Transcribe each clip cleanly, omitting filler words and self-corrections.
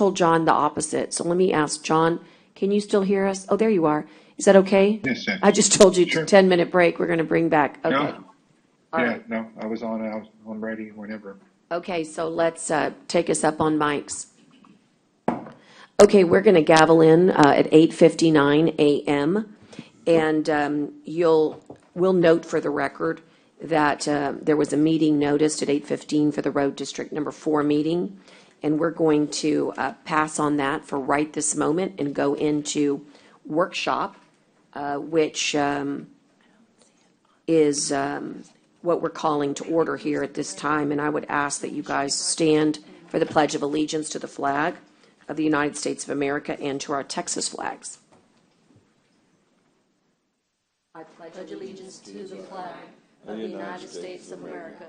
told John the opposite. So let me ask John, can you still hear us? Oh, there you are. Is that okay? Yes, sir. I just told you Sure. 10-minute break. We're going to bring back. Okay. No. All Yeah, right. no, I was on ready whenever. Okay, so let's take us up on mics. Okay, we're going to gavel in at 8:59 a.m. And we'll note for the record that there was a meeting noticed at 8:15 for the Road District Number 4 meeting. And we're going to pass on that for right this moment and go into workshop, which is what we're calling to order here at this time. And I would ask that you guys stand for the Pledge of Allegiance to the flag of the United States of America and to our Texas flags. I pledge allegiance to the flag of the United States of America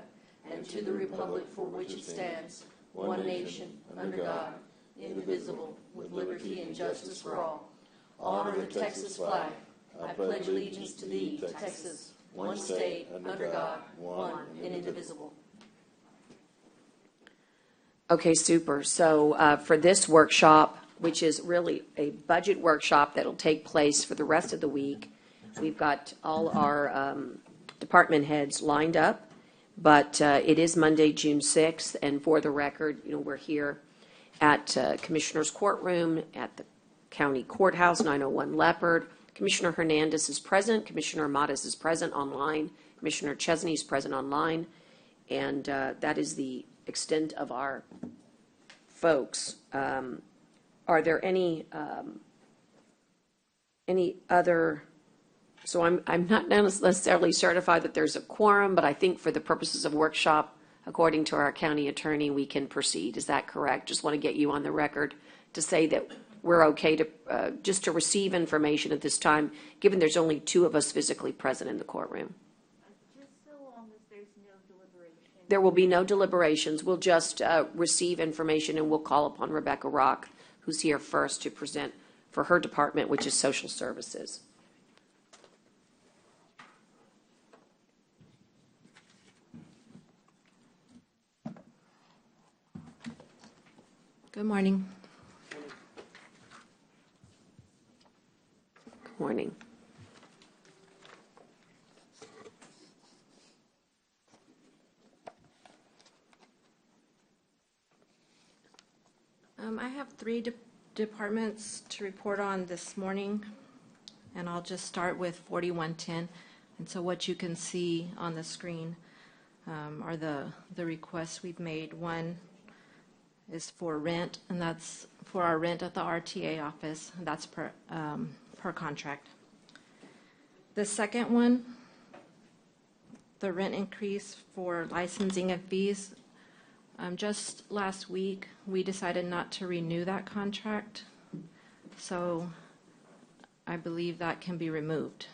and to the republic for which it stands, one nation, under God, indivisible, with liberty and justice for all. Honor the Texas flag. I pledge allegiance to thee, Texas, one state, under God, one and indivisible. Okay, super. So for this workshop, which is really a budget workshop that'll take place for the rest of the week, we've got all our department heads lined up, but it is Monday, June 6th, and for the record, we're here at Commissioner's Courtroom at the County Courthouse, 901 Leopard. Commissioner Hernandez is present. Commissioner Amadas is present online. Commissioner Chesney is present online. And that is the extent of our folks. Are there any other? So I'm not necessarily certified that there's a quorum, but I think for the purposes of workshop, according to our county attorney, we can proceed. Is that correct? Just want to get you on the record to say that we're okay to just to receive information at this time, given there's only 2 of us physically present in the courtroom. Just so long as there's no deliberation. There will be no deliberations. We'll just receive information, and we'll call upon Rebecca Rock, who's here first to present for her department, which is Social Services. Good morning. Good morning. I have 3 departments to report on this morning, and I'll just start with 4110. And so what you can see on the screen are the requests we've made. One is for rent, and that's for our rent at the RTA office. That's per contract. The second one, the rent increase for licensing and fees. Just last week, we decided not to renew that contract, so I believe that can be removed.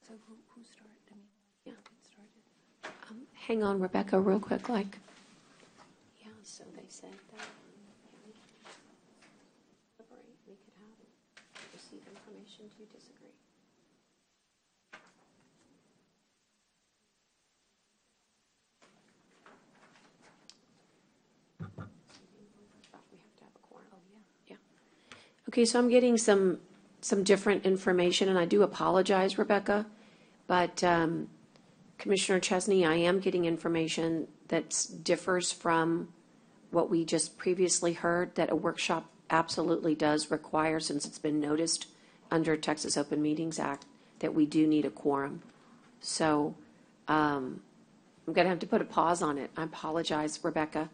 So who started? Yeah, it started. Hang on, Rebecca, real quick, like. Yeah, so they said that we could have receive information. Do you disagree? Okay, so I'm getting some different information, and I do apologize, Rebecca, but Commissioner Chesney, I am getting information that differs from what we just previously heard, that a workshop absolutely does require, since it's been noticed under Texas Open Meetings Act, that we do need a quorum. So I'm going to have to put a pause on it. I apologize, Rebecca.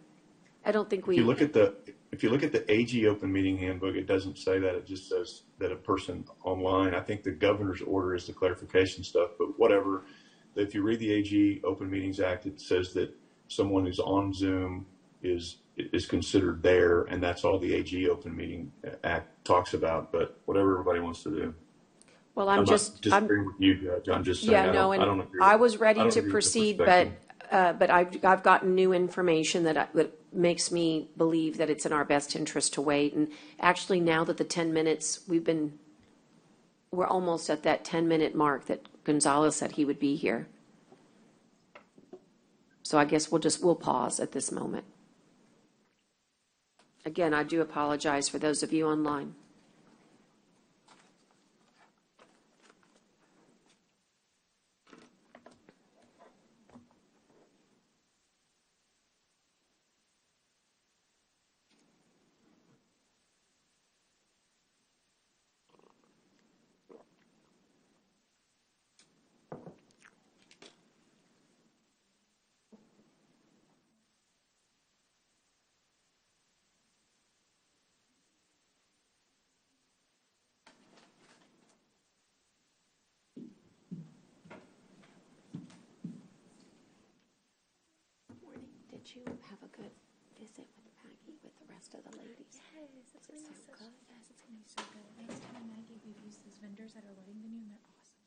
I don't think we... If you look at the AG Open Meeting Handbook, it doesn't say that. It just says that a person online. I think the governor's order is the clarification stuff, but whatever. If you read the AG Open Meetings Act, it says that someone who's on Zoom is considered there, and that's all the AG Open Meeting Act talks about. But whatever everybody wants to do. Well, I'm just disagreeing with you, Judge. I'm just saying. Yeah, no, I don't agree. I was ready to proceed, but I've gotten new information that makes me believe that it's in our best interest to wait. And actually, now that the 10 minutes, we're almost at that 10-minute mark that Gonzalez said he would be here. So I guess we'll pause at this moment. Again, I do apologize for those of you online. Did you have a good visit with Maggie, with the rest of the ladies? Yes, it's gonna be so good. Yes, it's gonna be so good. Thanks to Maggie, we've used these vendors at our wedding venue, and they're awesome.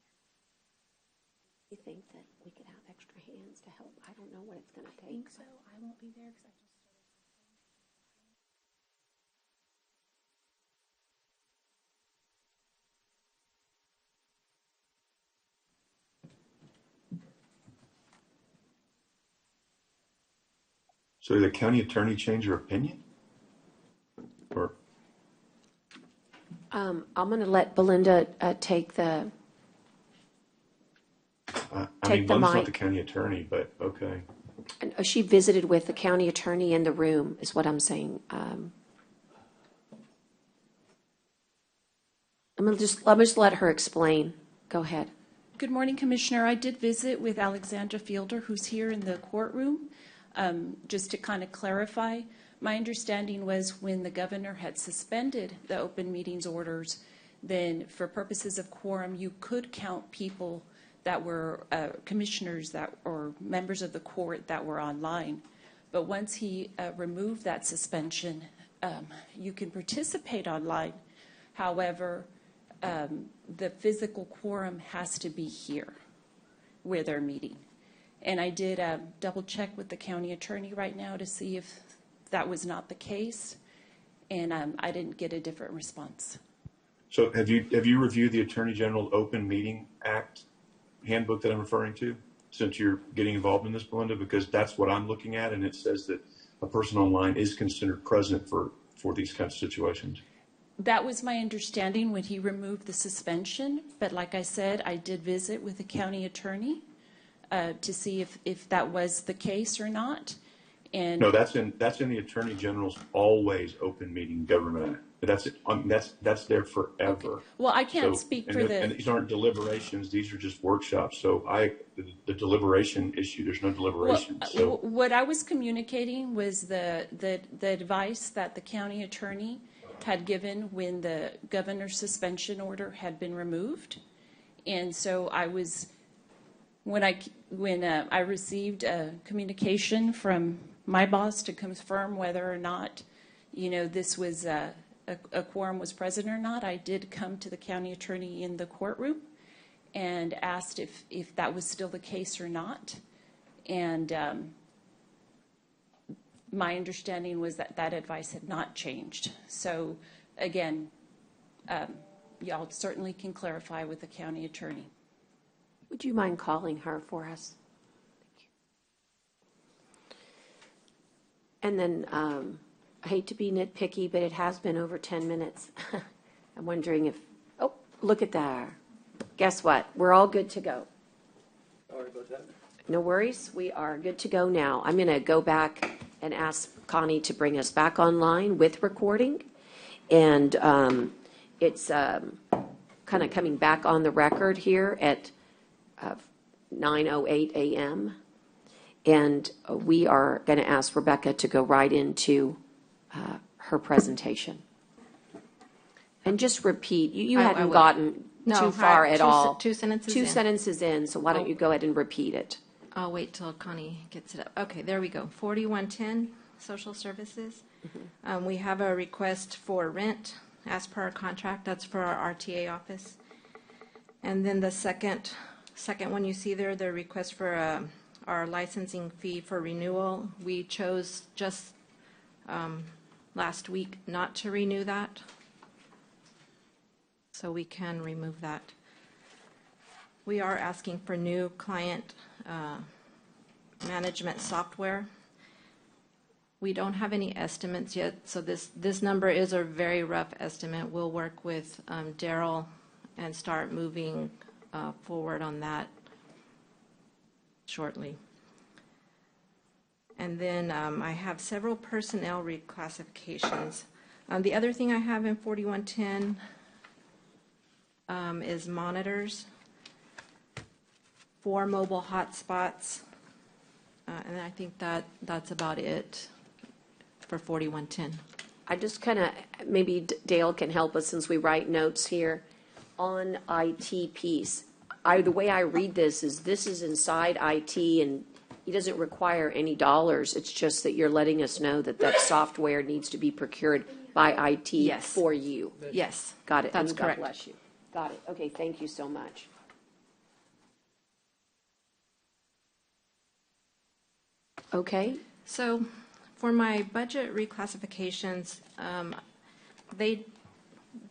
You think that we could have extra hands to help? I don't know what it's going to I take. think so. I won't be there because I just started something. So did the county attorney change her opinion? Or, I'm going to let Belinda take the. I Take mean, the Glenn's not mic. the county attorney, but okay. She visited with the county attorney in the room, is what I'm saying. Let me just let her explain. Go ahead. Good morning, Commissioner. I did visit with Alexandra Fielder, who's here in the courtroom. Just to kind of clarify, my understanding was when the governor had suspended the open meetings orders, then for purposes of quorum, you could count people that were commissioners that or members of the court that were online. But once he removed that suspension, you can participate online. However, the physical quorum has to be here where they're meeting. And I did double check with the county attorney right now to see if that was not the case, and I didn't get a different response. So have you reviewed the Attorney General Open Meeting Act handbook that I'm referring to, since you're getting involved in this, Belinda? Because that's what I'm looking at, and it says that a person online is considered present for these kinds of situations. That was my understanding when he removed the suspension, but like I said, I did visit with the county attorney to see if that was the case or not. And No, that's in the Attorney General's always open meeting government act. That's there forever. well, I can't speak for and these aren't deliberations; these are just workshops. So the deliberation issue, there's no deliberation. So what I was communicating was the advice that the county attorney had given when the governor's suspension order had been removed, and so I was when I received a communication from my boss to confirm whether or not, this was a quorum was present or not, I did come to the county attorney in the courtroom and asked if that was still the case or not. And my understanding was that advice had not changed. So again, y'all certainly can clarify with the county attorney. Would you mind calling her for us? And then, I hate to be nitpicky, but it has been over 10 minutes. I'm wondering if, oh, look at that. Guess what? We're all good to go. Sorry about that. No worries. We are good to go now. I'm going to go back and ask Connie to bring us back online with recording. And it's kind of coming back on the record here at 9:08 a.m. And we are going to ask Rebecca to go right into her presentation. And just repeat, you I hadn't will. gotten No, too far at all. two sentences Two in. sentences in, so why don't Oh. you go ahead and repeat it? I'll wait till Connie gets it up. Okay, there we go. 4110, social services. We have a request for rent as per our contract. That's for our RTA office. And then the second one you see there, the request for our licensing fee for renewal. We chose just last week not to renew that. So we can remove that. We are asking for new client management software. We don't have any estimates yet, so this number is a very rough estimate. We'll work with Daryl and start moving forward on that shortly. And then I have several personnel reclassifications. The other thing I have in 4110 is monitors, 4 mobile hotspots, and I think that's about it for 4110. I just kind of, maybe Dale can help us since we write notes here on IT piece. The way I read this is inside IT and he doesn't require any dollars. It's just that you're letting us know that that software needs to be procured by IT Yes. for you. Yes. Got it. That's And correct. God bless you. Got it. Okay, thank you so much. Okay, So for my budget reclassifications,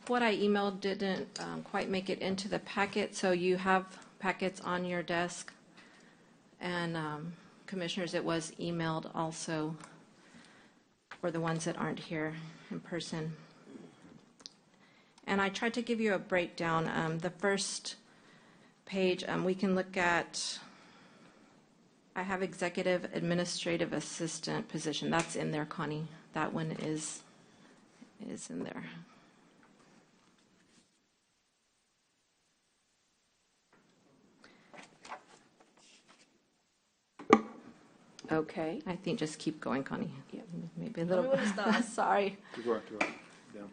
what I emailed didn't quite make it into the packet, so you have packets on your desk. And commissioners, it was emailed also for the ones that aren't here in person. And I tried to give you a breakdown. The first page, we can look at, I have executive administrative assistant position. That's in there, Connie. That one is in there. okay. I think just keep going, Connie. Yeah. Maybe a little bit. Sorry. To work, down.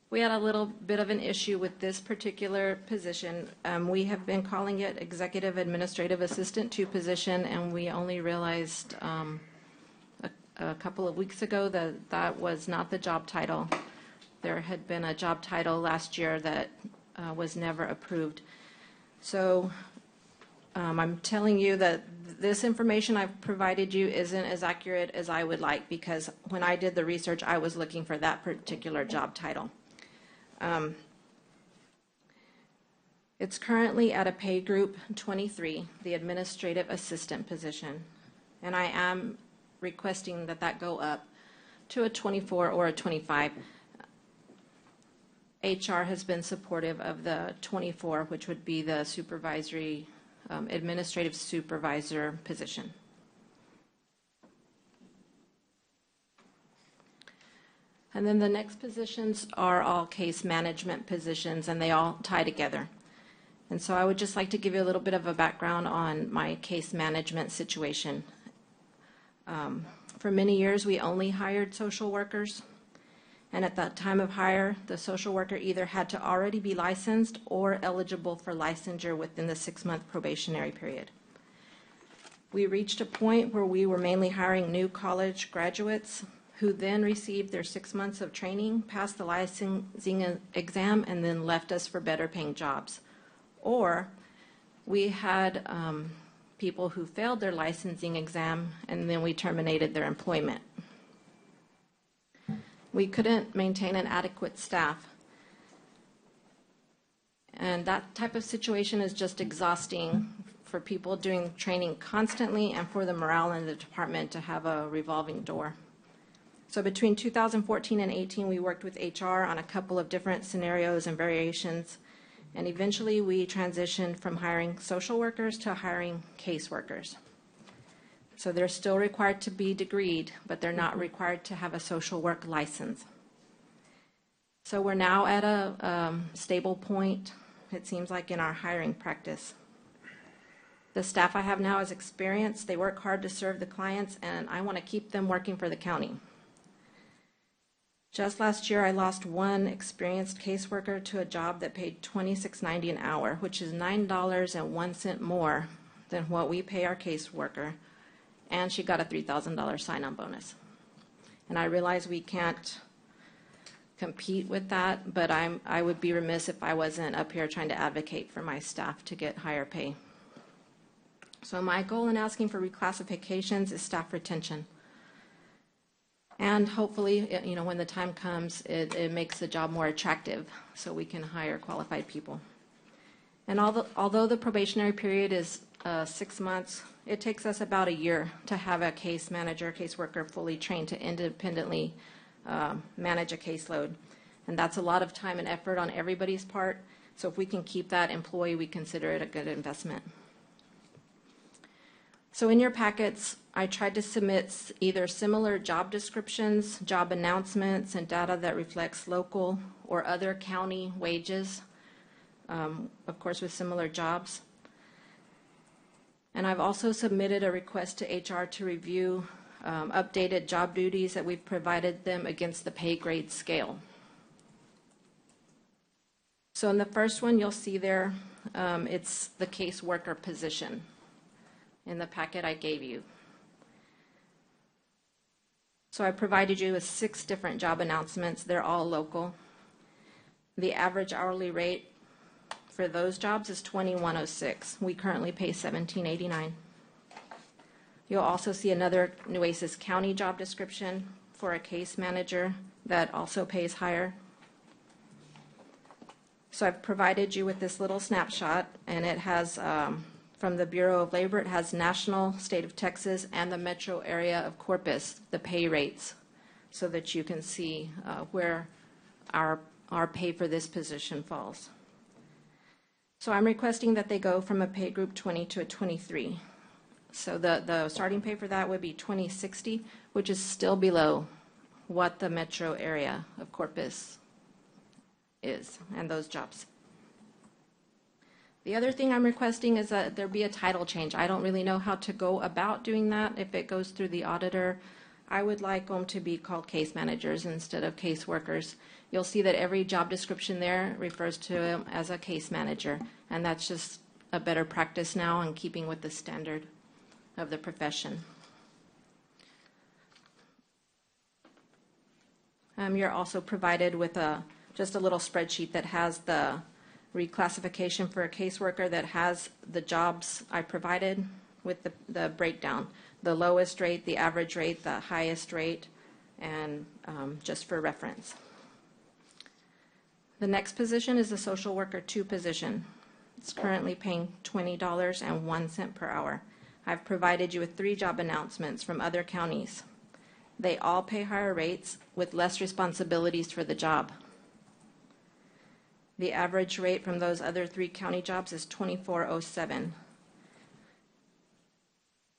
We had a little bit of an issue with this particular position. We have been calling it Executive Administrative Assistant 2 position, and we only realized a couple of weeks ago that that was not the job title. There had been a job title last year that was never approved. So I'm telling you that this information I've provided you isn't as accurate as I would like, because when I did the research, I was looking for that particular job title. It's currently at a pay group 23, the administrative assistant position, and I am requesting that that go up to a 24 or a 25. HR has been supportive of the 24, which would be the supervisory, administrative supervisor position. And then the next positions are all case management positions, and they all tie together. And so I would just like to give you a little bit of a background on my case management situation. For many years, we only hired social workers. And at that time of hire, the social worker either had to already be licensed or eligible for licensure within the 6-month probationary period. We reached a point where we were mainly hiring new college graduates who then received their 6 months of training, passed the licensing exam, and then left us for better paying jobs. Or we had people who failed their licensing exam, and then we terminated their employment. We couldn't maintain an adequate staff. And that type of situation is just exhausting for people doing training constantly and for the morale in the department to have a revolving door. So between 2014 and 18, we worked with HR on a couple of different scenarios and variations, and eventually we transitioned from hiring social workers to hiring caseworkers. So they're still required to be degreed, but they're not required to have a social work license. So we're now at a stable point, it seems like, in our hiring practice. The staff I have now is experienced. They work hard to serve the clients, and I want to keep them working for the county. Just last year, I lost one experienced caseworker to a job that paid $26.90 an hour, which is $9.01 more than what we pay our caseworker, and she got a $3,000 sign-on bonus. And I realize we can't compete with that, but I would be remiss if I wasn't up here trying to advocate for my staff to get higher pay. So my goal in asking for reclassifications is staff retention. And hopefully, when the time comes, it makes the job more attractive so we can hire qualified people. And although the probationary period is 6 months, it takes us about a year to have a case manager, caseworker fully trained to independently manage a caseload. And that's a lot of time and effort on everybody's part. So if we can keep that employee, we consider it a good investment. So in your packets, I tried to submit either similar job descriptions, job announcements, and data that reflects local or other county wages, of course with similar jobs. And I've also submitted a request to HR to review updated job duties that we've provided them against the pay grade scale. So in the first one, you'll see there, it's the caseworker position in the packet I gave you. So I provided you with 6 different job announcements. They're all local. The average hourly rate for those jobs is $21.06. We currently pay $17.89. You'll also see another Nueces County job description for a case manager that also pays higher. So I've provided you with this little snapshot, and it has, from the Bureau of Labor, it has national, state of Texas, and the metro area of Corpus, the pay rates, so that you can see where our pay for this position falls. So I'm requesting that they go from a pay group 20 to a 23. So the starting pay for that would be $20.60, which is still below what the metro area of Corpus is, and those jobs. The other thing I'm requesting is that there be a title change. I don't really know how to go about doing that. If it goes through the auditor, I would like them to be called case managers instead of case workers. You'll see that every job description there refers to them as a case manager, and that's just a better practice now in keeping with the standard of the profession. You're also provided with just a little spreadsheet that has the reclassification for a caseworker that has the jobs I provided with the breakdown, the lowest rate, the average rate, the highest rate, and just for reference. The next position is the social worker 2 position. It's currently paying $20.01 per hour. I've provided you with 3 job announcements from other counties. They all pay higher rates with less responsibilities for the job. The average rate from those other 3 county jobs is $24.07.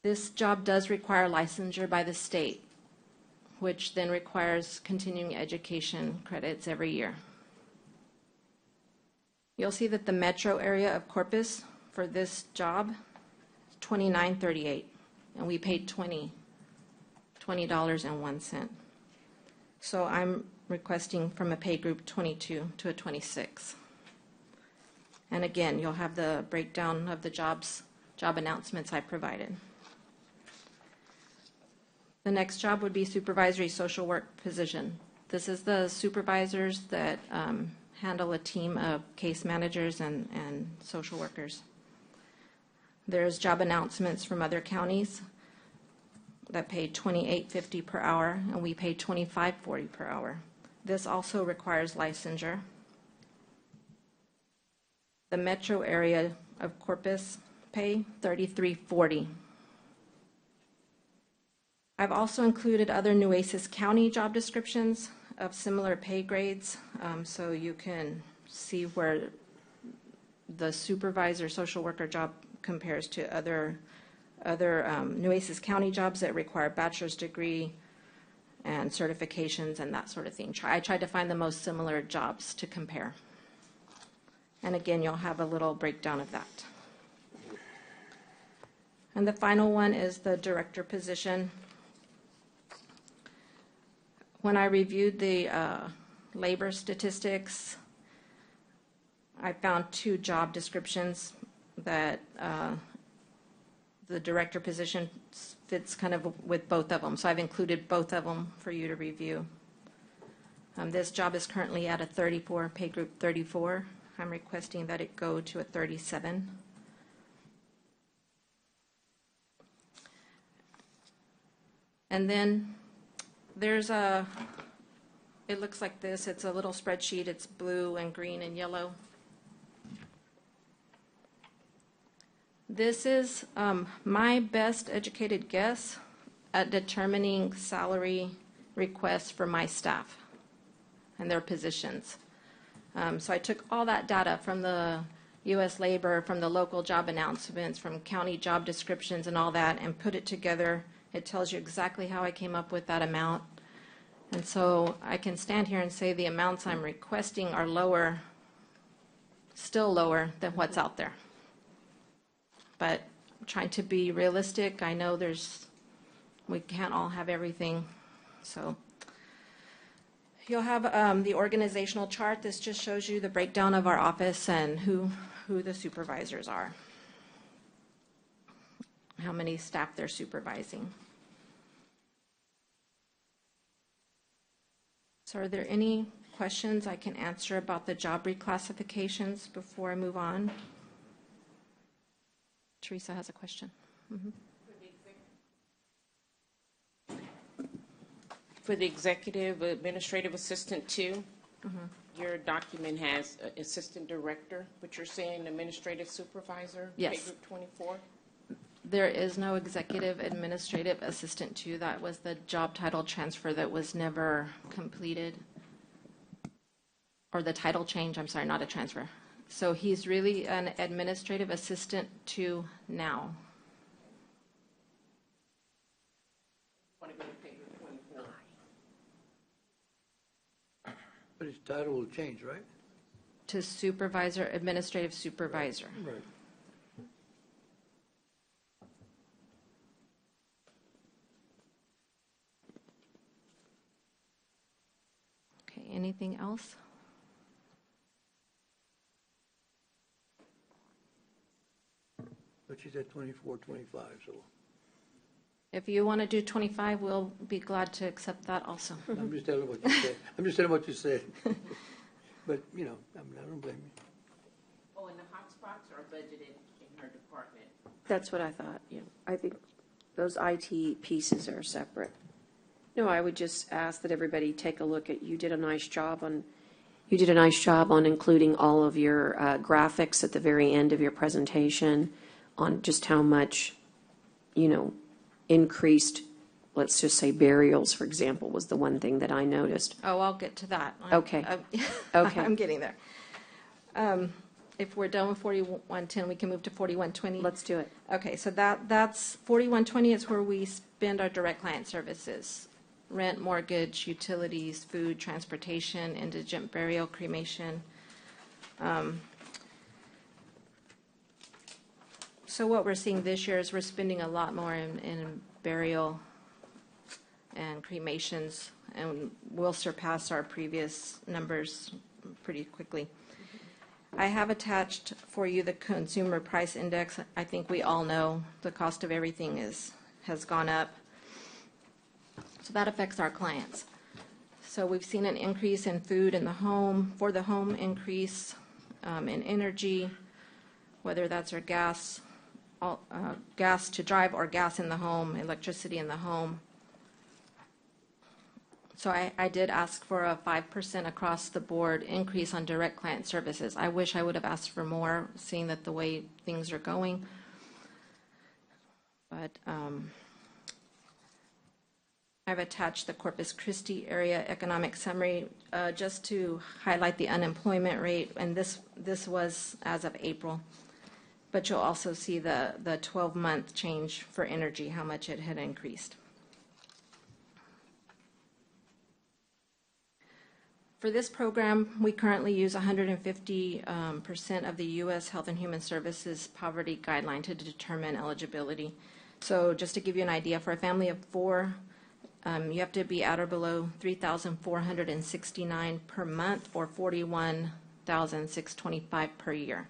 This job does require licensure by the state, which then requires continuing education credits every year. You'll see that the metro area of Corpus for this job is $29.38, and we paid $20.01. So I'm requesting from a pay group 22 to a 26. And again, you'll have the breakdown of the job announcements I provided. The next job would be supervisory social work position. This is the supervisors that handle a team of case managers and social workers. There's job announcements from other counties that pay $28.50 per hour, and we pay $25.40 per hour. This also requires licensure. The metro area of Corpus pay $33.40. I've also included other Nueces County job descriptions of similar pay grades, so you can see where the supervisor social worker job compares to other Nueces County jobs that require bachelor's degree and certifications and that sort of thing. I tried to find the most similar jobs to compare. And again, you'll have a little breakdown of that. And the final one is the director position. When I reviewed the labor statistics, I found 2 job descriptions that the director position fits kind of with both of them. So I've included both of them for you to review. This job is currently at a 34, pay group 34. I'm requesting that it go to a 37. And then there's it looks like this. It's a little spreadsheet. It's blue and green and yellow. This is my best educated guess at determining salary requests for my staff and their positions. So I took all that data from the U.S. Labor, from the local job announcements, from county job descriptions and all that, and put it together. It tells you exactly how I came up with that amount. And so I can stand here and say the amounts I'm requesting are lower, still lower than what's out there. But I'm trying to be realistic. I know we can't all have everything. So you'll have the organizational chart. This just shows you the breakdown of our office and who the supervisors are, how many staff they're supervising. So are there any questions I can answer about the job reclassifications before I move on? Teresa has a question. For the executive administrative assistant two, your document has assistant director, but you're saying administrative supervisor? Yes. Pay group 24? There is no executive administrative assistant two. That was the job title transfer that was never completed. Or the title change, I'm sorry, not a transfer. So he's really an administrative assistant two now. Want to go to pay group 24? But his title will change, right? To supervisor, administrative supervisor. Right. Okay, anything else? But she's at 24, 25, so If you want to do 25, we'll be glad to accept that also. I'm just telling what you said. I'm just telling what you said. But, you know, I mean, I don't blame you. Oh, and the hotspots are budgeted in her department. That's what I thought, yeah. I think those IT pieces are separate. No, I would just ask that everybody take a look at, you did a nice job on including all of your graphics at the very end of your presentation on just how much, increased, let's just say burials, for example, was the one thing that I noticed. Oh, I'll get to that. Okay. Okay. I'm getting there. If we're done with 4110, we can move to 4120. Let's do it. Okay, so that's 4120 is where we spend our direct client services. Rent, mortgage, utilities, food, transportation, indigent burial, cremation. So what we're seeing this year is we're spending a lot more in burial and cremations, and we'll surpass our previous numbers pretty quickly. I have attached for you the consumer price index. I think we all know the cost of everything has gone up. So that affects our clients. So we've seen an increase in food in the home, for the home increase in energy, whether that's our gas to drive or gas in the home, electricity in the home. So I did ask for a 5% across the board increase on direct client services. I wish I would have asked for more, seeing that the way things are going. But I've attached the Corpus Christi area economic summary just to highlight the unemployment rate, and this was as of April. But you'll also see the 12-month change for energy, how much it had increased. For this program, we currently use 150% of the U.S. Health and Human Services poverty guideline to determine eligibility. So just to give you an idea, for a family of four, you have to be at or below $3,469 per month or $41,625 per year.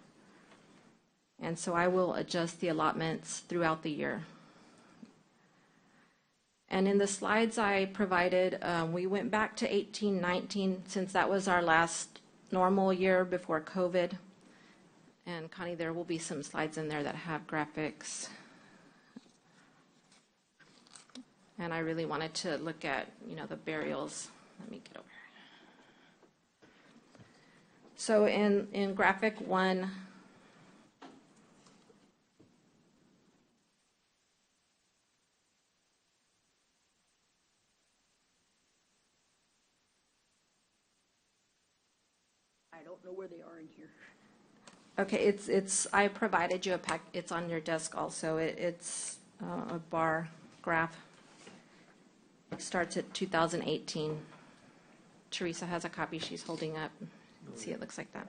And so I will adjust the allotments throughout the year. And in the slides I provided, we went back to 18-19 since that was our last normal year before COVID. And Connie, there will be some slides in there that have graphics. And I really wanted to look at, the burials. Let me get over here. So in graphic 1, I don't know where they are in here. Okay, I provided you a pack, it's on your desk also. It's a bar graph. It starts at 2018. Teresa has a copy she's holding up. See, it looks like that.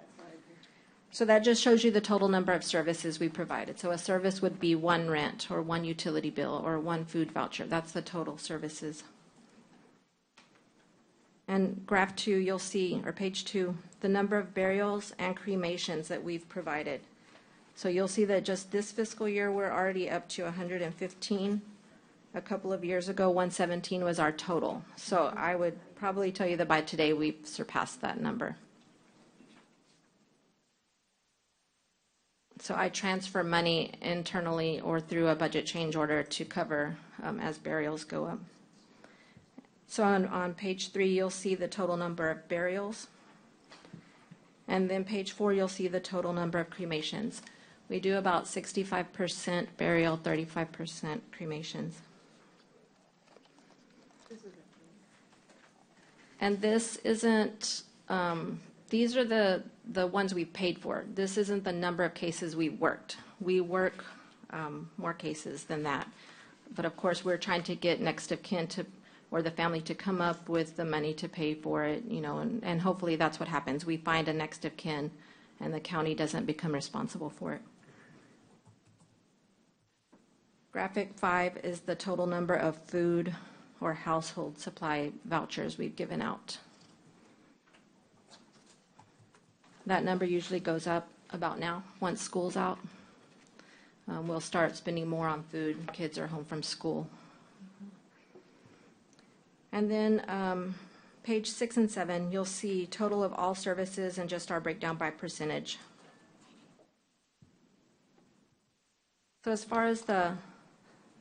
So that just shows you the total number of services we provided. So a service would be one rent or one utility bill or one food voucher. That's the total services. And graph 2, you'll see, or page 2, the number of burials and cremations that we've provided. So you'll see that just this fiscal year, we're already up to 115. A couple of years ago, 117 was our total. So I would probably tell you that by today, we've surpassed that number. So I transfer money internally or through a budget change order to cover as burials go up. So on page 3, you'll see the total number of burials. And then page 4, you'll see the total number of cremations. We do about 65% burial, 35% cremations. And this isn't, these are the ones we paid for. This isn't the number of cases we worked. We work more cases than that. But of course, we're trying to get next of kin to, or the family to come up with the money to pay for it, you know, and hopefully that's what happens. We find a next of kin and the county doesn't become responsible for it. Graphic 5 is the total number of food or household supply vouchers we've given out. That number usually goes up about now. Once school's out, we'll start spending more on food. Kids are home from school. And then page 6 and 7, you'll see total of all services and just our breakdown by percentage. So as far as the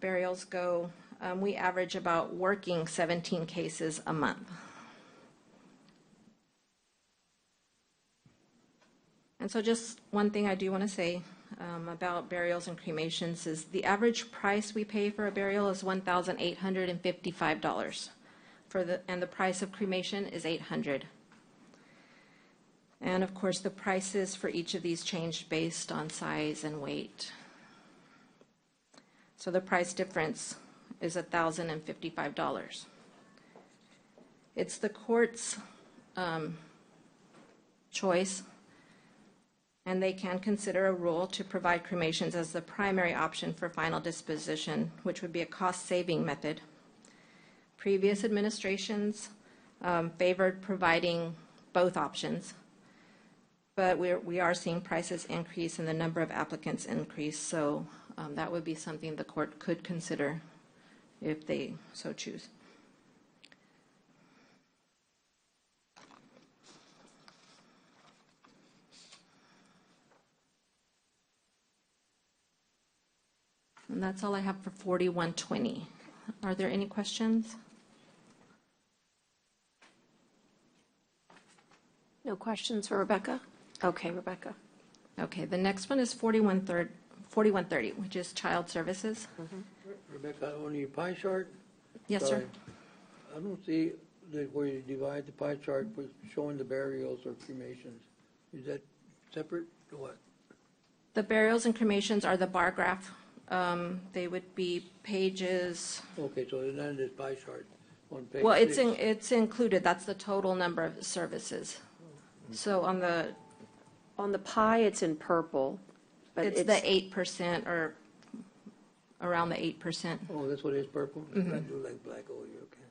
burials go, we average about working 17 cases a month. And so just one thing I do want to say about burials and cremations is the average price we pay for a burial is $1,855. And the price of cremation is $800. And of course, the prices for each of these changed based on size and weight. So the price difference is $1,055. It's the court's choice, and they can consider a rule to provide cremations as the primary option for final disposition, which would be a cost-saving method. Previous administrations favored providing both options, but we are seeing prices increase and the number of applicants increase, so that would be something the court could consider if they so choose. And that's all I have for 4120. Are there any questions? No questions for Rebecca? Okay, Rebecca. Okay, the next one is 4130, which is child services. Rebecca, on your pie chart? Yes, sir. I don't see where you divide the pie chart with showing the burials or cremations. Is that separate or what? The burials and cremations are the bar graph. They would be pages. Okay, so it's not in this pie chart on page Well, 6. it's included. That's the total number of services. So on the pie, it's in purple, but it's the 8% or around the 8%. Oh, that's what it is, purple? I do like black over here, okay.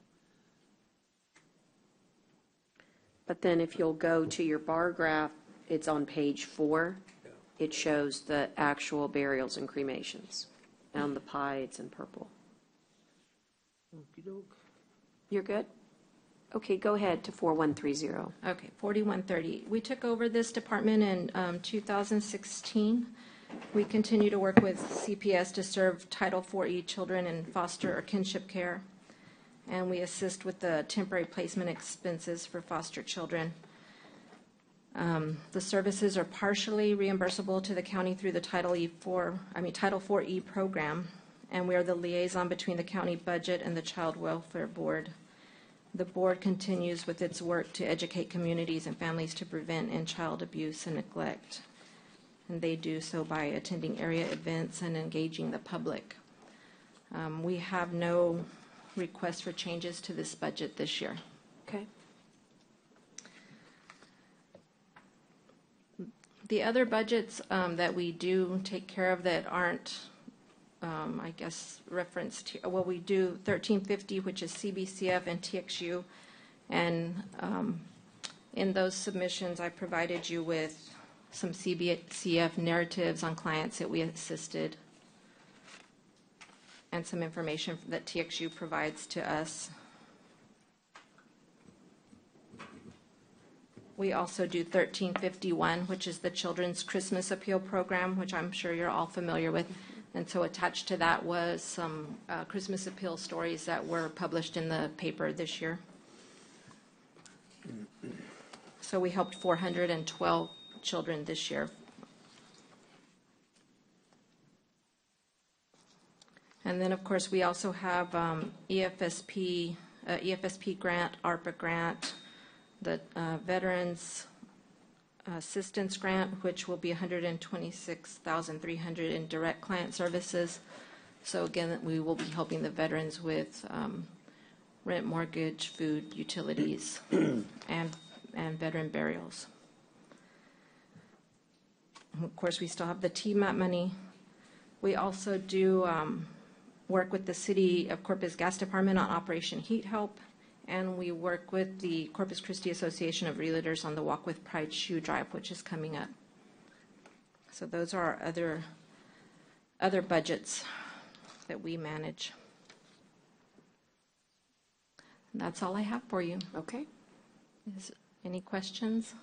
But then if you'll go to your bar graph, it's on page 4. Yeah. It shows the actual burials and cremations. And on the pie, it's in purple. Okey-doke. You're good? Okay, go ahead to 4130. Okay, 4130. We took over this department in 2016. We continue to work with CPS to serve Title IV-E children in foster or kinship care, and we assist with the temporary placement expenses for foster children. The services are partially reimbursable to the county through the Title IV-E program, and we are the liaison between the county budget and the Child Welfare Board. The board continues with its work to educate communities and families to prevent child abuse and neglect. And they do so by attending area events and engaging the public. We have no requests for changes to this budget this year. Okay. The other budgets that we do take care of that aren't, I guess, referenced here, well, we do 1350, which is CBCF and TXU. And in those submissions, I provided you with some CBCF narratives on clients that we assisted and some information that TXU provides to us. We also do 1351, which is the Children's Christmas Appeal Program, which I'm sure you're all familiar with. And so attached to that was some Christmas appeal stories that were published in the paper this year. So we helped 412 children this year. And then, of course, we also have EFSP grant, ARPA grant, the Veterans Assistance Grant, which will be $126,300 in direct client services. So again, we will be helping the veterans with rent, mortgage, food, utilities, and veteran burials. Of course, we still have the TMAP money. We also do work with the City of Corpus Gas Department on Operation Heat Help, and we work with the Corpus Christi Association of Realtors on the Walk with Pride shoe drive, which is coming up. So those are our other budgets that we manage. And that's all I have for you. Okay. Any questions?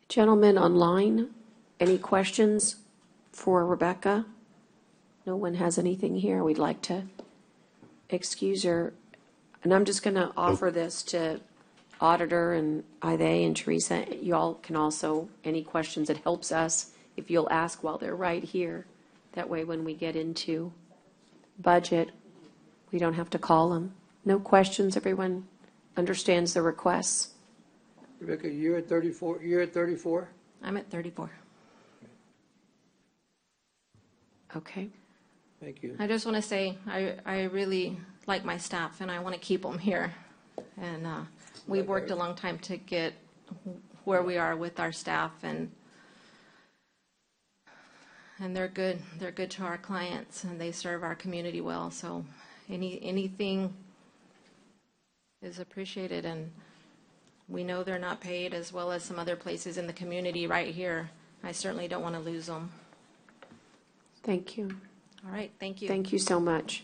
Gentlemen online, any questions for Rebecca? No one has anything here. We'd like to excuse her. And I'm just going to offer this to Auditor and Ide and Teresa. You all can also, any questions, it helps us if you'll ask while they're right here. That way when we get into budget, we don't have to call them. No questions, everyone understands the requests. Rebecca, you're at 34. You're at 34? I'm at 34. Okay. Thank you. I just want to say I really like my staff, and I want to keep them here. And we've worked a long time to get where we are with our staff, and they're good. They're good to our clients, and they serve our community well. So anything is appreciated, and we know they're not paid as well as some other places in the community right here. I certainly don't want to lose them. Thank you. All right, thank you. Thank you so much.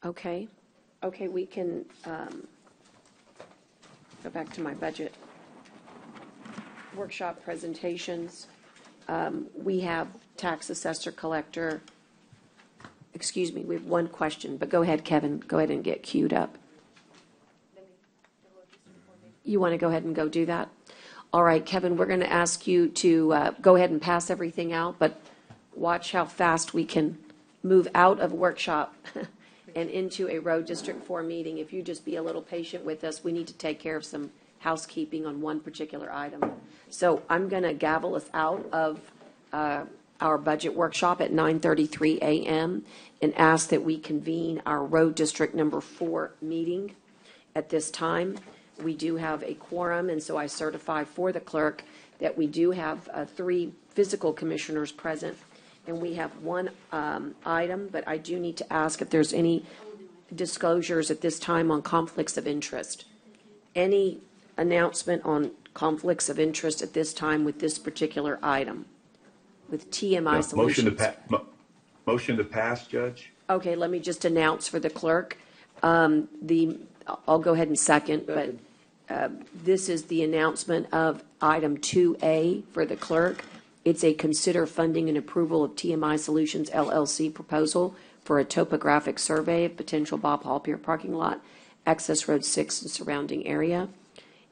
Okay. Okay, we can go back to my budget workshop presentations. We have tax assessor collector. Excuse me, we have one question, but go ahead, Kevin. Go ahead and get queued up. You want to go ahead and go do that? All right, Kevin, we're going to ask you to go ahead and pass everything out, but watch how fast we can move out of workshop and into a Road District 4 meeting. If you just be a little patient with us, we need to take care of some housekeeping on one particular item. So I'm going to gavel us out of our budget workshop at 9:33 a.m. and ask that we convene our Road District number 4 meeting at this time. We do have a quorum, and so I certify for the clerk that we do have 3 physical commissioners present, and we have one item, but I do need to ask if there's any disclosures at this time on conflicts of interest. Any announcement on conflicts of interest at this time with this particular item, with TMI Solutions? Motion to pass, Judge? Okay, let me just announce for the clerk. I'll go ahead and second, but this is the announcement of item 2A for the clerk. It's a consider funding and approval of TMI Solutions LLC proposal for a topographic survey of potential Bob Hall Pier parking lot, access road 6 and surrounding area.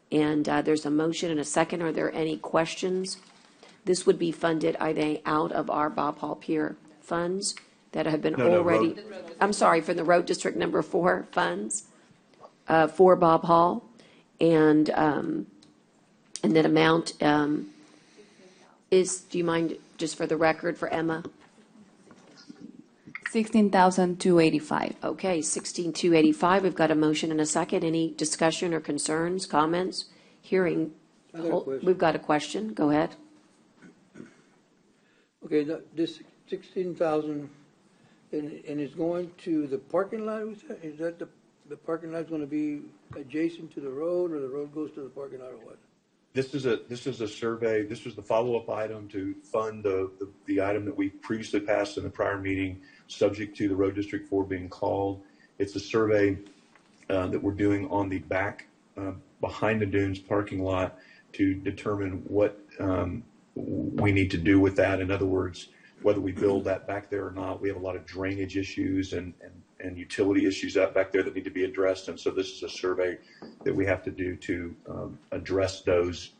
And there's a motion and a second. Are there any questions? This would be funded, I think, out of our Bob Hall Pier funds that have been No, already, I'm sorry, from the Road District Number 4 funds for Bob Hall. And that amount is, do you mind, just for the record, for Emma? 16,285. Okay, 16,285. We've got a motion and a second. Any discussion or concerns, comments? Hearing, I got a question. we've got a question. Go ahead. Okay, this 16,000, and it's going to the parking lot, is that the parking lot's gonna be adjacent to the road, or the road goes to the parking lot, or what? This is a survey. This was the follow-up item to fund the item that we previously passed in the prior meeting, subject to the Road District 4 being called. It's a survey that we're doing on the back behind the dunes parking lot to determine what we need to do with that. In other words, whether we build that back there or not. We have a lot of drainage issues and utility issues out back there that need to be addressed. And so this is a survey that we have to do to address those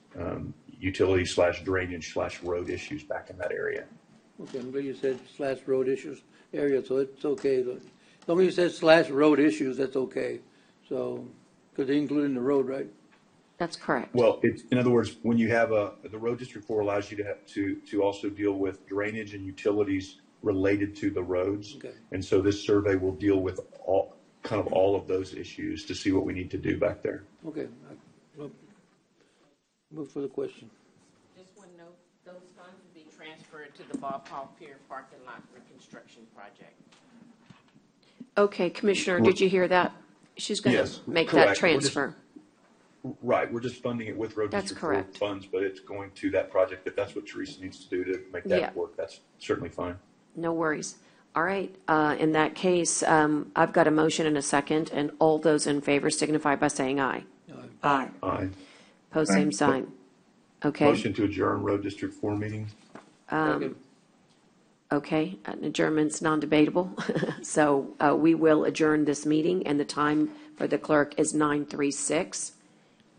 utility / drainage / road issues back in that area. Okay, I'm glad you said / road issues area, so it's okay. As long as you said / road issues, that's okay. So, because they include in the road, right? That's correct. Well, in other words, when you have the Road District 4 allows you to also deal with drainage and utilities related to the roads. Okay. And so this survey will deal with all of those issues to see what we need to do back there. Okay. Move for the question. Just one note, those funds will be transferred to the Bob Hall Pier parking lot reconstruction project. Okay, Commissioner, did you hear that? She's going Yes, to make correct. that transfer. Right, we're just funding it with Road That's District correct. 4 funds, but it's going to that project. If that's what Teresa needs to do to make Yeah. that work, that's certainly fine. No worries. All right, in that case, I've got a motion and a second, and all those in favor signify by saying aye. Aye. Aye. Pose same sign. Okay, Motion to adjourn Road District 4 meeting? Second. okay, adjournment's non-debatable. So we will adjourn this meeting, and the time for the clerk is 9:36.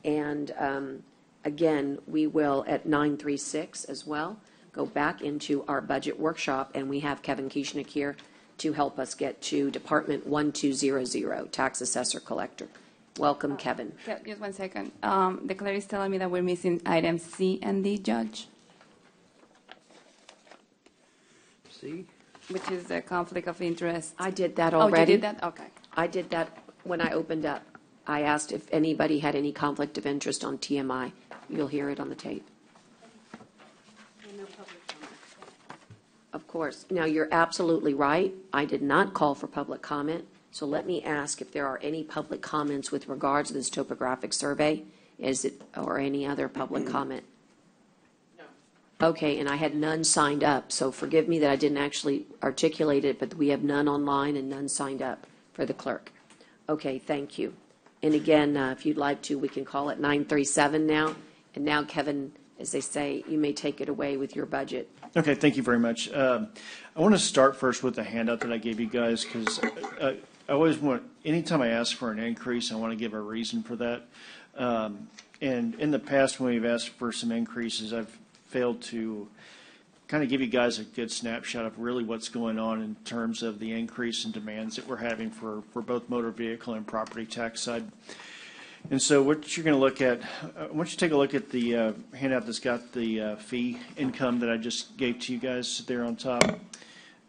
And again, we will, at 9:36 as well, go back into our budget workshop, and we have Kevin Kieschnick here to help us get to Department 1200, Tax Assessor Collector. Welcome, Kevin. Just 1 second. The clerk is telling me that we're missing items C and D, Judge, See? which is the conflict of interest. I did that Oh, already. you did that? Okay. I did that when I opened up. I asked if anybody had any conflict of interest on TMI. You'll hear it on the tape. Of course. Now, you're absolutely right. I did not call for public comment. So let me ask if there are any public comments with regards to this topographic survey. Or any other public comment? No. Okay, and I had none signed up. So forgive me that I didn't actually articulate it, but we have none online and none signed up for the clerk. Okay, thank you. And again, if you'd like to, we can call it 937 now. And now, Kevin, as they say, you may take it away with your budget. Okay, thank you very much. I want to start first with the handout that I gave you guys, because I always want, anytime I ask for an increase, I want to give a reason for that. And in the past, when we've asked for some increases, I've failed to kind of give you guys a good snapshot of really what's going on in terms of the increase in demands that we're having for both motor vehicle and property tax side. And so what you're going to look at, I want you to take a look at the handout that's got the fee income that I just gave to you guys there on top.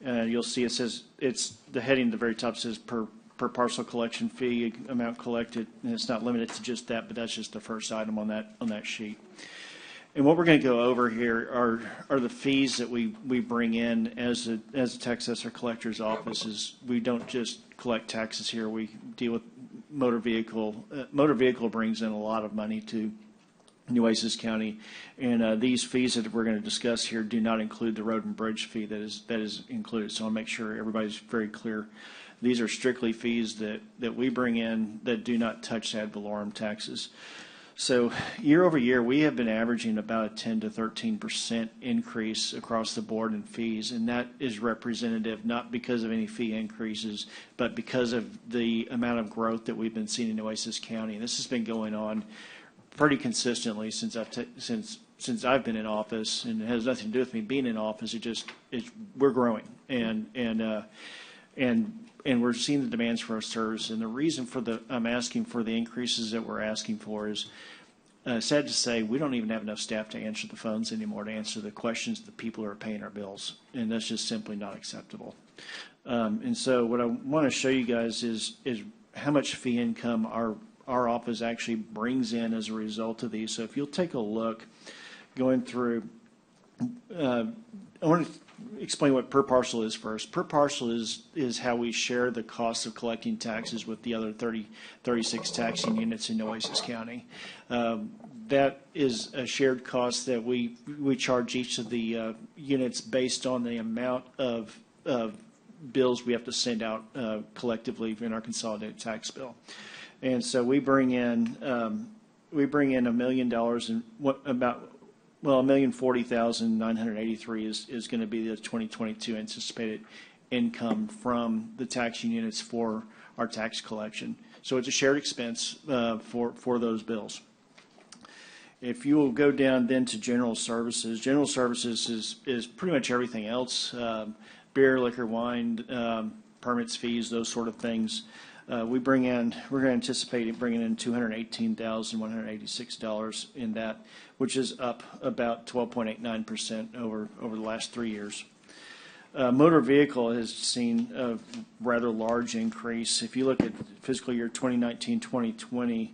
You'll see it says, it's the heading at the very top says per parcel collection fee amount collected, and it's not limited to just that, but that's just the first item on that sheet. And what we're going to go over here are the fees that we bring in as a tax assessor collector's office. Is we don't just collect taxes here. We deal with motor vehicle. Motor vehicle brings in a lot of money to Nueces County, and these fees that we're going to discuss here do not include the road and bridge fee that is included. So I'll make sure everybody's very clear. These are strictly fees that we bring in that do not touch ad valorem taxes. So year over year, we have been averaging about a 10 to 13% increase across the board in fees, and that is representative not because of any fee increases, but because of the amount of growth that we've been seeing in Nueces County. And this has been going on pretty consistently since since I've been in office, and it has nothing to do with me being in office. We're growing, and we're seeing the demands for our service. And the reason I'm asking for the increases that we're asking for is, sad to say, we don't even have enough staff to answer the phones anymore, to answer the questions of the people who are paying our bills, and that's just simply not acceptable. And so what I want to show you guys is how much fee income our office actually brings in as a result of these. So if you'll take a look, going through, I want to explain what per parcel is first. Per parcel is how we share the cost of collecting taxes with the other 36 taxing units in Nueces County. That is a shared cost that we charge each of the units based on the amount of bills we have to send out collectively in our consolidated tax bill. And so we bring in $1 million and $1,040,983 is going to be the 2022 anticipated income from the taxing units for our tax collection. So it's a shared expense for those bills. If you will go down then to general services is pretty much everything else, beer, liquor, wine, permits, fees, those sort of things. We're going to anticipate bringing in $218,186 in that, which is up about 12.89% over the last 3 years. Motor vehicle has seen a rather large increase. If you look at fiscal year 2019-2020,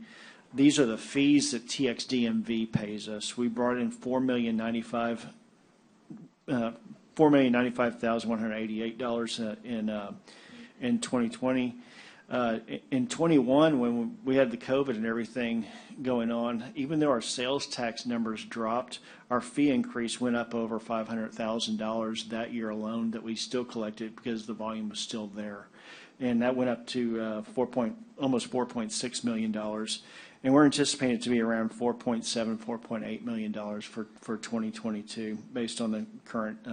these are the fees that TXDMV pays us. We brought in $4,095,188 in 2020. In 21, when we had the COVID and everything going on, even though our sales tax numbers dropped, our fee increase went up over $500,000 that year alone that we still collected because the volume was still there. And that went up to almost $4.6 million. And we're anticipating it to be around $4.7, $4.8 million for 2022 based on the current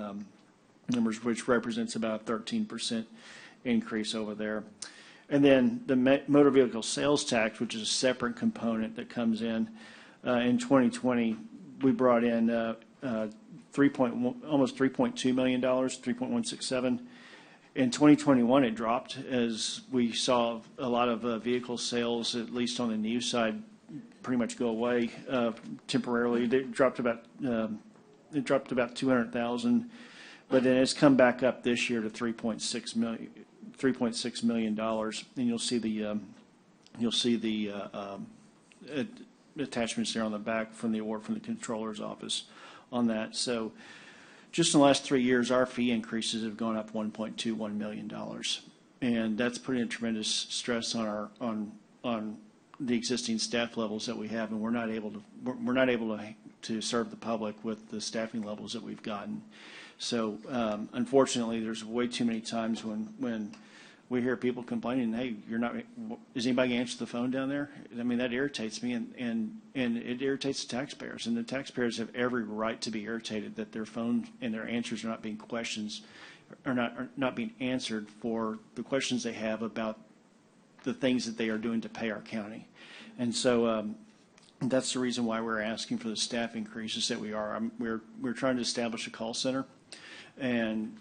numbers, which represents about a 13% increase over there. And then the motor vehicle sales tax, which is a separate component that comes in 2020, we brought in almost $3.2 million, $3.167. In 2021, it dropped as we saw a lot of vehicle sales, at least on the new side, pretty much go away temporarily. It dropped about 200,000, but then it's come back up this year to $3.6 million, and you'll see the attachments there on the back from the award from the controller's office on that. So just in the last 3 years, our fee increases have gone up $1.21 million, and that's putting a tremendous stress on the existing staff levels that we have, and we're not able to serve the public with the staffing levels that we've gotten. So unfortunately, there's way too many times when we hear people complaining, "Hey, is anybody going to answer the phone down there?" I mean, that irritates me, and it irritates the taxpayers. And the taxpayers have every right to be irritated that their phone and their answers are not being not being answered for the questions they have about the things that they are doing to pay our county. And so that's the reason why we're asking for the staff increases that we are. We're trying to establish a call center and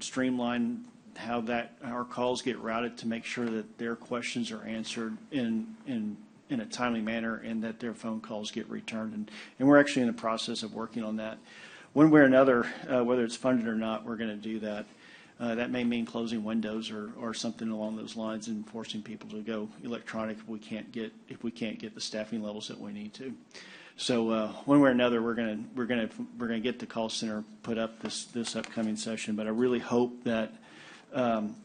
streamline how our calls get routed to make sure that their questions are answered in a timely manner and that their phone calls get returned. And we're actually in the process of working on that. One way or another, whether it's funded or not, we're going to do that. That may mean closing windows or something along those lines and forcing people to go electronic if we can't get the staffing levels that we need to. So one way or another, we're going to get the call center put up this upcoming session. But I really hope that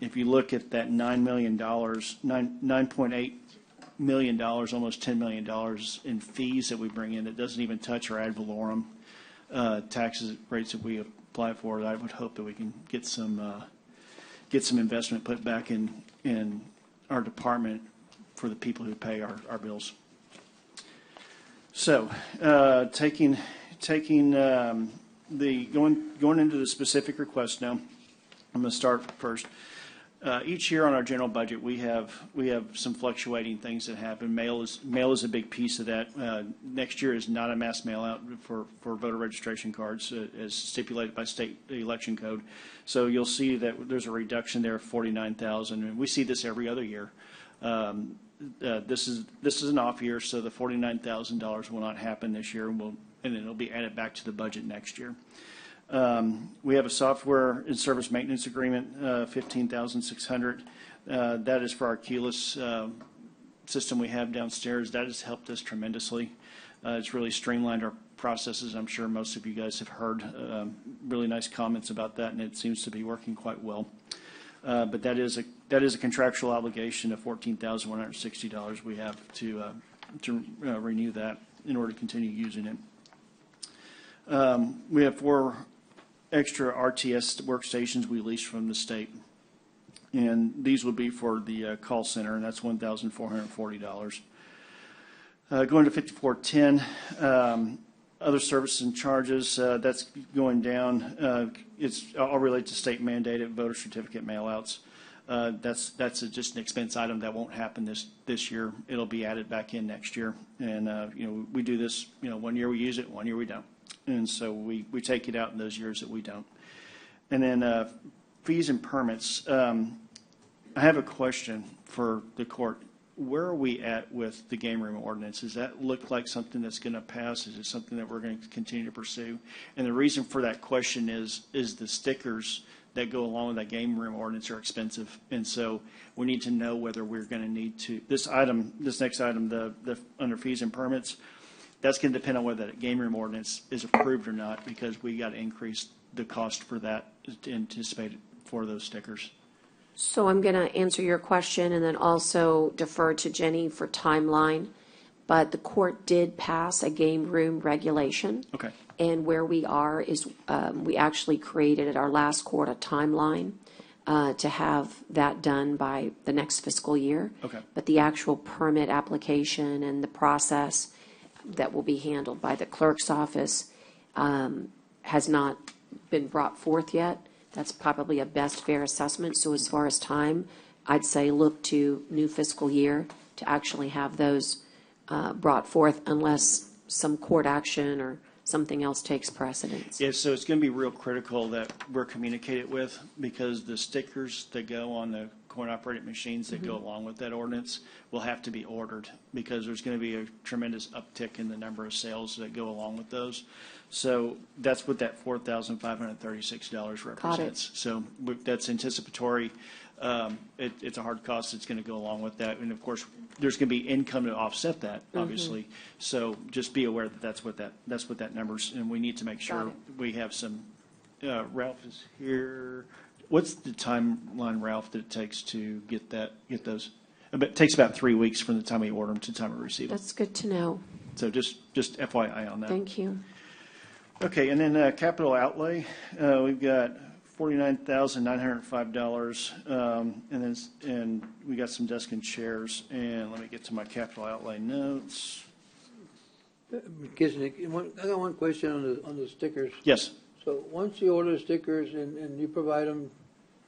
if you look at that $9.8 million, almost $10 million in fees that we bring in, it doesn't even touch our ad valorem taxes rates that we apply for. I would hope that we can get some investment put back in our department for the people who pay our bills. So going into the specific request now. I'm going to start first. Each year on our general budget, we have some fluctuating things that happen. Mail is a big piece of that. Next year is not a mass mail out for voter registration cards as stipulated by state election code. So you'll see that there's a reduction there of 49,000, and we see this every other year. This is an off year, so the $49,000 will not happen this year, and it'll be added back to the budget next year. We have a software and service maintenance agreement, $15,600. That is for our keyless system we have downstairs. That has helped us tremendously. It's really streamlined our processes. I'm sure most of you guys have heard really nice comments about that, and it seems to be working quite well. But that is a contractual obligation of $14,160 we have to renew that in order to continue using it. We have 4 extra RTS workstations we leased from the state, and these would be for the call center, and that's $1,440. Going to 5410, other services and charges, that's going down. It's all related to state mandated voter certificate mailouts. That's just an expense item that won't happen this year. It'll be added back in next year, and we do this. 1 year we use it, 1 year we don't. And so we take it out in those years that we don't. And then fees and permits. I have a question for the court. Where are we at with the game room ordinance? Does that look like something that's going to pass? Is it something that we're going to continue to pursue? And the reason for that question is the stickers that go along with that game room ordinance are expensive. And so we need to know whether we're going to need to, this next item, the under fees and permits, that's going to depend on whether that game room ordinance is approved or not, because we got to increase the cost for that to anticipate for those stickers. So I'm going to answer your question and then also defer to Jenny for timeline. But the court did pass a game room regulation. Okay. And where we are is we actually created at our last court a timeline to have that done by the next fiscal year. Okay. But the actual permit application and the process that will be handled by the clerk's office has not been brought forth yet. That's probably a best fair assessment. So as far as time, I'd say look to new fiscal year to actually have those brought forth unless some court action or something else takes precedence. Yeah, so it's going to be real critical that we're communicated with, because the stickers that go on the coin-operated machines that go along with that ordinance will have to be ordered, because there's going to be a tremendous uptick in the number of sales that go along with those. So that's what that $4,536 represents. So that's anticipatory. It's a hard cost that's going to go along with that. And of course, there's going to be income to offset that, obviously. So just be aware that that's what that number's, and we need to make sure we have some. Ralph is here. What's the timeline, Ralph, that it takes to get those? It takes about 3 weeks from the time we order them to the time we receive them. That's good to know. So just FYI on that. Thank you. Okay, and then capital outlay, we've got $49,905, and we got some desk and chairs. And let me get to my capital outlay notes. Kisnick, I got one question on the stickers. Yes. So once you order stickers and you provide them,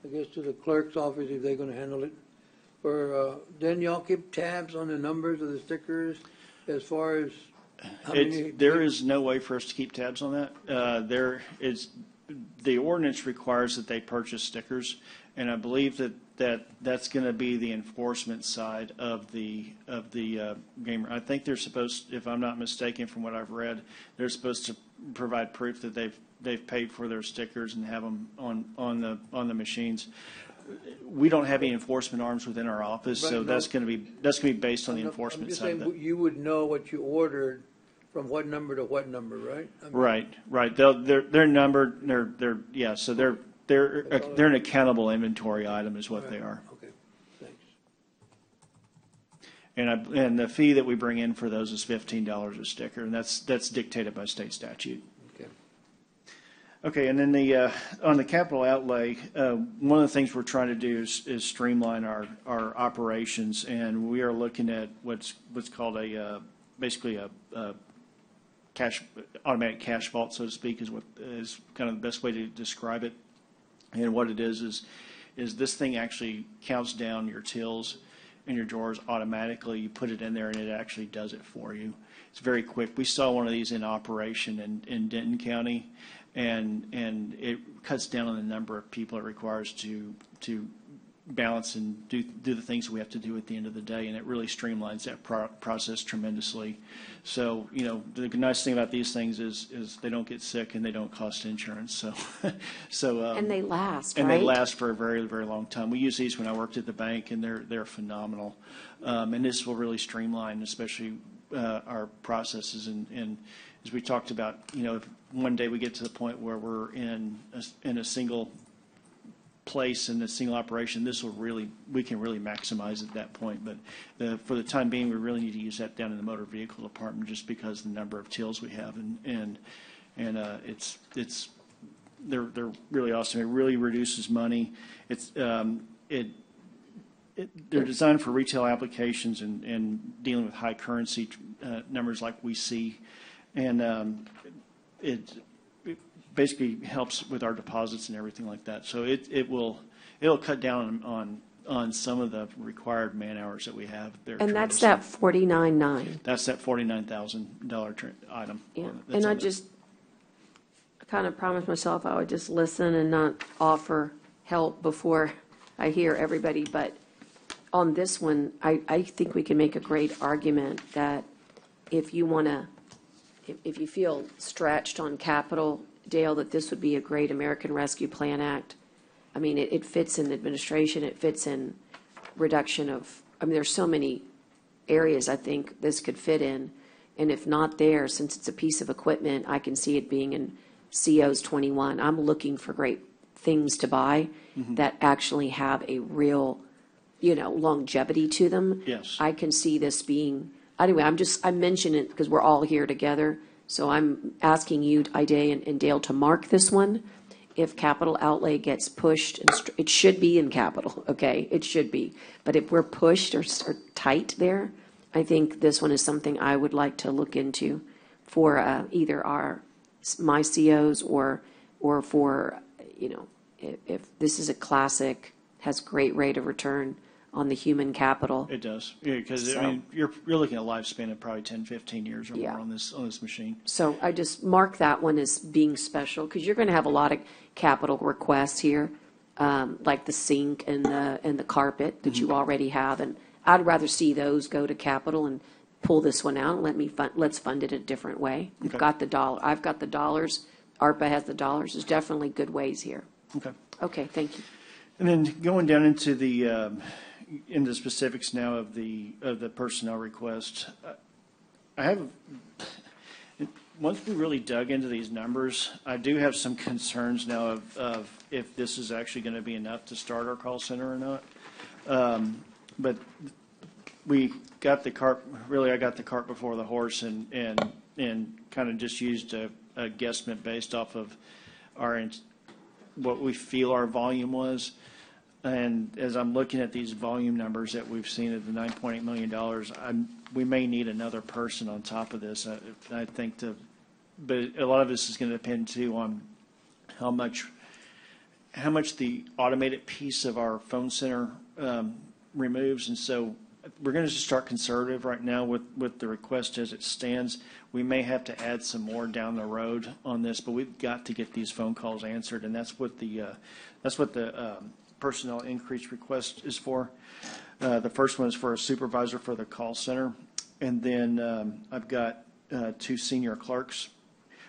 I guess, to the clerk's office if they're going to handle it, or then y'all keep tabs on the numbers of the stickers as far as how many? There is no way for us to keep tabs on that. The ordinance requires that they purchase stickers, and I believe that's going to be the enforcement side of the game. I think they're supposed, if I'm not mistaken from what I've read, they're supposed to provide proof that they've paid for their stickers and have them on the machines. We don't have any enforcement arms within our office, so that's going to be based on the enforcement side of it. You would know what you ordered from what number to what number, right? Right. They're numbered. Yeah. So they're an accountable inventory item, is what they are. Okay. Thanks. And the fee that we bring in for those is $15 a sticker, and that's dictated by state statute. Okay, and then on the capital outlay, one of the things we're trying to do is streamline our operations, and we are looking at what's called basically a automatic cash vault, so to speak, is kind of the best way to describe it. And what it is is this thing actually counts down your tills and your drawers automatically. You put it in there and it actually does it for you. It's very quick. We saw one of these in operation in Denton County, and it cuts down on the number of people it requires to balance and do the things we have to do at the end of the day, and it really streamlines that process tremendously. So, you know, the nice thing about these things is they don't get sick and they don't cost insurance. So And they last, and right? they last for a very, very long time. We use these when I worked at the bank, and they're phenomenal. And this will really streamline, especially our processes. And as we talked about, you know, if one day we get to the point where we're in a single place in a single operation, we can really maximize at that point. But for the time being, we really need to use that down in the motor vehicle department, just because of the number of tills we have, and they're really awesome. It really reduces money. They're designed for retail applications and dealing with high currency numbers like we see, and it basically helps with our deposits and everything like that. So it'll cut down on some of the required man hours that we have there. And that's that $49,900. That's that $49,000 item. Yeah, That's and I on it. just kind of promised myself I would just listen and not offer help before I hear everybody. But on this one, I think we can make a great argument that if you want to, if you feel stretched on capital, Dale, that this would be a great American Rescue Plan Act. I mean, it fits in administration, it fits in reduction of, I mean, there's so many areas I think this could fit in. And if not there, since it's a piece of equipment, I can see it being in CO's 21. I'm looking for great things to buy that actually have a real, you know, longevity to them. Yes. I can see this being, anyway, I mention it because we're all here together. So I'm asking you, Ida and Dale, to mark this one. If capital outlay gets pushed, and it should be in capital, okay? It should be. But if we're pushed or tight there, I think this one is something I would like to look into for either my COs or for, you know, if this is a classic, has great rate of return on the human capital. It does, because So- I mean, you're looking at a lifespan of probably 10, 15 years or Yeah. more on this machine. So I just mark that one as being special, because you're going to have a lot of capital requests here, like the sink and the carpet that you already have, and I'd rather see those go to capital and pull this one out. Let's fund it a different way. We've Okay. got the dollar. I've got the dollars. ARPA has the dollars. There's definitely good ways here. Okay. Okay, thank you. And then going down into the specifics now of the personnel request, I have, once we really dug into these numbers, I do have some concerns now of if this is actually going to be enough to start our call center or not. But we got the cart, really I got the cart before the horse, and kind of just used a guesstimate based off of what we feel our volume was. And as I'm looking at these volume numbers that we've seen at the $9.8 million, we may need another person on top of this. I think but a lot of this is going to depend too on how much the automated piece of our phone center removes. And so we're going to just start conservative right now with the request as it stands. We may have to add some more down the road on this, but we've got to get these phone calls answered, and that's what the personnel increase request is for. The first one is for a supervisor for the call center, and then I've got 2 senior clerks.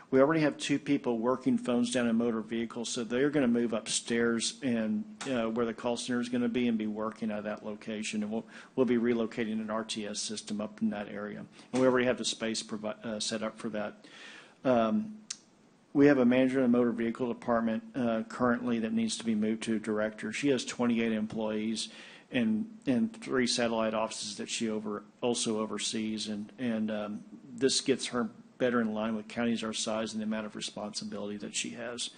We already have 2 people working phones down in motor vehicles, so they're going to move upstairs and where the call center is going to be and be working out of that location. And we'll be relocating an RTS system up in that area. And we already have the space set up for that. We have a manager in the motor vehicle department currently that needs to be moved to a director. She has 28 employees and 3 satellite offices that she also oversees. And this gets her better in line with counties our size and the amount of responsibility that she has.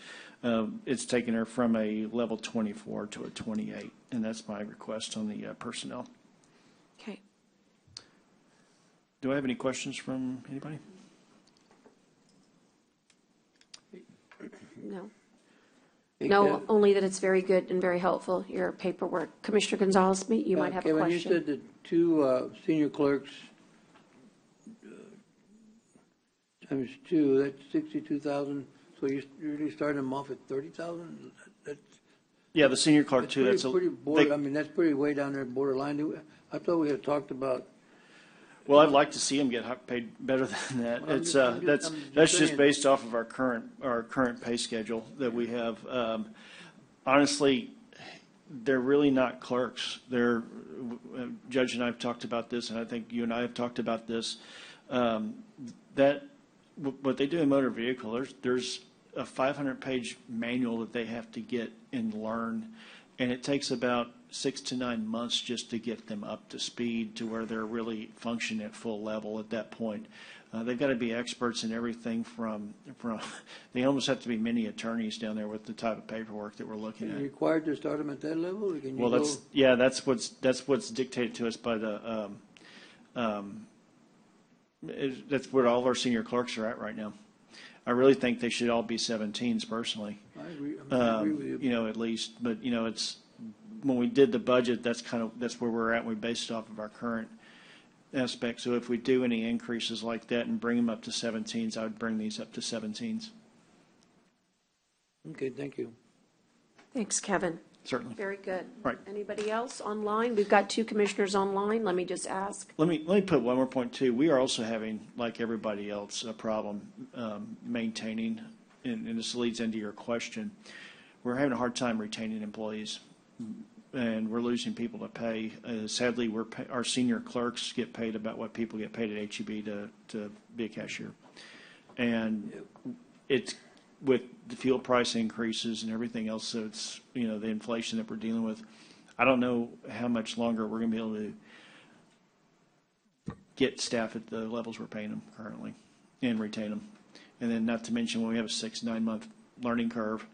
It's taken her from a level 24 to a 28, and that's my request on the personnel. Okay. Do I have any questions from anybody? No. No, only that it's very good and very helpful, your paperwork. Commissioner Gonzalez, you might have a Kevin, question. you said the two senior clerks, times two, that's 62,000. So you're really starting them off at 30,000? That's Yeah, the senior clerk too, pretty, that's, pretty I mean, that's pretty way down there borderline. I thought we had talked about. well, I'd like to see them get paid better than that. Well, It's, I'm that's just just saying. based off of our current pay schedule that we have. Honestly, they're really not clerks. They're, Judge and I have talked about this, and I think you and I have talked about this. What they do in motor vehicle, there's a 500-page manual that they have to get and learn, and it takes about 6 to 9 months just to get them up to speed to where they're really functioning at full level at that point. They've got to be experts in everything from they almost have to be mini attorneys down there with the type of paperwork that we're looking Are at. you required to start them at that level? Or can you Well, go? that's what's dictated to us by the that's where all of our senior clerks are at right now. I really think they should all be 17s personally. I agree. I agree with you. You know, at least, but you know, it's when we did the budget, that's where we're at. We based it off of our current aspect. So if we do any increases like that and bring them up to 17s, I would bring these up to 17s. Okay, thank you. Thanks, Kevin. Certainly. Very good. Right. Anybody else online? We've got 2 commissioners online. Let me just ask. Let me put one more point too. We are also having, like everybody else, a problem maintaining, and this leads into your question. We're having a hard time retaining employees, and we're losing people to pay. Sadly, our senior clerks get paid about what people get paid at HEB to be a cashier, and it's with the fuel price increases and everything else. So it's, you know, the inflation that we're dealing with. I don't know how much longer we're going to be able to get staff at the levels we're paying them currently and retain them. And then not to mention when we have a 6-9 month learning curve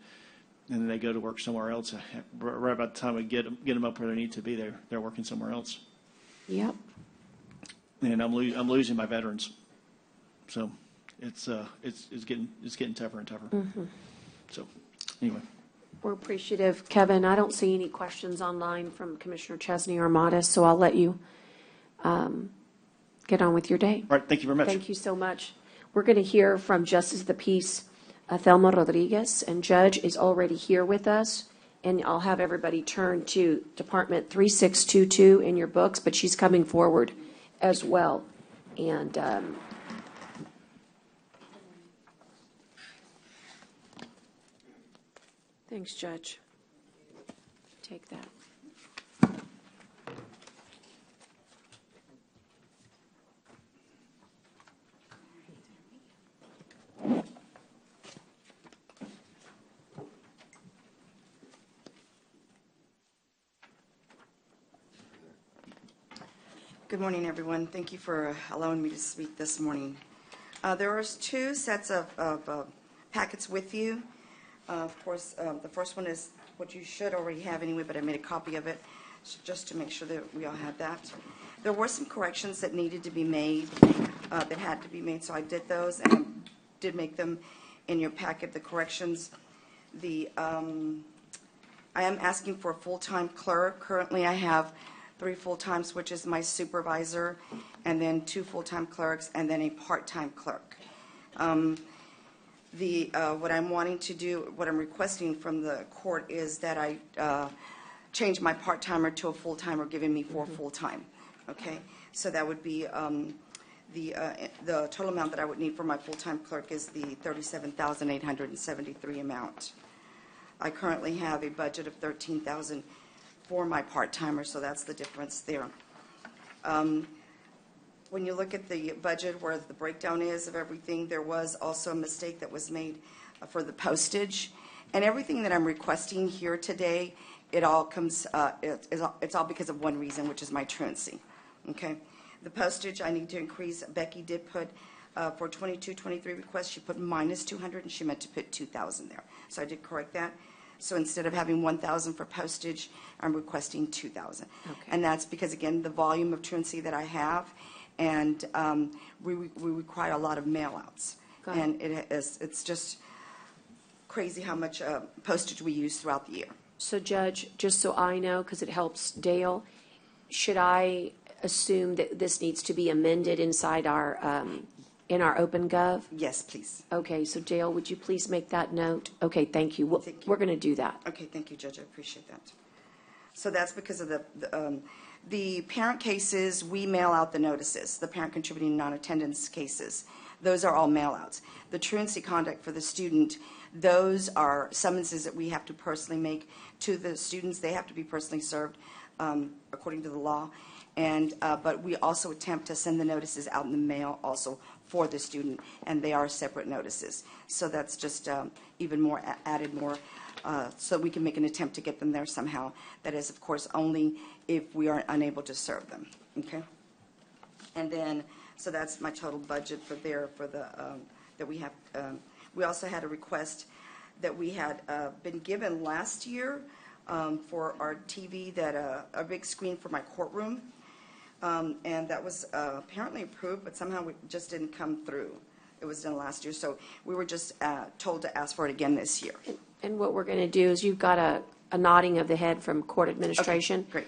and then they go to work somewhere else, right about the time we get them up where they need to be, they're working somewhere else. Yep. And I'm losing my veterans. So it's getting tougher and tougher. Mm-hmm. So anyway. We're appreciative. Kevin, I don't see any questions online from Commissioner Chesney or Modis, so I'll let you get on with your day. All right, thank you very much. Thank you so much. We're going to hear from Justice of the Peace, Thelma Rodriguez, and Judge is already here with us. And I'll have everybody turn to Department 3622 in your books, but she's coming forward as well. And thanks, Judge. Take that. Good morning, everyone. Thank you for allowing me to speak this morning. There are 2 sets of packets with you. Of course, the first one is what you should already have anyway, but I made a copy of it just to make sure that we all had that. There were some corrections that needed to be made, that had to be made, so I did those, and I did make them in your packet, the corrections. I am asking for a full-time clerk. Currently, I have 3 full-times, which is my supervisor, and then 2 full-time clerks, and then a part-time clerk. What I'm wanting to do, what I'm requesting from the court is that I change my part-timer to a full-timer, giving me 4 full-time. Okay, so that would be the total amount that I would need for my full-time clerk is the $37,873 amount. I currently have a budget of $13,000 for my part-timer, so that's the difference there. When you look at the budget where the breakdown is of everything, there was also a mistake that was made for the postage. And everything that I'm requesting here today, it all comes, it's all because of one reason, which is my truancy. Okay? The postage, I need to increase. Becky did put, for 22-23 requests, she put minus 200, and she meant to put 2,000 there. So I did correct that. So instead of having 1,000 for postage, I'm requesting 2,000. Okay. And that's because, again, the volume of truancy that I have, and we require a lot of mail-outs. Got it. And it's just, crazy how much postage we use throughout the year. So Judge, just so I know, because it helps Dale, should I assume that this needs to be amended inside our, in our OpenGov? Yes, please. Okay, so Dale, would you please make that note? Okay, thank you. Thank you. We're going to do that. Okay, thank you, Judge. I appreciate that. So that's because of the parent cases, we mail out the notices, the parent contributing non-attendance cases. Those are all mail-outs. The truancy conduct for the student, those are summonses that we have to personally make to the students. They have to be personally served according to the law. And but we also attempt to send the notices out in the mail also for the student, and they are separate notices. So that's just even more added more, so we can make an attempt to get them there somehow. That is, of course, only if we are unable to serve them. Okay. And then, so that's my total budget for there for the that we have. We also had a request that we had been given last year for our TV, that a big screen for my courtroom. And that was apparently approved, but somehow it just didn't come through. It was done last year, so we were just told to ask for it again this year. And what we're going to do is you've got a nodding of the head from court administration. Okay, great.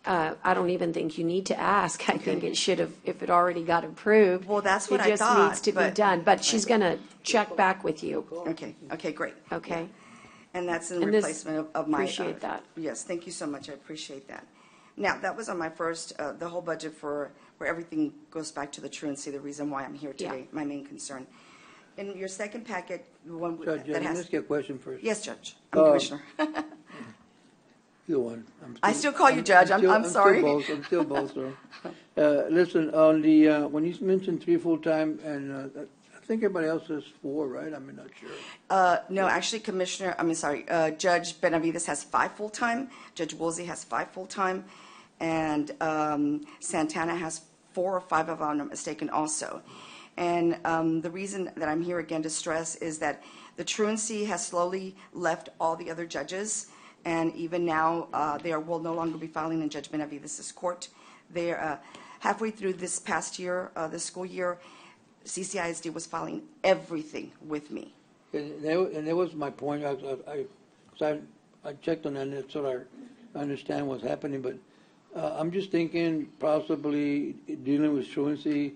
I don't even think you need to ask. I think it should have, if it already got approved. Well, that's what I It just thought, needs to be but- done. But she's going to check back with you. Okay, okay, great. Okay? And that's in And this- replacement of my. appreciate that. Yes, thank you so much. I appreciate that. Now, that was on my first, the whole budget for where everything goes back to the truancy, the reason why I'm here today, my main concern. In your second packet, the one Judge, that let me has. ask you a question first. Yes, Judge. I'm Commissioner. Either one. I still call you Judge. I'm sorry. I'm still both, sir. Listen, on the, when you mentioned 3 full-time, and I think everybody else says 4, right? I'm not sure. No, actually, Judge Benavides has 5 full-time, Judge Woolsey has 5 full-time, and Santana has 4 or 5, if I'm not mistaken, also. And the reason that I'm here again to stress is that the truancy has slowly left all the other judges, and even now, they will no longer be filing in Judge Benavides' court. They're halfway through this past year, this school year, CCISD was filing everything with me. And that was my point. I checked on that, and that's what I understand what's happening, but I'm just thinking possibly dealing with truancy,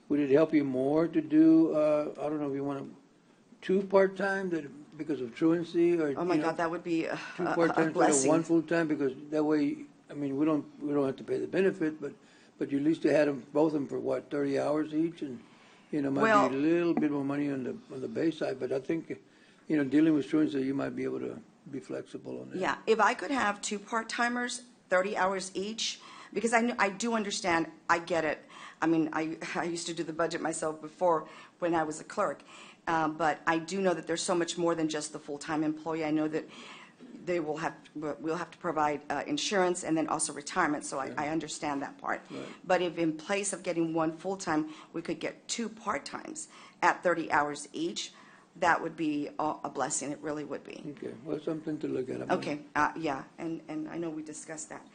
would it help you more to do, I don't know if you want 2 part-time because of truancy, or Oh my God, that would be 2 a part-time instead of blessing. 1 full-time, because that way, I mean, we don't have to pay the benefit, but you at least had them, both of them for what, 30 hours each, and might Well- be a little bit more money on the base side, but I think, dealing with truancy, you might be able to be flexible on that. Yeah, if I could have 2 part-timers, 30 hours each, because I do understand, I get it. I mean, I used to do the budget myself before when I was a clerk, but I do know that there's so much more than just the full-time employee. I know that we'll have to provide insurance and then also retirement, so I understand that part. Right. But if in place of getting 1 full-time, we could get 2 part-times at 30 hours each, that would be a blessing. It really would be. Okay, well, something to look at. Okay, yeah, and I know we discussed that.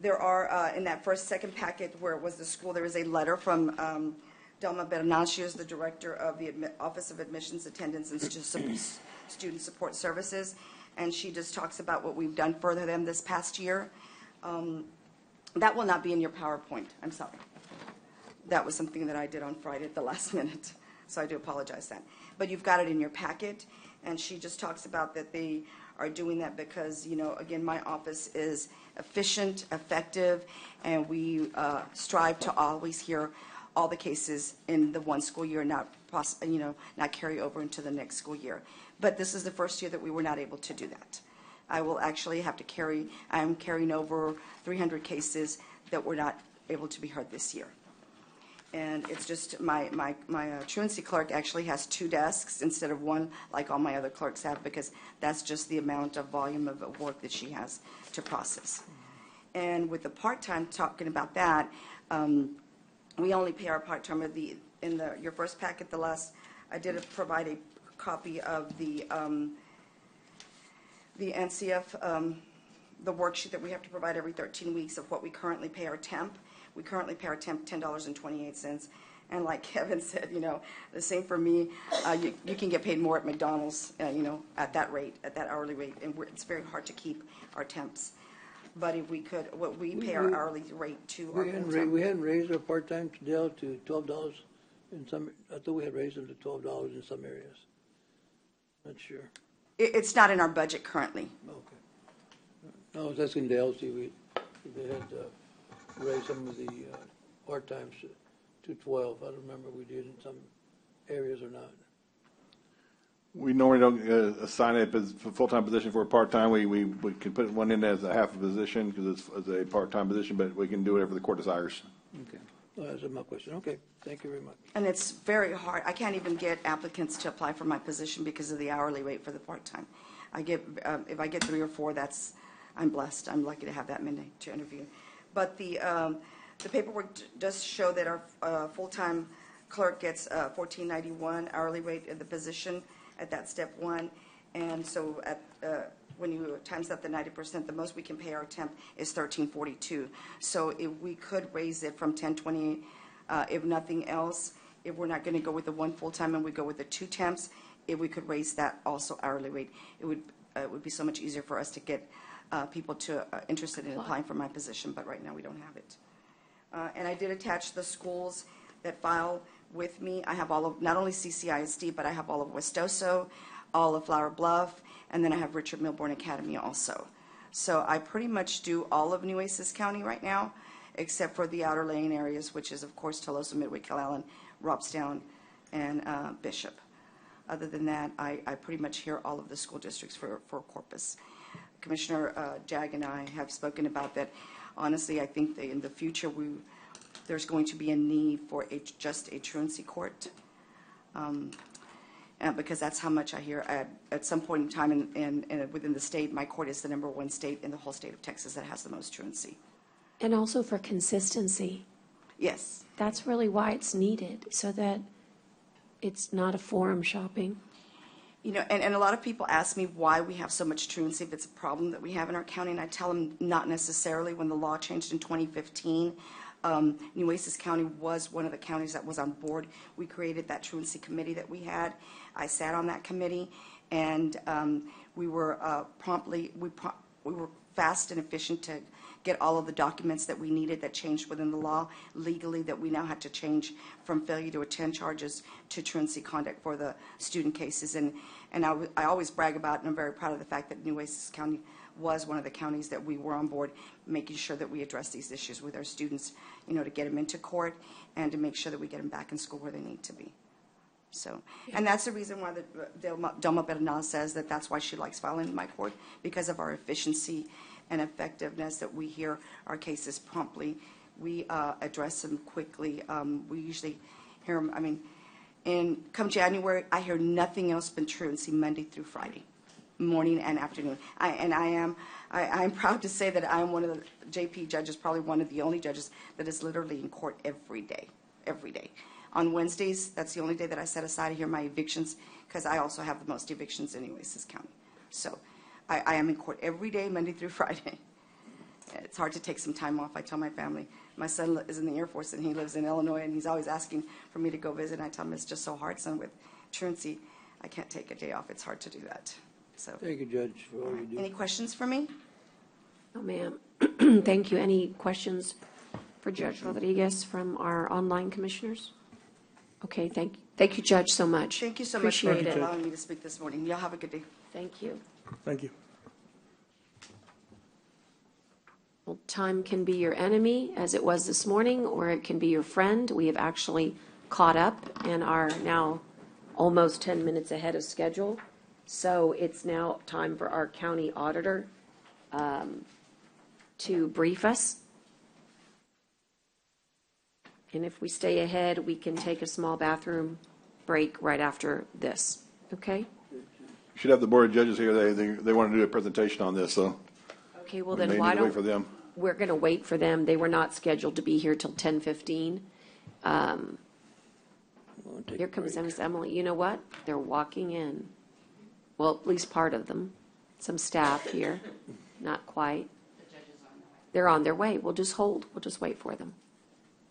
There are, in that second packet where it was the school, there is a letter from Delma Bernal. She is the director of the Office of Admissions, Attendance, and Student Support Services, and she just talks about what we've done for them this past year. That will not be in your PowerPoint. I'm sorry. That was something that I did on Friday at the last minute, so I do apologize that. But you've got it in your packet, and she just talks about that they are doing that because, again, my office is efficient, effective, and we strive to always hear all the cases in the one school year, not carry over into the next school year. But this is the first year that we were not able to do that. I will actually have to I'm carrying over 300 cases that were not able to be heard this year. And it's just my truancy clerk actually has 2 desks instead of 1 like all my other clerks have, because that's just the amount of volume of work that she has to process. And with the part-time, talking about that, we only pay our part-time in your first packet, I did provide a copy of the NCF, the worksheet that we have to provide every 13 weeks of what we currently pay our temp. We currently pay our temp $10.28, And like Kevin said, the same for me. You can get paid more at McDonald's, at that rate, at that hourly rate, and it's very hard to keep our temps. But if we could, we pay our hourly rate to our full-time. We hadn't raised our part-time, Dale, to $12 in some, I thought we had raised them to $12 in some areas. Not sure. It's not in our budget currently. Okay. I was asking Dale, see if they had raised some of the part-times to 12. I don't remember if we did in some areas or not. We normally don't assign it as a full-time position for a part-time. We can put one in as a half a position because it's a part-time position, but we can do whatever the court desires. Okay. Well, that's my question. Okay. Thank you very much. And it's very hard. I can't even get applicants to apply for my position because of the hourly rate for the part-time. If I get 3 or 4, I'm blessed. I'm lucky to have that many to interview. But the paperwork does show that our full-time clerk gets $14.91 hourly rate in the position at that step 1. And so when you times that the 90%, the most we can pay our temp is $13.42. So if we could raise it from $10.28, if nothing else, if we're not going to go with the 1 full-time and we go with the 2 temps, if we could raise that also hourly rate, it would be so much easier for us to get people interested in applying for my position, but right now we don't have it. And I did attach the schools that file with me. I have all of, not only CCISD, but I have all of Westoso, all of Flower Bluff, and then I have Richard Milburn Academy also. So I pretty much do all of Nueces County right now, except for the outer lane areas, which is, of course, Tolosa, Midway, Calallen, Robstown, and Bishop. Other than that, I pretty much hear all of the school districts for Corpus. Commissioner Jag and I have spoken about that. Honestly, I think that in the future there's going to be a need for just a truancy court, because that's how much I hear. At some point in time within the state, my court is the #1 state in the whole state of Texas that has the most truancy. And also for consistency. Yes. That's really why it's needed, so that it's not a forum shopping. And a lot of people ask me why we have so much truancy, if it's a problem that we have in our county, and I tell them not necessarily. When the law changed in 2015, Nueces County was one of the counties that was on board. We created that truancy committee that we had. I sat on that committee, and we were we were fast and efficient to get all of the documents that we needed that changed within the law legally, that we now had to change from failure to attend charges to truancy conduct for the student cases. And I always brag about, and I'm very proud of the fact that Nueces County was one of the counties that we were on board, making sure that we address these issues with our students, to get them into court and to make sure that we get them back in school where they need to be. So, and that's the reason why Delma Bernal says that that's why she likes filing in my court, because of our efficiency and effectiveness, that we hear our cases promptly. We address them quickly. We usually hear them, come January, I hear nothing else but truancy Monday through Friday, morning and afternoon. I'm proud to say that I'm one of the JP judges, probably one of the only judges that is literally in court every day. On Wednesdays, that's the only day that I set aside to hear my evictions, because I also have the most evictions in Nueces County. So I am in court every day, Monday through Friday. It's hard to take some time off. I tell my family, my son is in the Air Force and he lives in Illinois, and he's always asking for me to go visit. And I tell him it's just so hard, son, with truancy. I can't take a day off. It's hard to do that. So. Thank you, Judge, for all you do. Any questions for me? No, ma'am. Thank you. Any questions for Judge Rodriguez from our online commissioners? Okay, thank you, Judge, so much. Thank you so Appreciate much for it. allowing me to speak this morning. Y'all have a good day. Thank you. Thank you. Well, time can be your enemy, as it was this morning, or it can be your friend. We have actually caught up and are now almost 10 minutes ahead of schedule. So it's now time for our county auditor to brief us. And if we stay ahead, we can take a small bathroom break right after this, okay? You should have the Board of Judges here. They want to do a presentation on this, so. Okay, well we then may why need to wait don't, for them. we're going to wait for them. They were not scheduled to be here till 10:15. Here comes Miss Emily. You know what? They're walking in. Well, at least part of them. Some staff here. Not quite. They're on their way. We'll just hold. We'll just wait for them.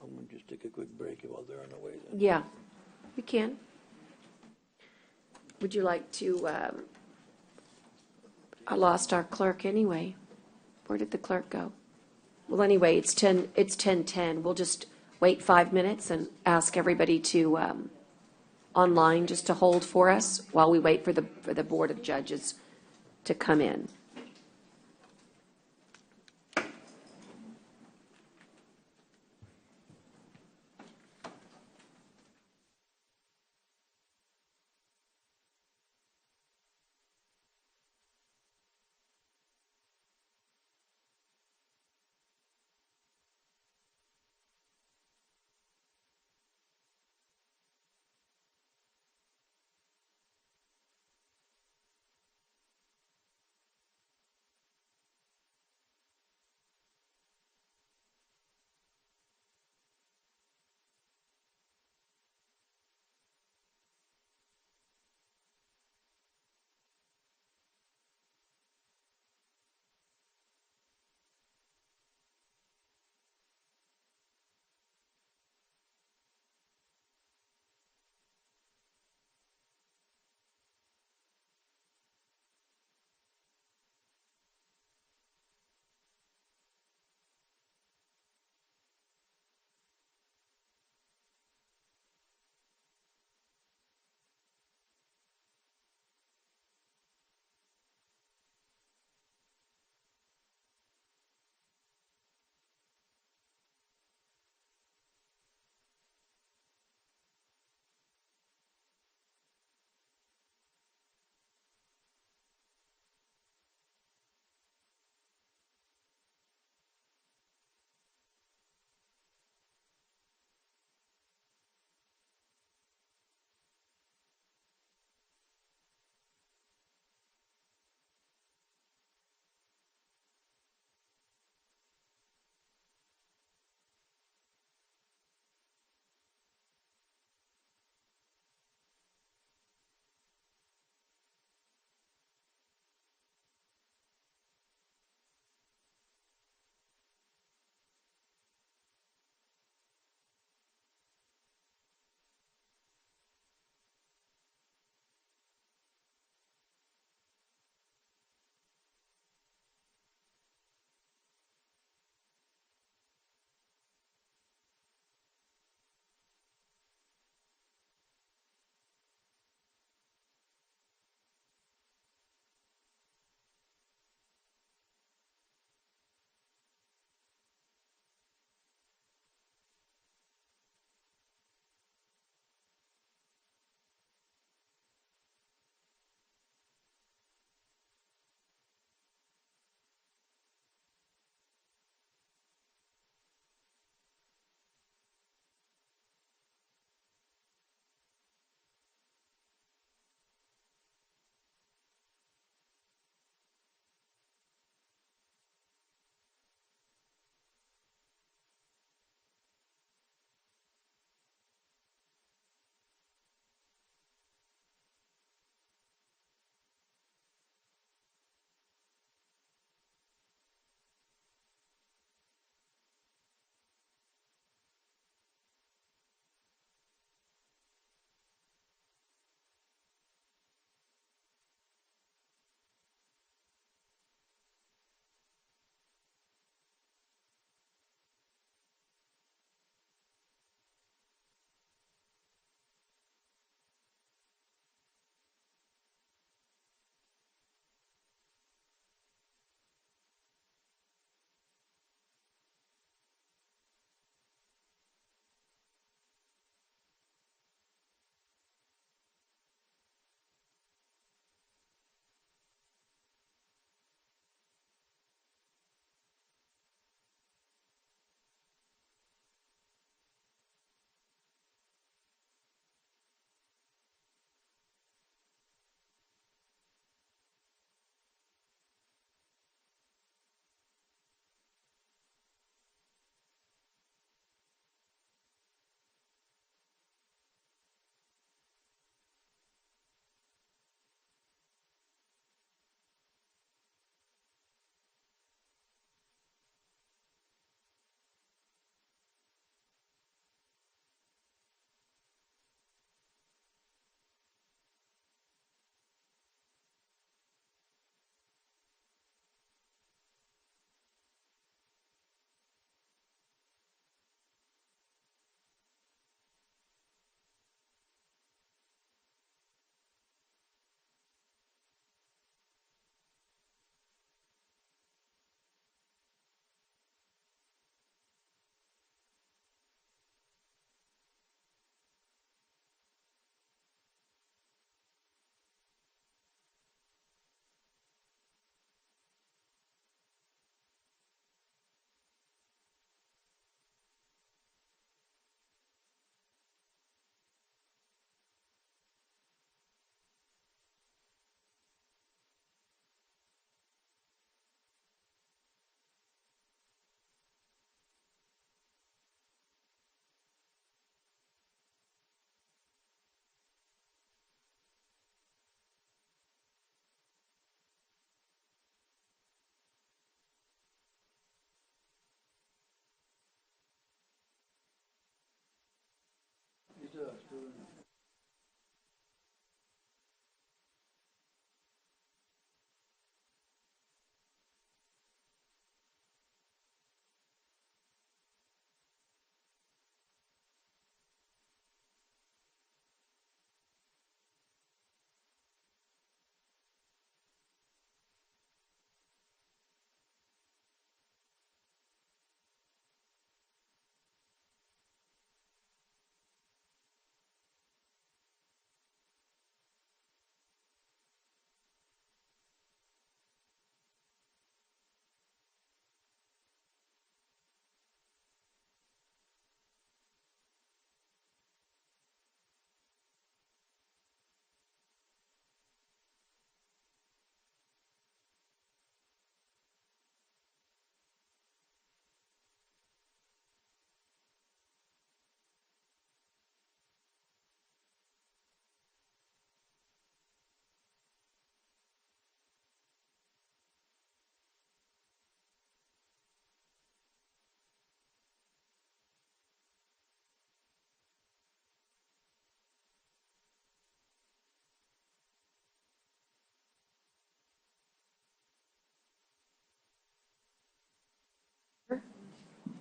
I'm gonna just take a quick break while they're on the way then. Yeah, we can. Would you like to, I lost our clerk anyway. Where did the clerk go? Well, anyway, it's 10:10. We'll just wait 5 minutes and ask everybody to, online, just to hold for us while we wait for the Board of Judges to come in.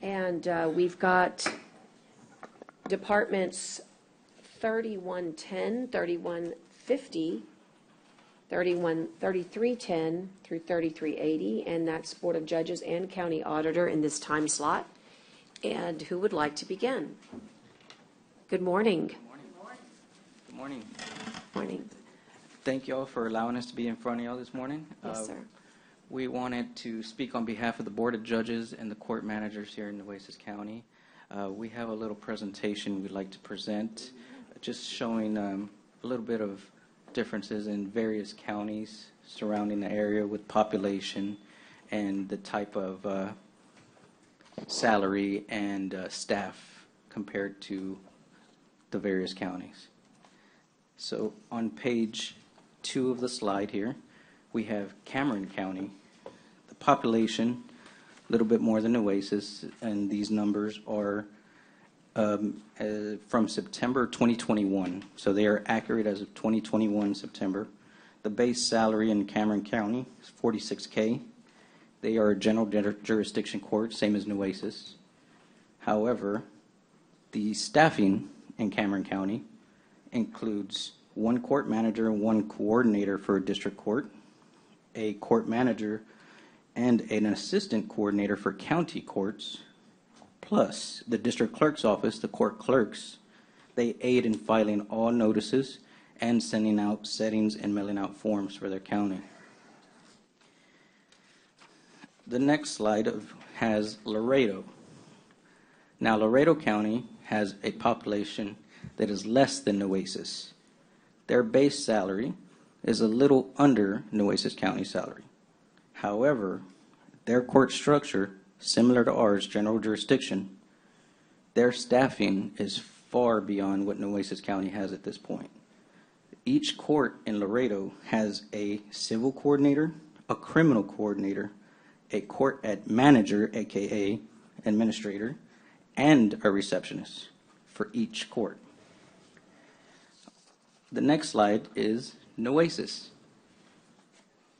And we've got departments 3110, 3150, 3310 through 3380, and that's Board of Judges and County Auditor in this time slot. And who would like to begin? Good morning. Good morning. Morning. Thank you all for allowing us to be in front of y'all this morning. Yes, sir. We wanted to speak on behalf of the Board of Judges and the court managers here in Nueces County. We have a little presentation we'd like to present, just showing a little bit of differences in various counties surrounding the area with population and the type of salary and staff compared to the various counties. So on page 2 of the slide here, we have Cameron County. The population, a little bit more than Nueces, and these numbers are from September 2021. So they are accurate as of 2021 September. The base salary in Cameron County is $46K. They are a general jurisdiction court, same as Nueces. However, the staffing in Cameron County includes 1 court manager and 1 coordinator for a district court, a court manager and an assistant coordinator for county courts, plus the district clerk's office, the court clerks. They aid in filing all notices and sending out settings and mailing out forms for their county. The next slide has Laredo. Now, Laredo County has a population that is less than Nueces. Their base salary is a little under Nueces County salary. However, their court structure, similar to ours, general jurisdiction, their staffing is far beyond what Nueces County has at this point. Each court in Laredo has a civil coordinator, a criminal coordinator, a court manager, aka administrator, and a receptionist for each court. The next slide is Nueces.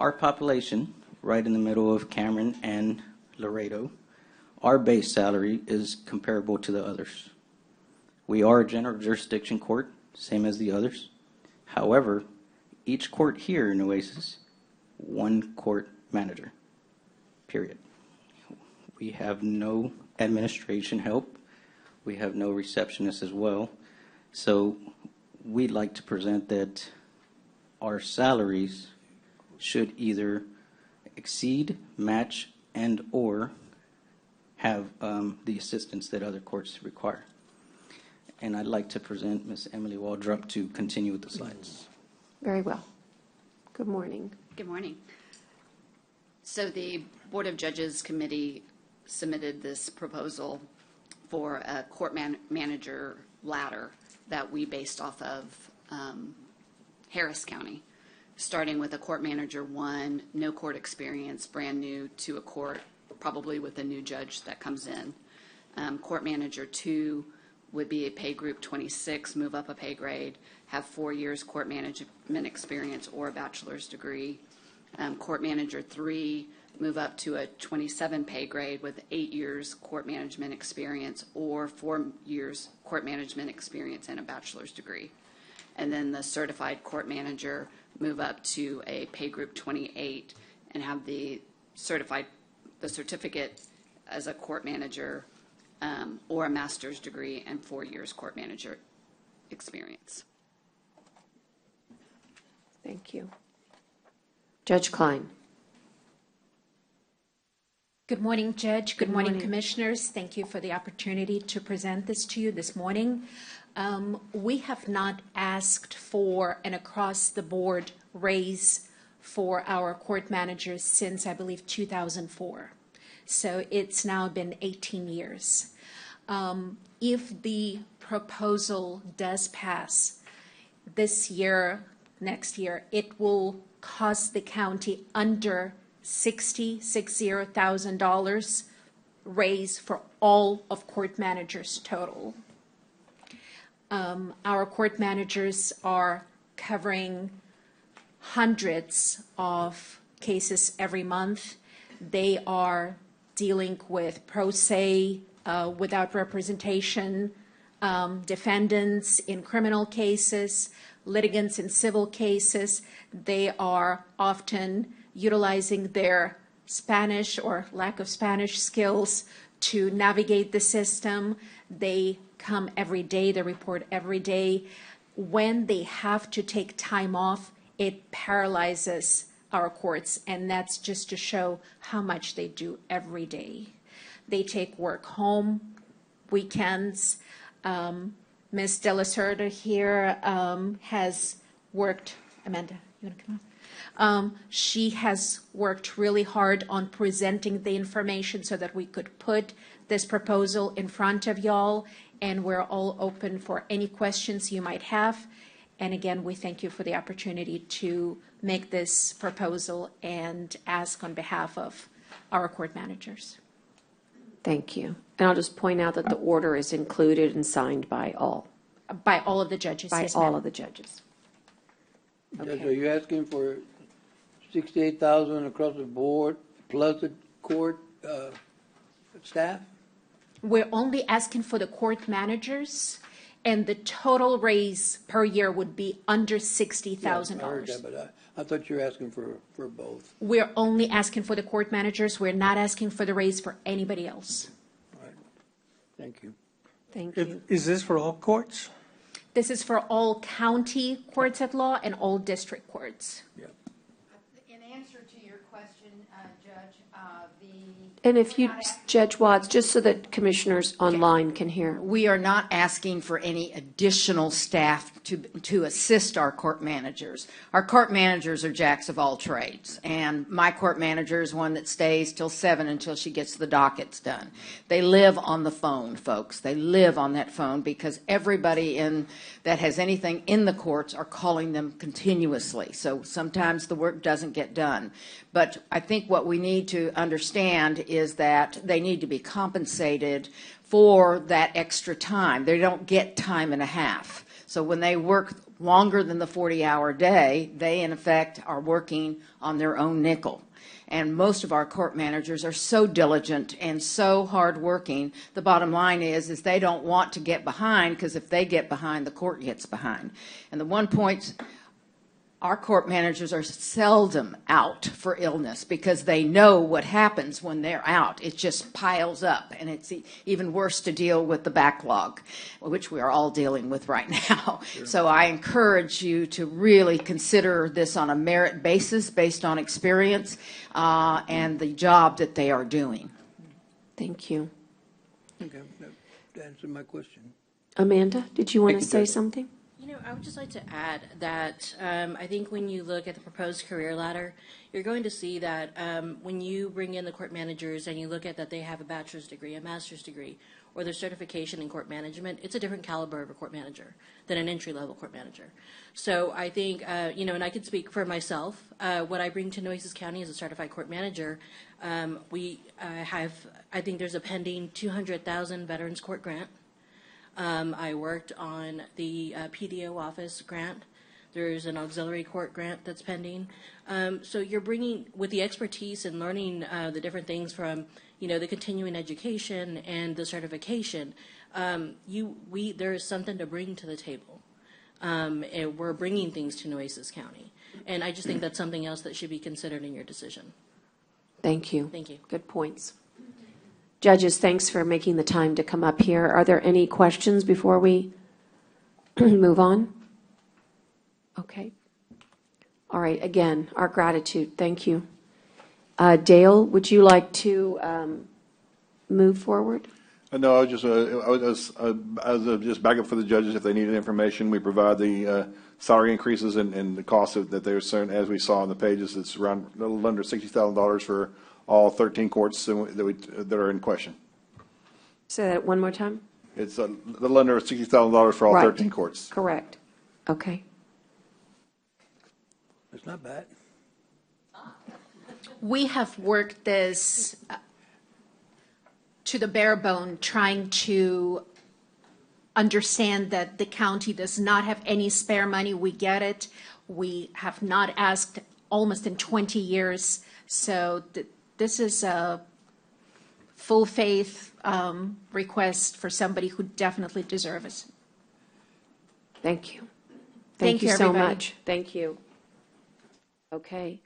Our population, right in the middle of Cameron and Laredo, our base salary is comparable to the others. We are a general jurisdiction court, same as the others. However, each court here in Nueces, 1 court manager, period. We have no administration help. We have no receptionist as well. So we'd like to present that our salaries should either exceed, match, and or have the assistance that other courts require. And I'd like to present Ms. Emily Waldrop to continue with the slides. Very well. Good morning. Good morning. So the Board of Judges Committee submitted this proposal for a court manager ladder that we based off of Harris County, starting with a court manager 1, no court experience, brand new to a court, probably with a new judge that comes in. Court manager 2 would be a pay group 26, move up a pay grade, have 4 years court management experience or a bachelor's degree. Court manager 3, move up to a 27 pay grade with 8 years court management experience or 4 years court management experience and a bachelor's degree. And then the certified court manager move up to a pay group 28 and have the certificate as a court manager or a master's degree and 4 years court manager experience. Thank you. Judge Klein. Good morning, Judge. Good morning, Commissioners. Thank you for the opportunity to present this to you this morning. We have not asked for an across-the-board raise for our court managers since, I believe, 2004. So it's now been 18 years. If the proposal does pass this year, next year, it will cost the county under $60,000 raise for all of court managers total. Our court managers are covering hundreds of cases every month. They are dealing with pro se, without representation, defendants in criminal cases, litigants in civil cases. They are often utilizing their Spanish or lack of Spanish skills to navigate the system. They come every day, they report every day. When they have to take time off, it paralyzes our courts, and that's just to show how much they do every day. They take work home, weekends. Ms. De La Cerda here has worked, Amanda, you want to come up? She has worked really hard on presenting the information so that we could put this proposal in front of y'all, and we're all open for any questions you might have. And again, we thank you for the opportunity to make this proposal and ask on behalf of our court managers. Thank you. And I'll just point out that the order is included and signed by all. By all of the judges, By yes, all ma'am. of the judges. Judge, are you asking for 68,000 across the board plus the court staff? We're only asking for the court managers, and the total raise per year would be under $60,000. Yeah, I heard that, but I thought you were asking for both. We're only asking for the court managers. We're not asking for the raise for anybody else. All right. Thank you. Thank you. Is this for all courts? This is for all county courts at law and all district courts. In answer to your question, Judge, And if you, Judge Watts, just so that commissioners online can hear. We are not asking for any additional staff to assist our court managers. Our court managers are jacks of all trades, and my court manager is one that stays till 7 until she gets the dockets done. They live on the phone, folks. They live on that phone because everybody that has anything in the courts are calling them continuously. So sometimes the work doesn't get done. But I think what we need to understand is that they need to be compensated for that extra time. They don't get time and a half. So when they work longer than the 40-hour day, they in effect are working on their own nickel. And most of our court managers are so diligent and so hardworking. The bottom line is they don't want to get behind, because if they get behind, the court gets behind. And the one point, our court managers are seldom out for illness because they know what happens when they're out. It just piles up, and it's even worse to deal with the backlog, which we are all dealing with right now. Sure. So I encourage you to really consider this on a merit basis based on experience and the job that they are doing. Thank you. Okay, that answered my question. Amanda, did you want to say something? You know, I would just like to add that I think when you look at the proposed career ladder, you're going to see that when you bring in the court managers and you look at that they have a bachelor's degree, a master's degree, or their certification in court management, it's a different caliber of a court manager than an entry-level court manager. So I think, you know, and I can speak for myself, what I bring to Nueces County as a certified court manager, we have, I think there's a pending $200,000 Veterans Court grant. I worked on the PDO office grant. There's an auxiliary court grant that's pending. So you're bringing, with the expertise and learning the different things from, you know, the continuing education and the certification, there is something to bring to the table. And we're bringing things to Nueces County. And I just think that's something else that should be considered in your decision. Thank you. Thank you. Good points. Judges, thanks for making the time to come up here. Are there any questions before we move on? Okay. All right. Again, our gratitude. Thank you. Dale, would you like to move forward? No, I was just backup for the judges if they needed information. We provide the salary increases and the costs that they're certain, as we saw on the pages. It's around a little under $60,000 for all 13 courts that are in question. Say that one more time. It's a little under $60,000 for all Right. 13 courts. Correct. Okay. That's not bad. We have worked this to the bare bone, trying to understand that the county does not have any spare money. We get it. We have not asked almost in 20 years. So this is full faith request for somebody who definitely deserves it. Thank you. Thank you, so everybody. much. Thank you. Okay.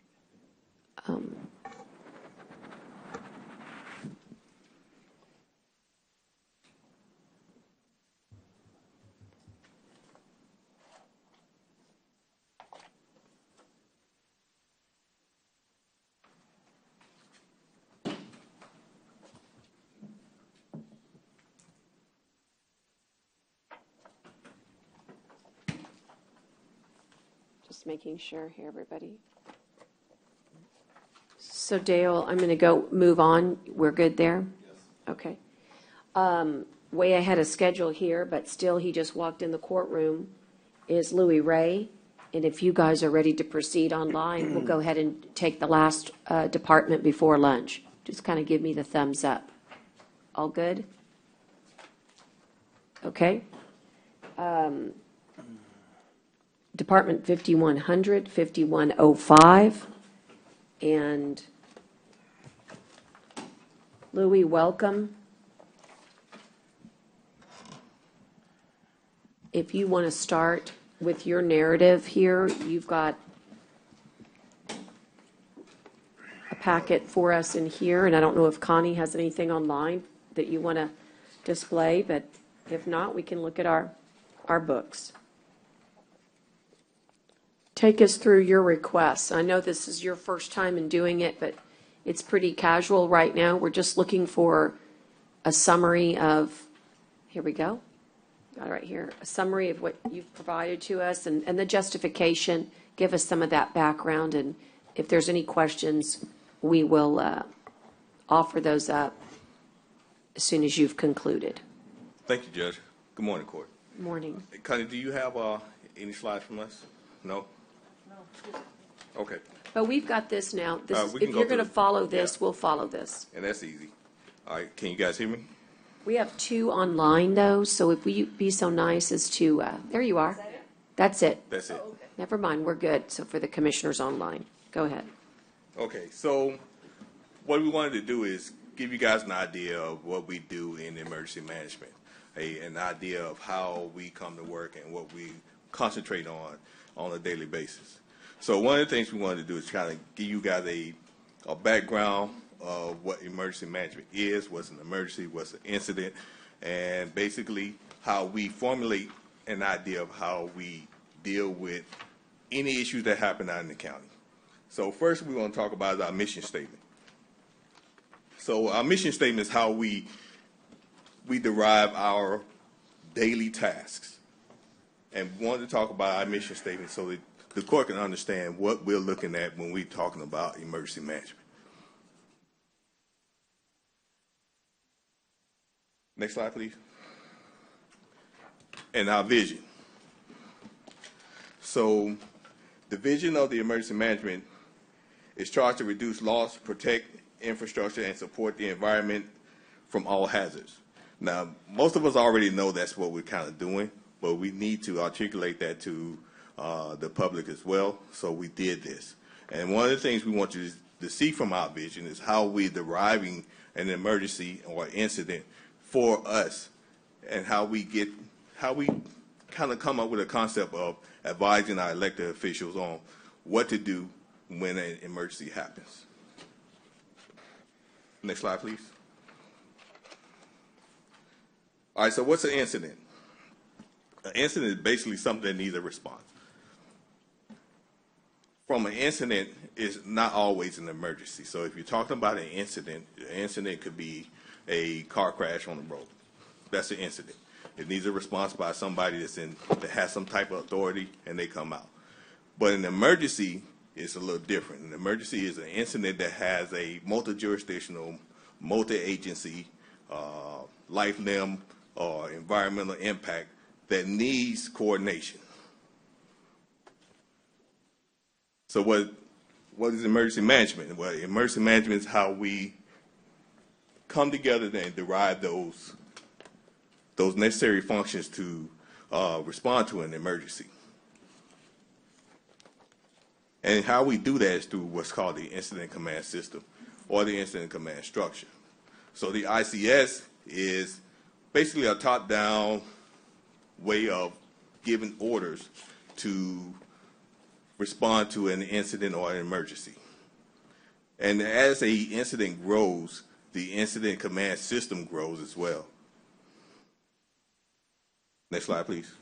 Just making sure here, everybody. So Dale, I'm going to move on. We're good there? Yes. Okay. Way ahead of schedule here, but still, he just walked in the courtroom, is Louis Ray. And if you guys are ready to proceed online, we'll go ahead and take the last department before lunch. Just kind of give me the thumbs up. All good? Okay. Department 5100, 5105, and Louis, welcome. If you want to start with your narrative here, you've got a packet for us in here, and I don't know if Connie has anything online that you want to display, but if not, we can look at our books. Take us through your requests. I know this is your first time in doing it, but it's pretty casual right now. We're just looking for a summary of, here we go. Got it right here. A summary of what you've provided to us and the justification. Give us some of that background, and if there's any questions, we will offer those up as soon as you've concluded. Thank you, Judge. Good morning, Court. Morning. Connie, do you have any slides from us? No? Okay. But we've got this now. We If can go you're going to through- follow this, yeah. we'll follow this. And that's easy. All right, can you guys hear me? We have two online, though, so if we be so nice as to, there you are. That's it. That's it. Never mind, we're good. So for the commissioners online, go ahead. Okay, so what we wanted to do is give you guys an idea of what we do in emergency management, an idea of how we come to work and what we concentrate on a daily basis. So one of the things we wanted to do is kind of give you guys a background of what emergency management is, what's an emergency, what's an incident, and basically how we formulate an idea of how we deal with any issues that happen out in the county. So first we want to talk about our mission statement. So our mission statement is how we derive our daily tasks. And we wanted to talk about our mission statement so that the court can understand what we're looking at when we're talking about emergency management. Next slide, please. And our vision. So the vision of the emergency management is charged to reduce loss, protect infrastructure, and support the environment from all hazards. Now, most of us already know that's what we're kind of doing, but we need to articulate that to the public as well, so we did this. And one of the things we want you to see from our vision is how we're deriving an emergency or incident for us, and how we kind of come up with a concept of advising our elected officials on what to do when an emergency happens. Next slide, please. All right, so what's an incident? An incident is basically something that needs a response. From an incident is not always an emergency. So if you're talking about an incident could be a car crash on the road. That's an incident. It needs a response by somebody that has some type of authority, and they come out. But an emergency is a little different. An emergency is an incident that has a multi-jurisdictional, multi-agency, life, limb, or environmental impact that needs coordination. So what is emergency management? Well, emergency management is how we come together and derive those necessary functions to respond to an emergency. And how we do that is through what's called the incident command system or the incident command structure. So the ICS is basically a top-down way of giving orders to respond to an incident or an emergency. And as a incident grows, the incident command system grows as well. Next slide, please.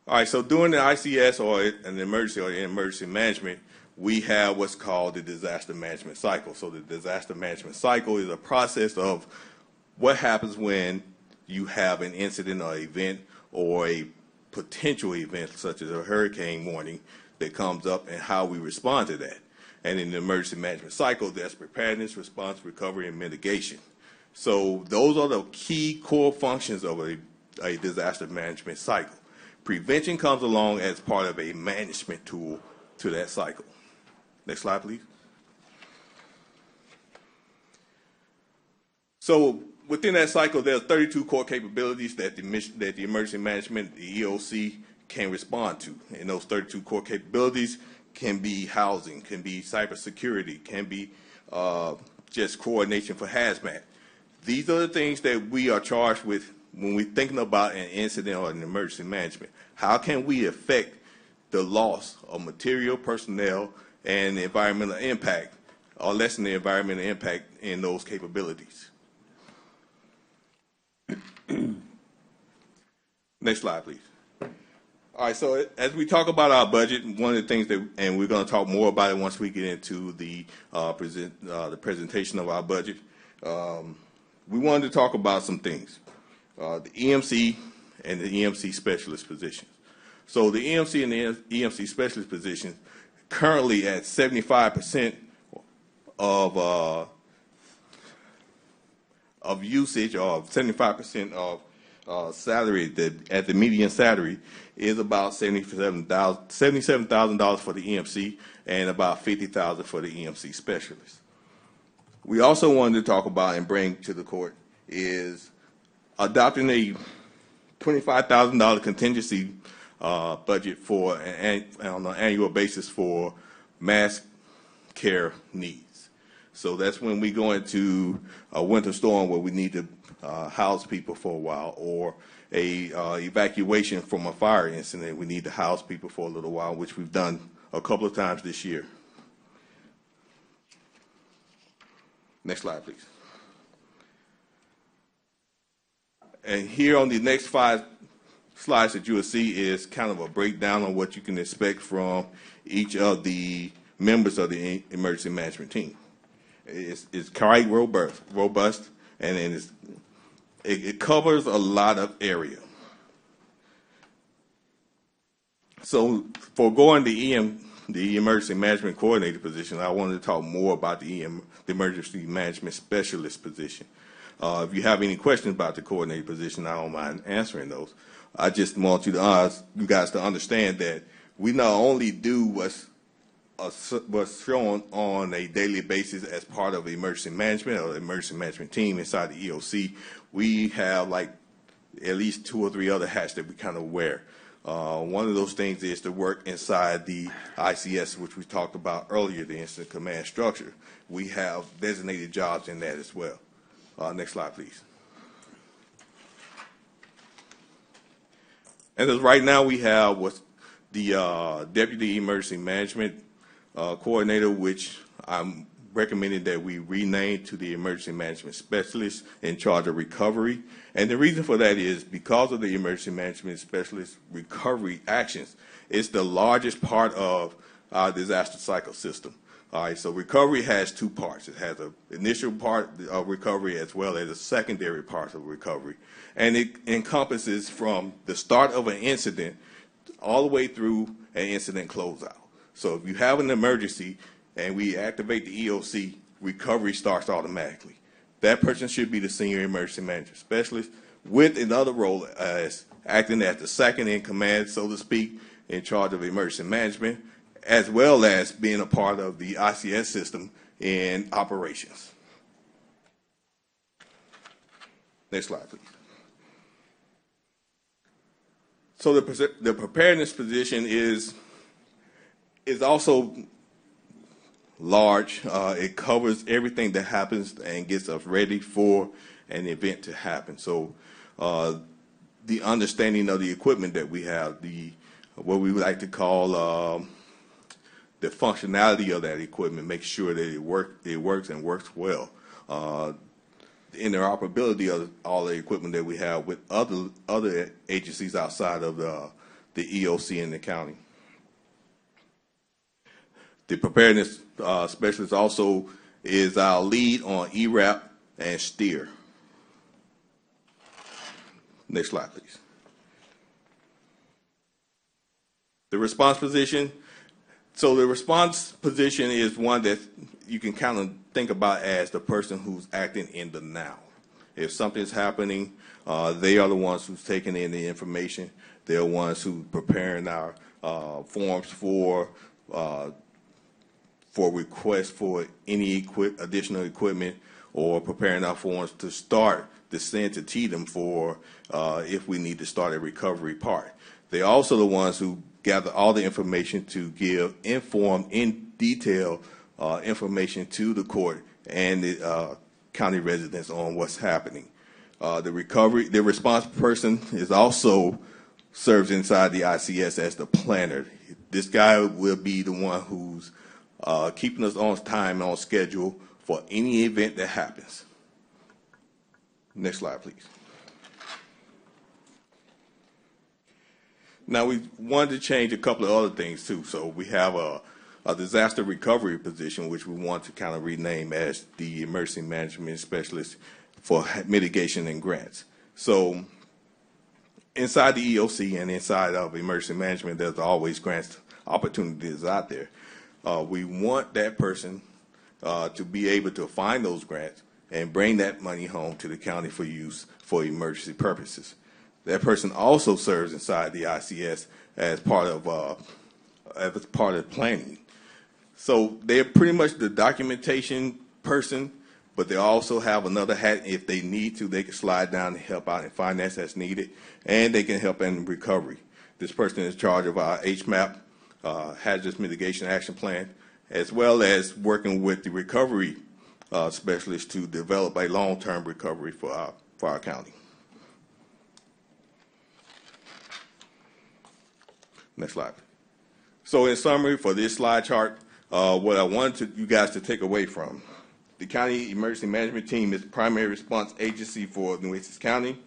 All right, so during the ICS or an emergency or emergency management, we have what's called the disaster management cycle. So the disaster management cycle is a process of what happens when you have an incident or event or a potential event such as a hurricane warning that comes up and how we respond to that. And in the emergency management cycle, there's preparedness, response, recovery, and mitigation. So those are the key core functions of a disaster management cycle. Prevention comes along as part of a management tool to that cycle. Next slide, please. So within that cycle, there are 32 core capabilities that the emergency management, the EOC, can respond to. And those 32 core capabilities can be housing, can be cybersecurity, can be just coordination for hazmat. These are the things that we are charged with when we're thinking about an incident or an emergency management. How can we affect the loss of material, personnel, and the environmental impact, or lessen the environmental impact in those capabilities? Next slide, please. All right, so as we talk about our budget, one of the things that, and we're going to talk more about it once we get into the presentation of our budget, we wanted to talk about some things. The EMC and the EMC specialist positions. So the EMC and the EMC specialist positions currently at 75% of usage, or 75% of salary at the median salary is about $77,000 for the EMC and about $50,000 for the EMC specialist. We also wanted to talk about and bring to the court is adopting a $25,000 contingency budget for on an annual basis for mass care needs. So that's when we go into a winter storm where we need to house people for a while, or a evacuation from a fire incident. We need to house people for a little while, which we've done a couple of times this year. Next slide, please. And here on the next 5 slides that you will see is kind of a breakdown on what you can expect from each of the members of the emergency management team. It's quite robust, and it covers a lot of area. So for going the emergency management coordinator position, I wanted to talk more about the emergency management specialist position. If you have any questions about the coordinator position, I don't mind answering those. I just want you guys to understand that we not only do what's shown on a daily basis as part of emergency management or the emergency management team inside the EOC, we have like at least 2 or 3 other hats that we kind of wear. One of those things is to work inside the ICS, which we talked about earlier, the incident command structure. We have designated jobs in that as well. Next slide, please. And as right now we have what's the Deputy Emergency Management Coordinator, which I'm recommending that we rename to the Emergency Management Specialist in charge of recovery. And the reason for that is because of the Emergency Management Specialist recovery actions, it's the largest part of our disaster cycle system. All right, so recovery has 2 parts. It has an initial part of recovery as well as a secondary part of recovery. And it encompasses from the start of an incident all the way through an incident closeout. So if you have an emergency and we activate the EOC, recovery starts automatically. That person should be the Senior Emergency Management Specialist with another role as acting as the second in command, so to speak, in charge of emergency management, as well as being a part of the ICS system in operations. Next slide, please. So the preparedness position is also large. It covers everything that happens and gets us ready for an event to happen. So the understanding of the equipment that we have, what we would like to call the functionality of that equipment, make sure that it works and works well. The interoperability of all the equipment that we have with other agencies outside of the EOC in the county. The preparedness specialist also is our lead on ERAP and STEER. Next slide, please. The response position. So the response position is one that you can kind of think about as the person who's acting in the now. If something's happening, they are the ones who's taking in the information. They're the ones who preparing our forms for requests for any additional equipment, or preparing our forms to start the send to TDM for if we need to start a recovery part. They're also the ones who gather all the information to give informed, in detail information to the court and the county residents on what's happening. The response person is also serves inside the ICS as the planner. This guy will be the one who's keeping us on time and on schedule for any event that happens. Next slide, please. Now, we wanted to change a couple of other things too. So we have a disaster recovery position, which we want to kind of rename as the emergency management specialist for mitigation and grants. So inside the EOC and inside of emergency management, there's always grants opportunities out there. We want that person to be able to find those grants and bring that money home to the county for use for emergency purposes. That person also serves inside the ICS as part of planning. So they're pretty much the documentation person, but they also have another hat. If they need to, they can slide down and help out in finance as needed, and they can help in recovery. This person is in charge of our HMAP, Hazardous Mitigation Action Plan, as well as working with the recovery specialist to develop a long-term recovery for our county. Next slide. So in summary, for this slide chart, what I wanted you guys to take away from, the County Emergency Management Team is the primary response agency for Nueces County.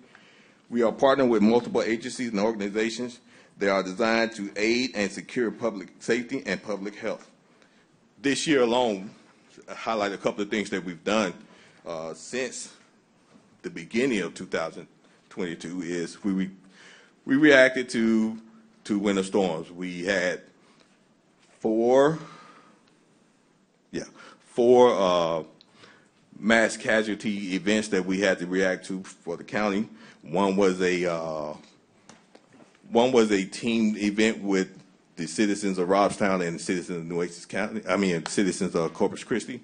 We are partnering with multiple agencies and organizations that are designed to aid and secure public safety and public health. This year alone, I highlight a couple of things that we've done since the beginning of 2022 is we reacted to winter storms. We had four mass casualty events that we had to react to for the county. One was a team event with the citizens of Robstown and the citizens of Nueces County. Citizens of Corpus Christi.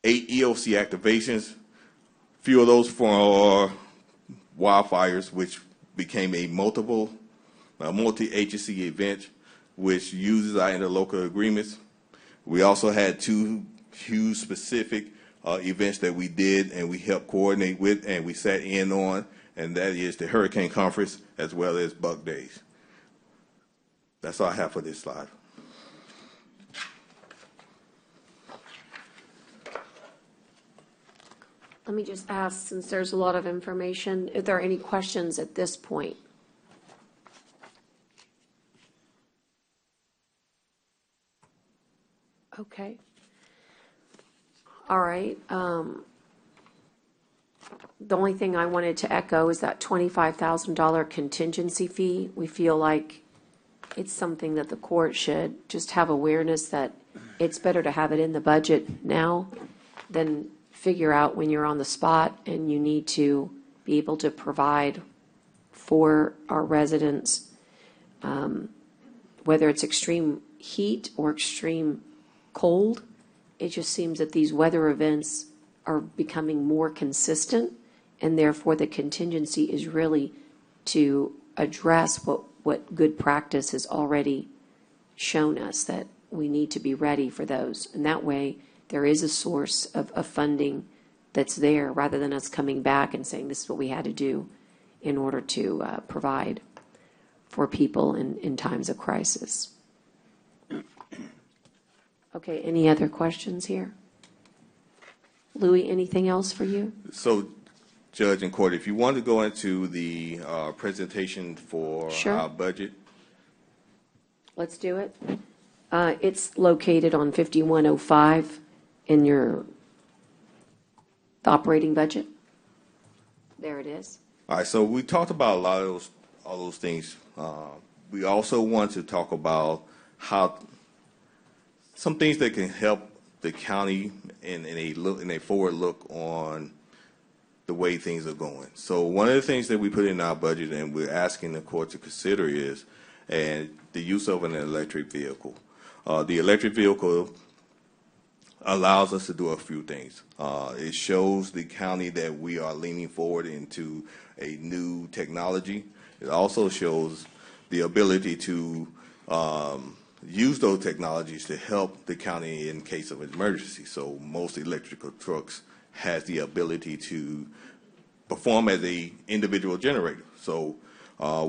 8 EOC activations. Few of those for wildfires, which became a multi-agency event, which uses our interlocal agreements. We also had 2 huge specific events that we did and we helped coordinate with and we sat in on, and that is the Hurricane Conference as well as Buck Days. That's all I have for this slide. Let me just ask, since there's a lot of information, if there are any questions at this point? Okay. All right. The only thing I wanted to echo is that $25,000 contingency fee. We feel like it's something that the court should just have awareness that it's better to have it in the budget now than figure out when you're on the spot and you need to be able to provide for our residents, whether it's extreme heat or extreme cold. It just seems that these weather events are becoming more consistent, and therefore the contingency is really to address what good practice has already shown us, that we need to be ready for those. And that way, there is a source of funding that's there, rather than us coming back and saying this is what we had to do in order to provide for people in times of crisis. Okay, any other questions here? Louis, anything else for you? So, Judge and Court, if you want to go into the presentation for Sure. our budget. Let's do it. It's located on 5105 in your operating budget. There it is. All right, so we talked about a lot of all those things. We also want to talk about how some things that can help the county in a forward look on the way things are going. So one of the things that we put in our budget and we're asking the court to consider is the use of an electric vehicle. The electric vehicle allows us to do a few things. It shows the county that we are leaning forward into a new technology. It also shows the ability to use those technologies to help the county in case of emergency. So most electrical trucks has the ability to perform as a individual generator. So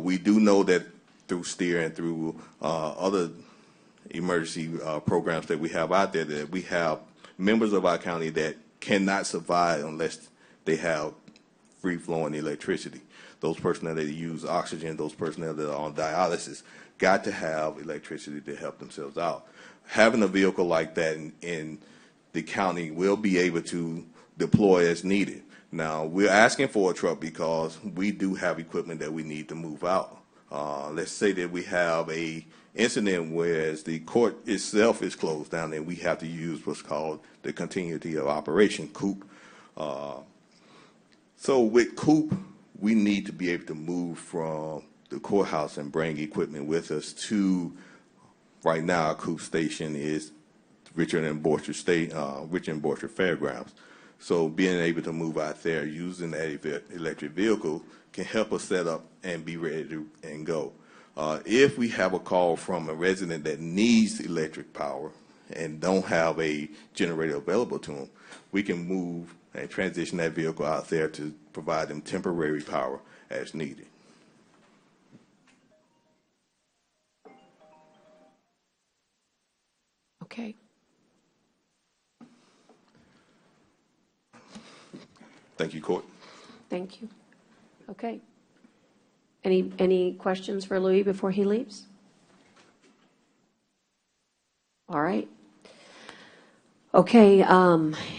we do know that through STEER and through other emergency programs that we have out there, that we have members of our county that cannot survive unless they have free-flowing electricity. Those personnel that use oxygen, those personnel that are on dialysis, got to have electricity to help themselves out. Having a vehicle like that in the county will be able to deploy as needed. Now, we're asking for a truck because we do have equipment that we need to move out. Let's say that we have a incident where the court itself is closed down and we have to use what's called the continuity of operation, COOP. So with COOP, we need to be able to move from the courthouse and bring equipment with us to, right now, our COOP station is Richard and Borchard Fairgrounds. So being able to move out there using that electric vehicle can help us set up and be ready to and go. If we have a call from a resident that needs electric power and don't have a generator available to them, we can move and transition that vehicle out there to provide them temporary power as needed. Okay. Thank you, Court. Thank you. Okay. Any questions for Louis before he leaves? All right. Okay,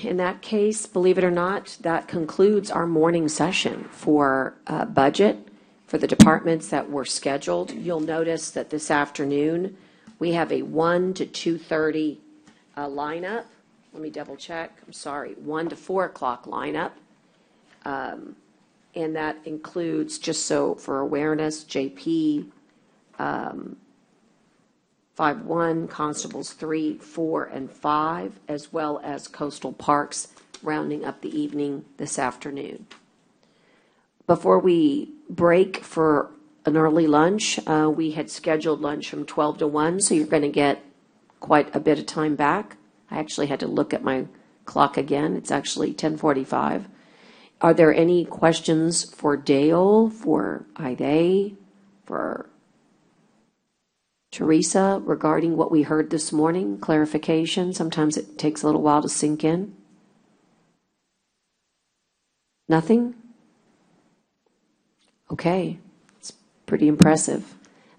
in that case, believe it or not, that concludes our morning session for budget for the departments that were scheduled. You'll notice that this afternoon, we have a 1 to 2:30 lineup. Let me double check. I'm sorry, 1 to 4 o'clock lineup. And that includes, just so for awareness, JP 5-1, Constables 3, 4, and 5, as well as Coastal Parks, rounding up the evening this afternoon. Before we break for an early lunch, we had scheduled lunch from 12 to 1, so you're going to get quite a bit of time back. I actually had to look at my clock again. It's actually 10:45. Are there any questions for Dale, for Ida, for Teresa regarding what we heard this morning? Clarification. Sometimes it takes a little while to sink in. Nothing? Okay. It's pretty impressive.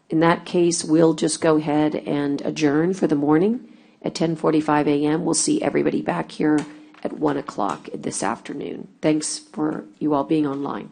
In that case, we'll just go ahead and adjourn for the morning at 10:45 a.m. We'll see everybody back here at 1 o'clock this afternoon. Thanks for you all being online.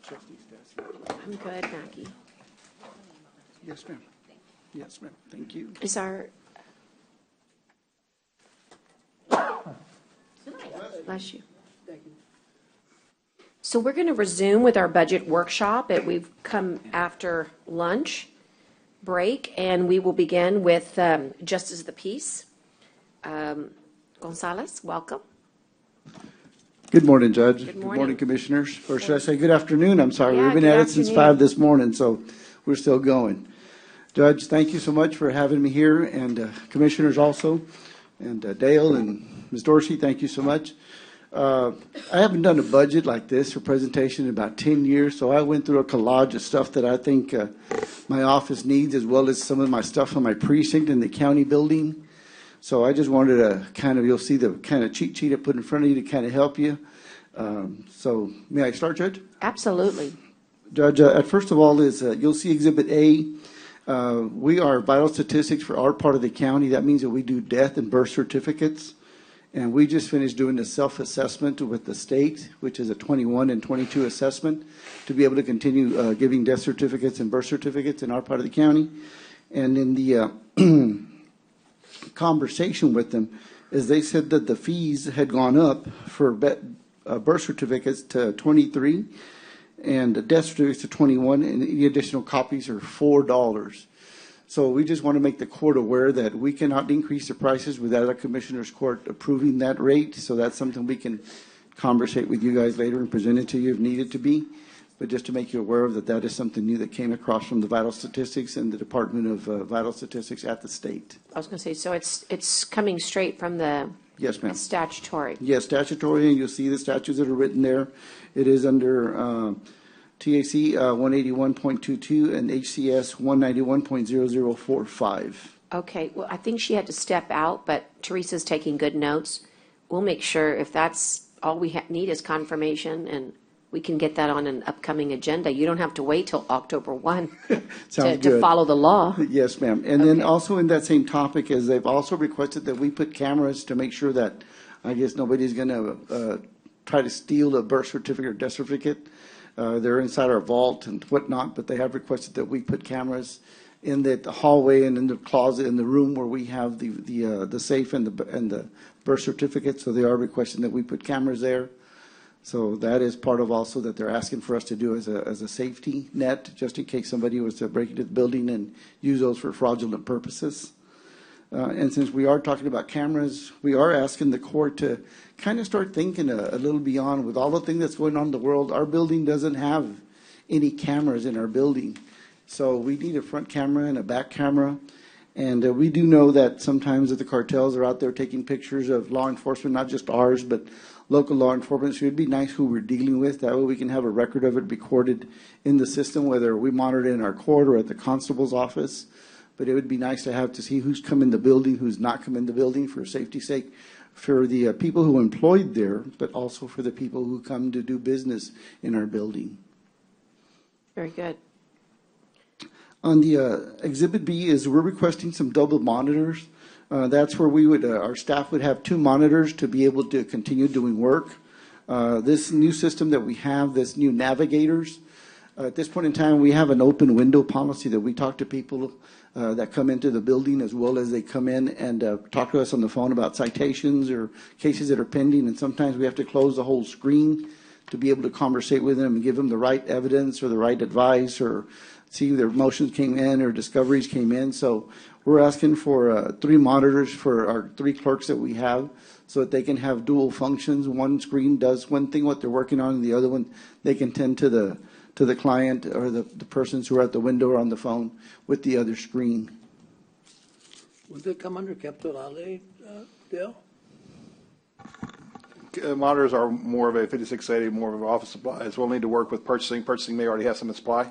I'm good, Mackie. Yes, ma'am. Yes, ma'am. Thank you. Is our... Bless you. So we're going to resume with our budget workshop. We've come after lunch break, and we will begin with Justice of the Peace. Gonzalez, welcome. Good morning, Judge. Good morning. Commissioners. Or should I say good afternoon? I'm sorry. Yeah, We've been good at it since afternoon. 5 this morning, so we're still going. Judge, thank you so much for having me here, and Commissioners also, and Dale and Ms. Dorsey, thank you so much. I haven't done a budget like this or presentation in about 10 years, so I went through a collage of stuff that I think my office needs, as well as some of my stuff on my precinct in the county building. So I just wanted to kind of, you'll see the kind of cheat sheet I put in front of you to kind of help you. So may I start, Judge? Absolutely. Judge, first of all is you'll see Exhibit A. We are vital statistics for our part of the county. That means that we do death and birth certificates. And we just finished doing the self-assessment with the state, which is a 21 and 22 assessment, to be able to continue giving death certificates and birth certificates in our part of the county. And in the conversation with them, is they said that the fees had gone up for birth certificates to 23 and death certificates to 21, and any additional copies are $4. So we just want to make the court aware that we cannot increase the prices without a commissioner's court approving that rate. So that's something we can conversate with you guys later and present it to you if needed to be. But just to make you aware of that, that is something new that came across from the Vital Statistics and the Department of Vital Statistics at the state. I was going to say, so it's coming straight from the Yes, ma'am. statutory. Yes, statutory, and you'll see the statutes that are written there. It is under TAC 181.22 and HCS 191.0045. Okay, well, I think she had to step out, but Teresa's taking good notes. We'll make sure if that's all we need is confirmation, and we can get that on an upcoming agenda. You don't have to wait till October 1 to follow the law. Yes, ma'am. And then also in that same topic is they've also requested that we put cameras to make sure that, I guess, nobody's going to try to steal a birth certificate or death certificate. They're inside our vault and whatnot, but they have requested that we put cameras in the hallway and in the closet in the room where we have the safe and the birth certificate. So they are requesting that we put cameras there. So that is part of also that they're asking for us to do as a safety net, just in case somebody was to break into the building and use those for fraudulent purposes. And since we are talking about cameras, we are asking the court to kind of start thinking a little beyond. With all the things that's going on in the world, our building doesn't have any cameras in our building. So we need a front camera and a back camera. And we do know that sometimes that the cartels are out there taking pictures of law enforcement, not just ours, but local law enforcement. So it'd be nice who we're dealing with. That way we can have a record of it recorded in the system, whether we monitor it in our court or at the constable's office. But it would be nice to have to see who's come in the building, who's not come in the building for safety's sake, for the people who are employed there, but also for the people who come to do business in our building. Very good. On the Exhibit B is we're requesting some double monitors. That's where we would, our staff would have 2 monitors to be able to continue doing work. This new system that we have, this new navigators, at this point in time, we have an open window policy that we talk to people that come into the building, as well as they come in and talk to us on the phone about citations or cases that are pending. And sometimes we have to close the whole screen to be able to conversate with them and give them the right evidence or the right advice, or see if their motions came in or discoveries came in. So we're asking for 3 monitors for our 3 clerks that we have, so that they can have dual functions. One screen does one thing, what they're working on, and the other one, they can tend to the client or the persons who are at the window or on the phone with the other screen. Would they come under capital outlay, Dale? Monitors are more of a 5680, more of an office supplies. We'll need to work with purchasing. Purchasing may already have some in supply.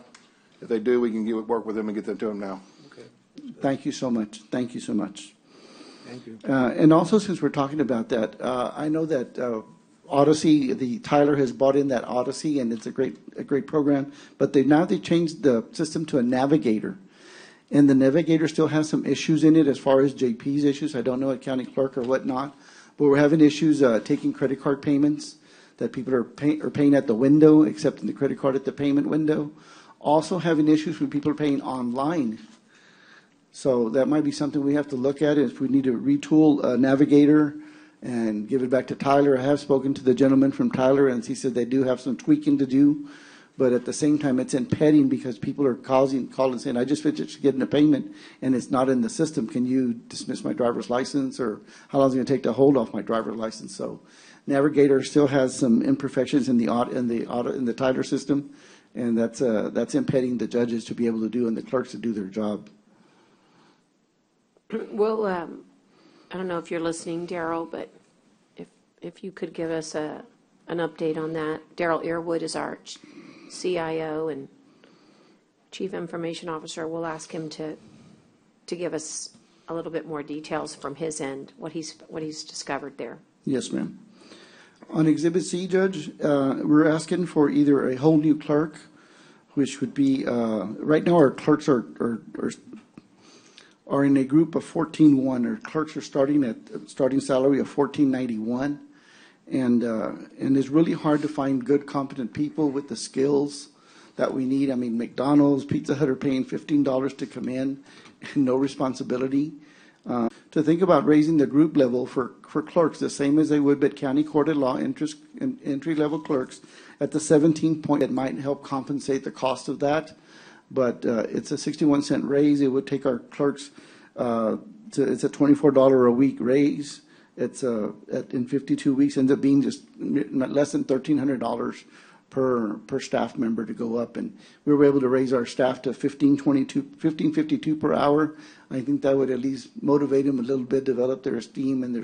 If they do, we can work with them and get them to them now. Okay. Thank you so much. Thank you so much. Thank you. And also, since we're talking about that, I know that Odyssey, Tyler has bought in that Odyssey, and it's a great program. But they changed the system to a navigator, and the navigator still has some issues in it as far as JP's issues. I don't know at county clerk or whatnot, but we're having issues taking credit card payments. that people are paying at the window, accepting the credit card at the payment window. Also having issues when people are paying online. So that might be something we have to look at, if we need to retool Navigator and give it back to Tyler. I have spoken to the gentleman from Tyler, and he said they do have some tweaking to do. But at the same time, it's impeding because people are calling saying, I just finished getting a payment and it's not in the system. Can you dismiss my driver's license? Or how long is it going to take to hold off my driver's license? So Navigator still has some imperfections in the Tyler system, and that's impeding the judges to be able to do and the clerks to do their job. Well, I don't know if you're listening, Daryl, but if you could give us an update on that. Daryl Earwood is our CIO and Chief Information Officer. We'll ask him to give us a little bit more details from his end, what he's discovered there. Yes, ma'am. On Exhibit C, Judge, we're asking for either a whole new clerk, which would be, right now our clerks are in a group of 14-1. Our clerks are starting salary of $14.91. And it's really hard to find good, competent people with the skills that we need. I mean, McDonald's, Pizza Hut are paying $15 to come in, and no responsibility. To think about raising the group level for clerks, the same as they would at county court at law entry-level clerks, at the 17 point, it might help compensate the cost of that. But it's a 61-cent raise. It would take our clerks it's a $24 a week raise. It's in 52 weeks ends up being just less than $1,300 per staff member to go up, and we were able to raise our staff to $15.52 per hour. I think that would at least motivate them a little bit, develop their esteem and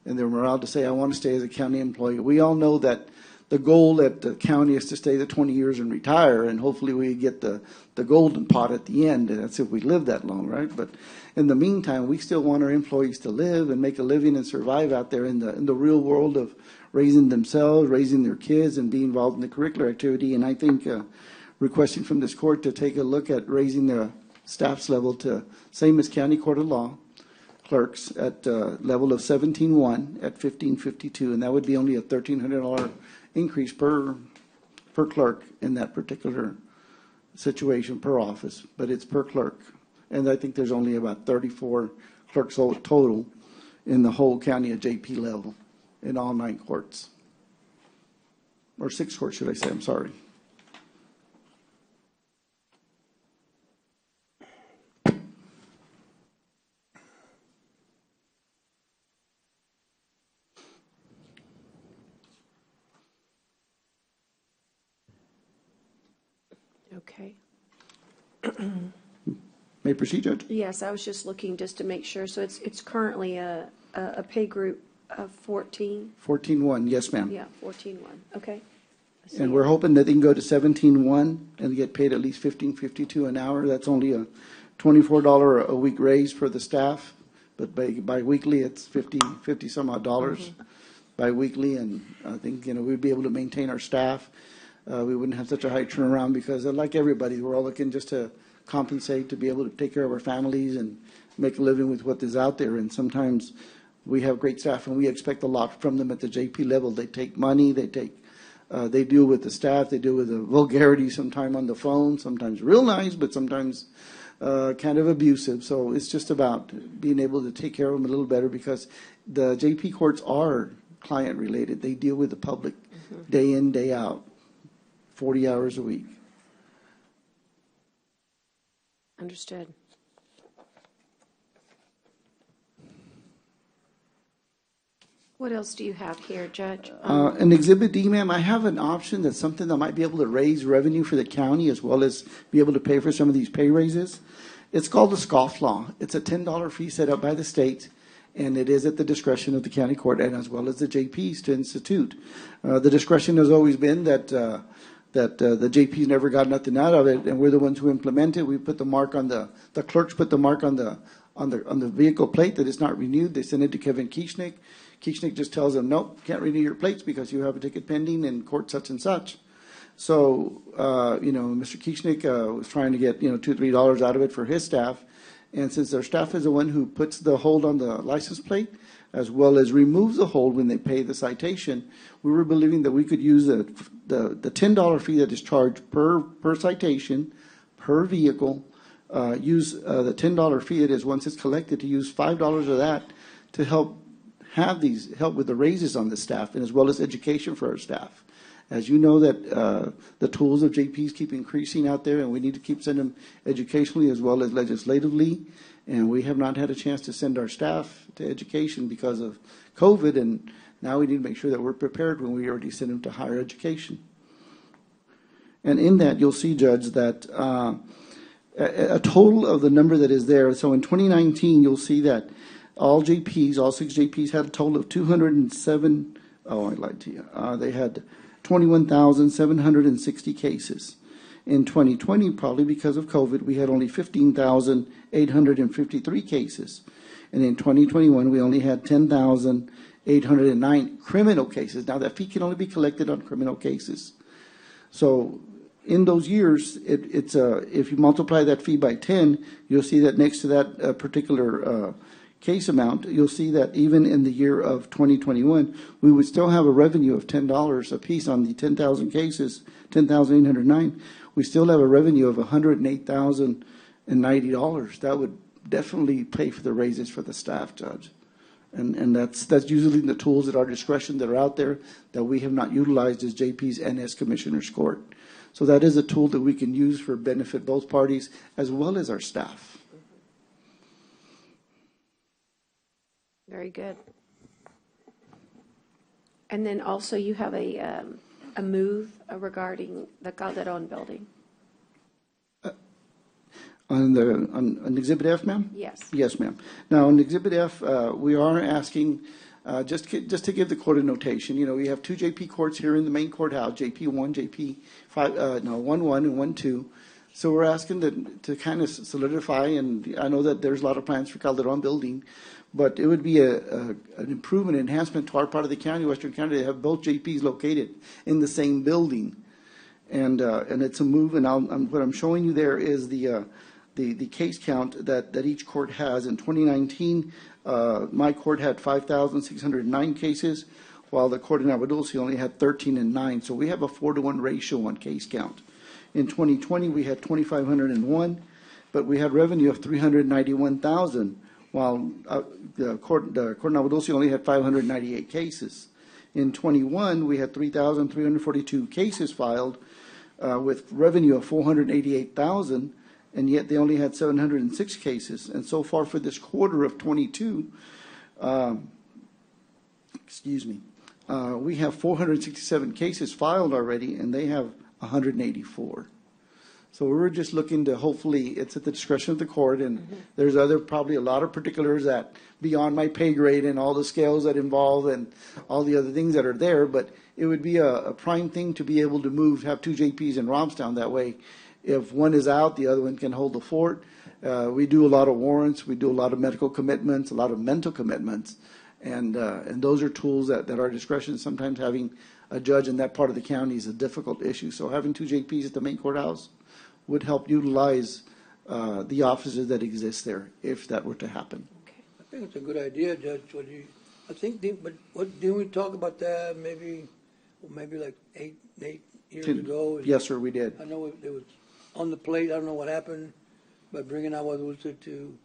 their morale to say, I want to stay as a county employee. We all know that the goal at the county is to stay the 20 years and retire, and hopefully we get the golden pot at the end. And that's if we live that long, right? But in the meantime, we still want our employees to live and make a living and survive out there in the real world of raising themselves, raising their kids, and being involved in the curricular activity. And I think requesting from this court to take a look at raising the staff's level to same as county court of law clerks at level of 17-1 at $15.52, and that would be only a $1,300 increase per clerk in that particular situation per office, but it's per clerk. And I think there's only about 34 clerks total in the whole county at JP level in all 9 courts. Or 6 courts, should I say, I'm sorry. Okay. May I proceed, Judge? Yes, I was just looking just to make sure. So it's currently a pay group of 14? 14-1, yes, ma'am. Yeah, 14-1. Okay. And we're hoping that they can go to 17-1 and get paid at least $15.52 an hour. That's only a $24 a week raise for the staff, but bi-weekly it's 50 some odd dollars bi-weekly, and I think we'd be able to maintain our staff. We wouldn't have such a high turnaround because, like everybody, we're all looking just to compensate, to be able to take care of our families and make a living with what is out there. And sometimes we have great staff, and we expect a lot from them at the JP level. They take money, they deal with the staff, they deal with the vulgarity sometimes on the phone, sometimes real nice, but sometimes kind of abusive. So it's just about being able to take care of them a little better, because the JP courts are client related. They deal with the public day in, day out, 40 hours a week. Understood. What else do you have here, Judge? In Exhibit D, ma'am, I have an option that's something that might be able to raise revenue for the county as well as be able to pay for some of these pay raises. It's called the scofflaw. It's a $10 fee set up by the state, and it is at the discretion of the county court and as well as the JPs to institute. The discretion has always been that the JPs never got nothing out of it, and we're the ones who implement it. We put the mark on the clerks put the mark on the vehicle plate that is not renewed. They send it to Kevin Kieschnick. Kieschnick just tells them, nope, can't renew your plates because you have a ticket pending in court such and such. So, Mr. Kieschnick was trying to get, $2 or $3 out of it for his staff. And since their staff is the one who puts the hold on the license plate, as well as remove the hold when they pay the citation, we were believing that we could use the $10 fee that is charged per citation, per vehicle, use the $10 fee it is once it's collected, to use $5 of that to help with the raises on the staff, and as well as education for our staff. As you know, that the tools of JPs keep increasing out there, and we need to keep sending them educationally as well as legislatively. And we have not had a chance to send our staff to education because of COVID, and now we need to make sure that we're prepared when we already send them to higher education. And in that, you'll see, Judge, that a total of the number that is there. So in 2019, you'll see that all 6 JPs had a total of 207. Oh, I lied to you. They had 21,760 cases. In 2020, probably because of COVID, we had only 15,853 cases. And in 2021, we only had 10,809 criminal cases. Now, that fee can only be collected on criminal cases. So in those years, if you multiply that fee by 10, you'll see that next to that particular case amount, you'll see that even in the year of 2021, we would still have a revenue of $10 a piece on the 10,000 cases, 10,809. We still have a revenue of $108,090. That would definitely pay for the raises for the staff, Judge. And that's usually the tools at our discretion that are out there that we have not utilized as JPs and as Commissioners Court. So that is a tool that we can use for benefit both parties as well as our staff. Very good. And then also you have a move regarding the Calderon building. On Exhibit F, ma'am? Yes. Yes, ma'am. Now, on Exhibit F, we are asking, just to give the court a notation, we have 2 JP courts here in the main courthouse, JP 1, JP 1 and 1 2. So we're asking to kind of solidify, and I know that there's a lot of plans for Calderon building, but it would be an improvement, enhancement to our part of the county, Western County, to have both JPs located in the same building. And it's a move, and what I'm showing you there is the case count that each court has. In 2019, my court had 5,609 cases, while the court in Agua Dulce only had 13 and 9. So we have a 4-to-1 ratio on case count. In 2020, we had 2,501, but we had revenue of 391,000, while the court in Agua Dulce only had 598 cases. In 21, we had 3,342 cases filed with revenue of 488,000. And yet they only had 706 cases. And so far for this quarter of 22, we have 467 cases filed already, and they have 184. So we're just looking to, hopefully, it's at the discretion of the court, and there's probably a lot of particulars that beyond my pay grade and all the scales that involve and all the other things that are there, but it would be a prime thing to be able to have 2 JPs in Robstown. That way, if one is out, the other one can hold the fort. We do a lot of warrants. We do a lot of medical commitments, a lot of mental commitments. And those are tools that are discretion. Sometimes having a judge in that part of the county is a difficult issue. So having 2 JPs at the main courthouse would help utilize the offices that exist there if that were to happen. I think it's a good idea, Judge. Didn't we talk about that maybe like eight years ago? Yes, sir, we did. I know it was on the plate. I don't know what happened, but bringing Agua Dulce to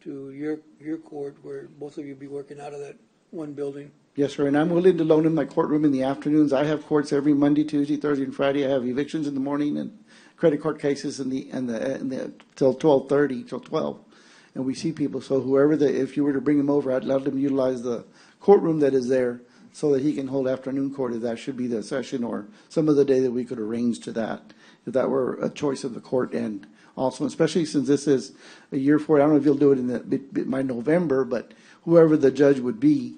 your court, where both of you be working out of that one building. Yes, sir, and I'm willing to loan in my courtroom in the afternoons. I have courts every Monday, Tuesday, Thursday, and Friday. I have evictions in the morning and credit card cases in the till 12:30 till 12, and we see people. So if you were to bring him over, I'd let him utilize the courtroom that is there, so that he can hold afternoon court if that should be the session or some other day that we could arrange to that, if that were a choice of the court. And also, especially since this is a year for it, I don't know if you'll do it by November, but whoever the judge would be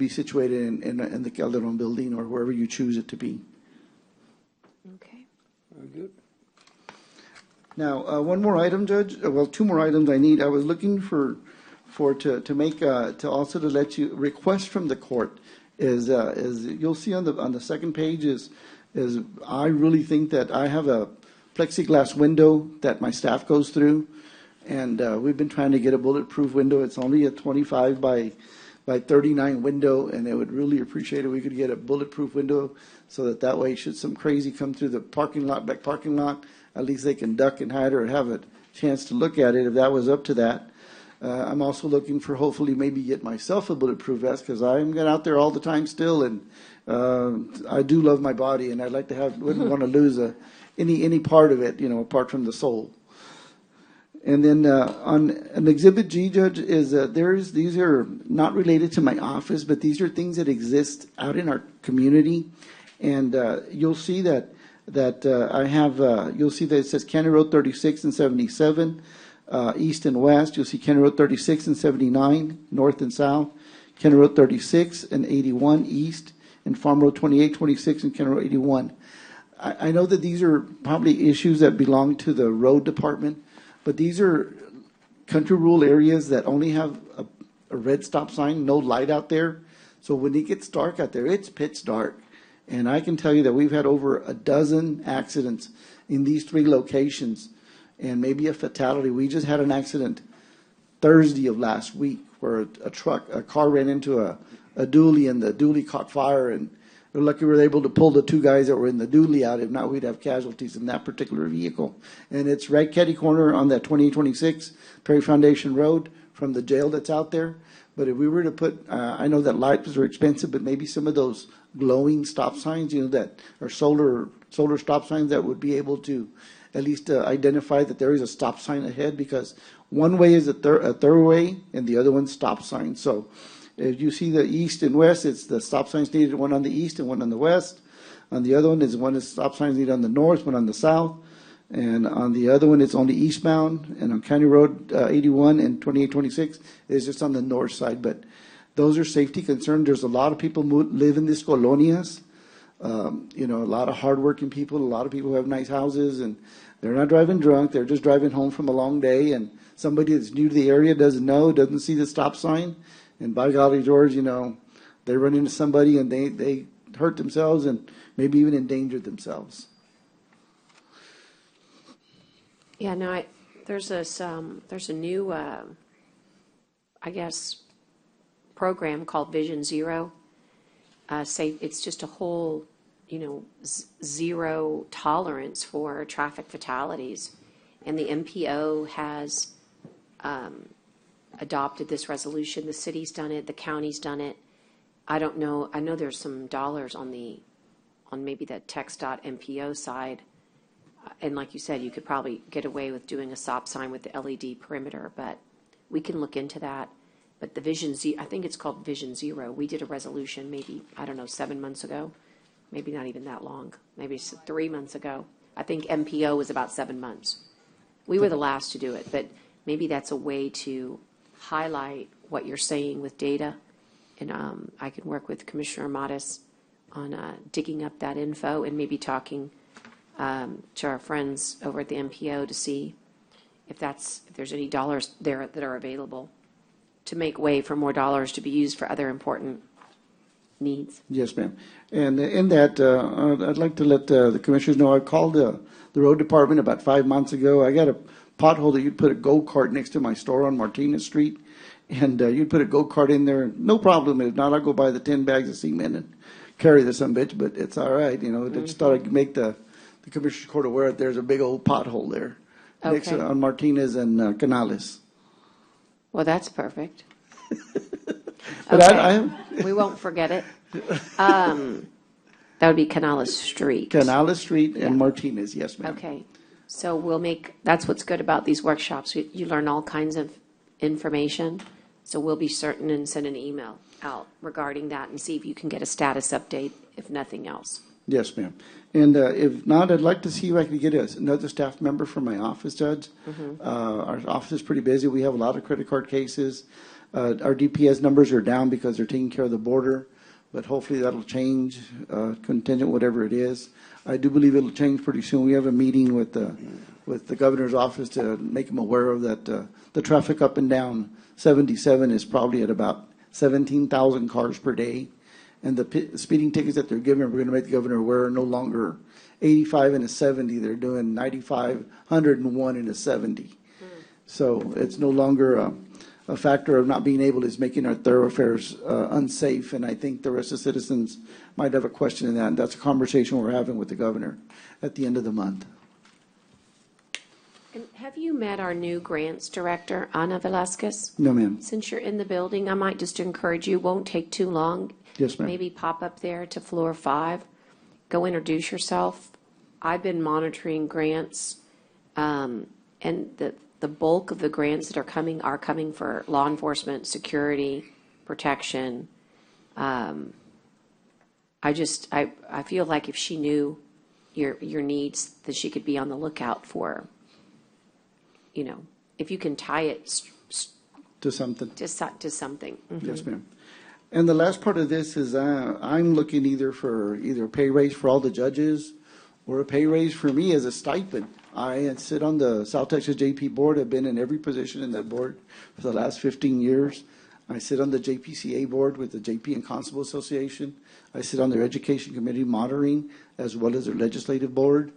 situated in the Calderon building or wherever you choose it to be. Okay. Very good. Now, one more item, Judge. Well, 2 more items I need. I was looking to let you request from the court is you'll see on the second page is I really think that I have a plexiglass window that my staff goes through, and we've been trying to get a bulletproof window. It's only a 25 by by 39 window, and they would really appreciate it. We could get a bulletproof window so that way, should some crazy come through the back parking lot, at least they can duck and hide or have a chance to look at it if that was up to that. I'm also looking for hopefully maybe get myself a bulletproof vest because I'm out there all the time still, and I do love my body, and I'd like to wouldn't want to lose any part of it, apart from the soul. And then on an Exhibit G, Judge, is these are not related to my office, but these are things that exist out in our community, and you'll see that I have you'll see that it says County Road 36 and 77. East and west, you'll see County Road 36 and 79, north and south, County Road 36 and 81 east, and Farm Road 28, 26, and County Road 81. I know that these are probably issues that belong to the road department, but these are country rural areas that only have a red stop sign, no light out there. So when it gets dark out there, it's pitch dark. And I can tell you that we've had over a dozen accidents in these 3 locations, and maybe a fatality. We just had an accident Thursday of last week where a car ran into a dually, and the dually caught fire, and we're lucky we were able to pull the 2 guys that were in the dually out. If not, we'd have casualties in that particular vehicle. And it's right catty corner on that 2826 Perry Foundation Road from the jail that's out there. But if we were to put, I know that lights are expensive, but maybe some of those glowing stop signs, that are solar stop signs that would be able to at least identify that there is a stop sign ahead, because one way is a thoroughway and the other one's stop sign. So if you see the east and west, it's the stop signs needed, one on the east and one on the west. On the other one is one is stop signs needed on the north, one on the south. And on the other one, it's only eastbound. And on County Road 81 and 2826, it's just on the north side. But those are safety concerns. There's a lot of people live in these colonias. A lot of hardworking people, a lot of people who have nice houses, and they're not driving drunk. They're just driving home from a long day, and somebody that's new to the area doesn't see the stop sign, and by golly, George, they run into somebody and they hurt themselves and maybe even endanger themselves. Yeah, no, there's a new, I guess, program called Vision Zero. It's just a whole, zero tolerance for traffic fatalities. And the MPO has adopted this resolution. The city's done it. The county's done it. I don't know. I know there's some dollars on maybe the text.mpo side. And like you said, you could probably get away with doing a stop sign with the LED perimeter, but we can look into that. But the Vision Z, I think it's called Vision Zero. We did a resolution maybe, 7 months ago, maybe not even that long, maybe 3 months ago. I think MPO was about 7 months. We were the last to do it, but maybe that's a way to highlight what you're saying with data. And I can work with Commissioner Amatis on digging up that info and maybe talking to our friends over at the MPO to see if there's any dollars there that are available to make way for more dollars to be used for other important needs. Yes, ma'am. And in that, I'd like to let the commissioners know I called the road department about 5 months ago. I got a pothole that you'd put a go-kart next to my store on Martinez Street, and you'd put a go-kart in there. No problem. If not, I'll go buy the 10 bags of cement and carry the sumbitch, but it's all right. I just thought I'd make the Commissioner's Court aware that there's a big old pothole there next on Martinez and Canales. Well, that's perfect. But okay. We won't forget it. That would be Canales Street. Canales Street and Martinez, yes, ma'am. Okay. So that's what's good about these workshops. You learn all kinds of information. So we'll be certain and send an email out regarding that and see if you can get a status update, if nothing else. Yes, ma'am. And if not, I'd like to see if I can get another staff member from my office, Judge. Mm-hmm. Our office is pretty busy. We have a lot of credit card cases. Our DPS numbers are down because they're taking care of the border, but hopefully that'll change, contingent, whatever it is. I do believe it'll change pretty soon. We have a meeting with the governor's office to make him aware of that. The traffic up and down 77 is probably at about 17,000 cars per day. And the speeding tickets that they're giving, we're going to make the governor aware, are no longer 85 and a 70. They're doing 95, 101 and a 70. So it's no longer a factor of not being able is making our thoroughfares unsafe, and I think the rest of the citizens might have a question in that. And that's a conversation we're having with the governor at the end of the month. And have you met our new grants director, Ana Velasquez? No, ma'am. Since you're in the building, I might just encourage you, won't take too long. Yes, ma'am. Maybe pop up there to floor 5, go introduce yourself. I've been monitoring grants, and the bulk of the grants that are coming for law enforcement, security, protection. I feel like if she knew your needs, that she could be on the lookout for, if you can tie it To something. to something. Mhm. Yes, ma'am. And the last part of this is I'm looking either for a pay raise for all the judges or a pay raise for me as a stipend. I sit on the South Texas JP board. I've been in every position in that board for the last 15 years. I sit on the JPCA board with the JP and Constable Association. I sit on their education committee monitoring as well as their legislative board.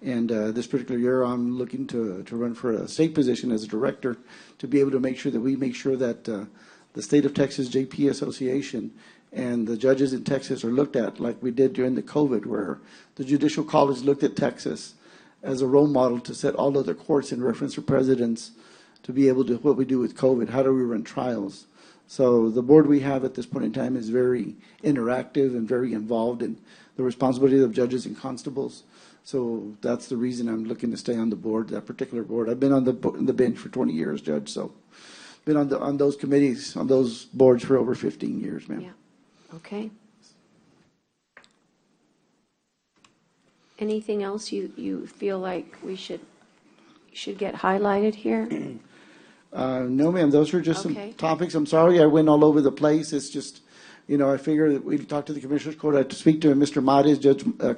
And this particular year, I'm looking to run for a state position as a director to be able to make sure that we make sure that the State of Texas JP Association and the judges in Texas are looked at like we did during the COVID, where the Judicial College looked at Texas as a role model to set all other courts in reference for presidents to be able to what we do with COVID. How do we run trials? So the board we have at this point in time is very interactive and very involved in the responsibility of judges and constables. So that's the reason I'm looking to stay on the board, that particular board. I've been on the bench for 20 years, Judge, so been on those committees, on those boards for over 15 years, ma'am. Yeah. Okay. Anything else you feel like we should get highlighted here? No, ma'am, those are just Okay. some topics. I'm sorry I went all over the place. It's just, I figure that we talked to the Commissioner's Court. I had to speak to Mr. Mates,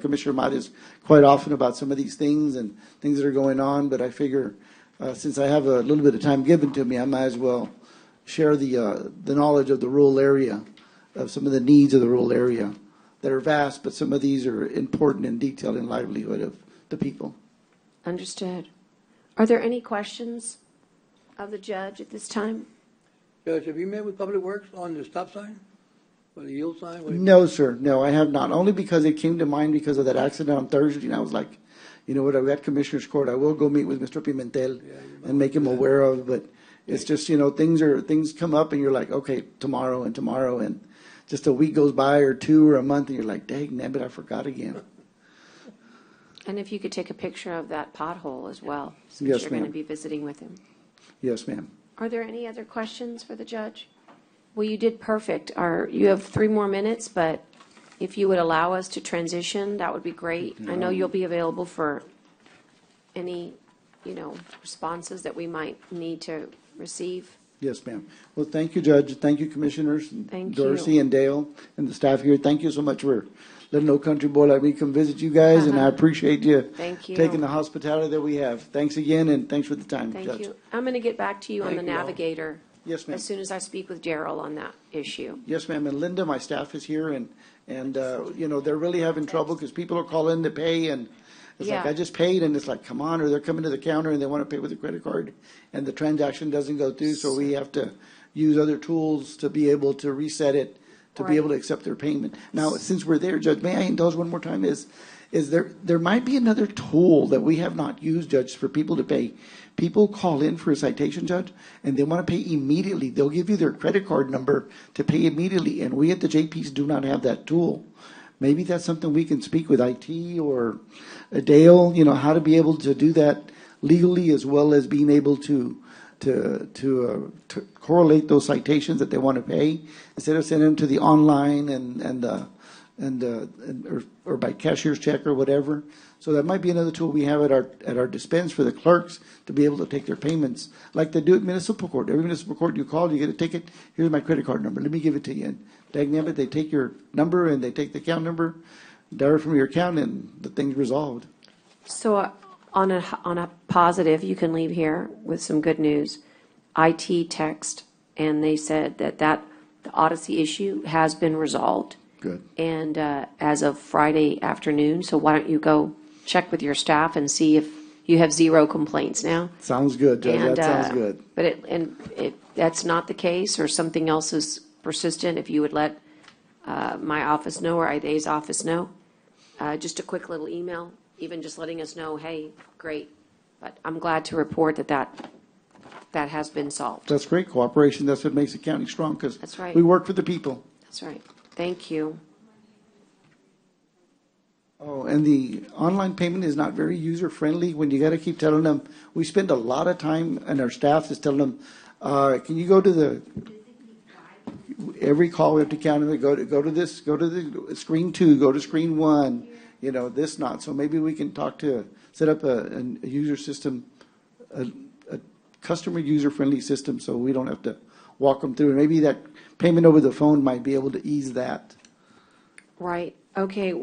Commissioner Mates, quite often about some of these things and things that are going on, but I figure since I have a little bit of time given to me, I might as well share the knowledge of the rural area, of some of the needs of the rural area that are vast, but some of these are important in detail in livelihood of the people. Understood. Are there any questions of the judge at this time? Judge, have you met with Public Works on the stop sign or the yield sign? What do you- No, sir. No, I have not. Only because it came to mind because of that accident on Thursday, and I was like, you know what, I've got Commissioner's Court. I will go meet with Mr. Pimentel and make him aware of, but it's just, things come up and you're like, okay, tomorrow, and just a week goes by or 2 or a month and you're like, dang, nabbit, I forgot again. And if you could take a picture of that pothole as well, since Yes, you're going to ma'am. be visiting with him. Yes, ma'am. Are there any other questions for the judge? Well, you did perfect. You have 3 more minutes, but if you would allow us to transition, that would be great. I know you'll be available for any, responses that we might need to receive. Yes, ma'am. Well, thank you, Judge. Thank you, Commissioners. Thank Dorsey you. and Dale and the staff here. Thank you so much for letting No Country Boy Like Me come visit you guys, and I appreciate you Thank you. taking the hospitality that we have. Thanks again, and thanks for the time, Thank Judge. you. I'm going to get back to you on Thank the you all. Navigator. Yes, ma'am. As soon as I speak with Daryl on that issue. Yes, ma'am. And Linda, my staff is here, and they're really having trouble because people are calling to pay, and it's like, Yeah. I just paid, and it's like, come on, or they're coming to the counter and they want to pay with a credit card, and the transaction doesn't go through, so we have to use other tools to be able to reset it, to be Right. able to accept their payment. Now, since we're there, Judge, may I indulge one more time, is there might be another tool that we have not used, Judge, for people to pay. People call in for a citation, Judge, and they want to pay immediately. They'll give you their credit card number to pay immediately, and we at the JPs do not have that tool. Maybe that's something we can speak with IT or Dale, how to be able to do that legally, as well as being able to correlate those citations that they want to pay instead of sending them to the online or by cashier's check or whatever. So that might be another tool we have at our dispense for the clerks to be able to take their payments, like they do at municipal court. Every municipal court you call, you get a ticket. Here's my credit card number. Let me give it to you. And dagnabbit, they take your number and they take the account number, direct from your account, and the thing's resolved. So on a positive, you can leave here with some good news. IT text, and they said that the Odyssey issue has been resolved. Good. And as of Friday afternoon, so why don't you go check with your staff and see if you have 0 complaints now. Sounds good, Judge. And, That sounds good. But that's not the case, or something else is persistent, if you would let my office know or Idea's office know. Just a quick little email, even just letting us know, hey, great. But I'm glad to report that has been solved. That's great. Cooperation, that's what makes the county strong, because That's right. we work for the people. That's right. Thank you. Oh, and the online payment is not very user-friendly when you got to keep telling them. We spend a lot of time, and our staff is telling them, can you go to every call we have to count, go to this, go to the screen 2, go to screen 1, this not. So maybe we can set up a user system, a customer user-friendly system, so we don't have to walk them through. And maybe that payment over the phone might be able to ease that. Right. Okay.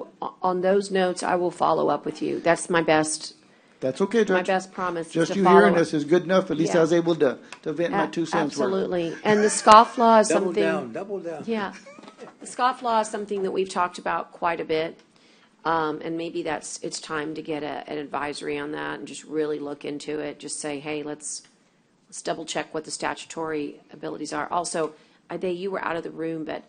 On those notes, I will follow up with you. That's my best. That's okay, Judge. My best promise. is Just to you follow hearing up. us is good enough. At least I was able to vent my 2 cents worth. Absolutely. And the scofflaw is Double something. double down. Yeah. The scofflaw is something that we've talked about quite a bit. And maybe it's time to get an advisory on that and just really look into it. Just say, hey, let's double check what the statutory abilities are. Also, Ade, you were out of the room, but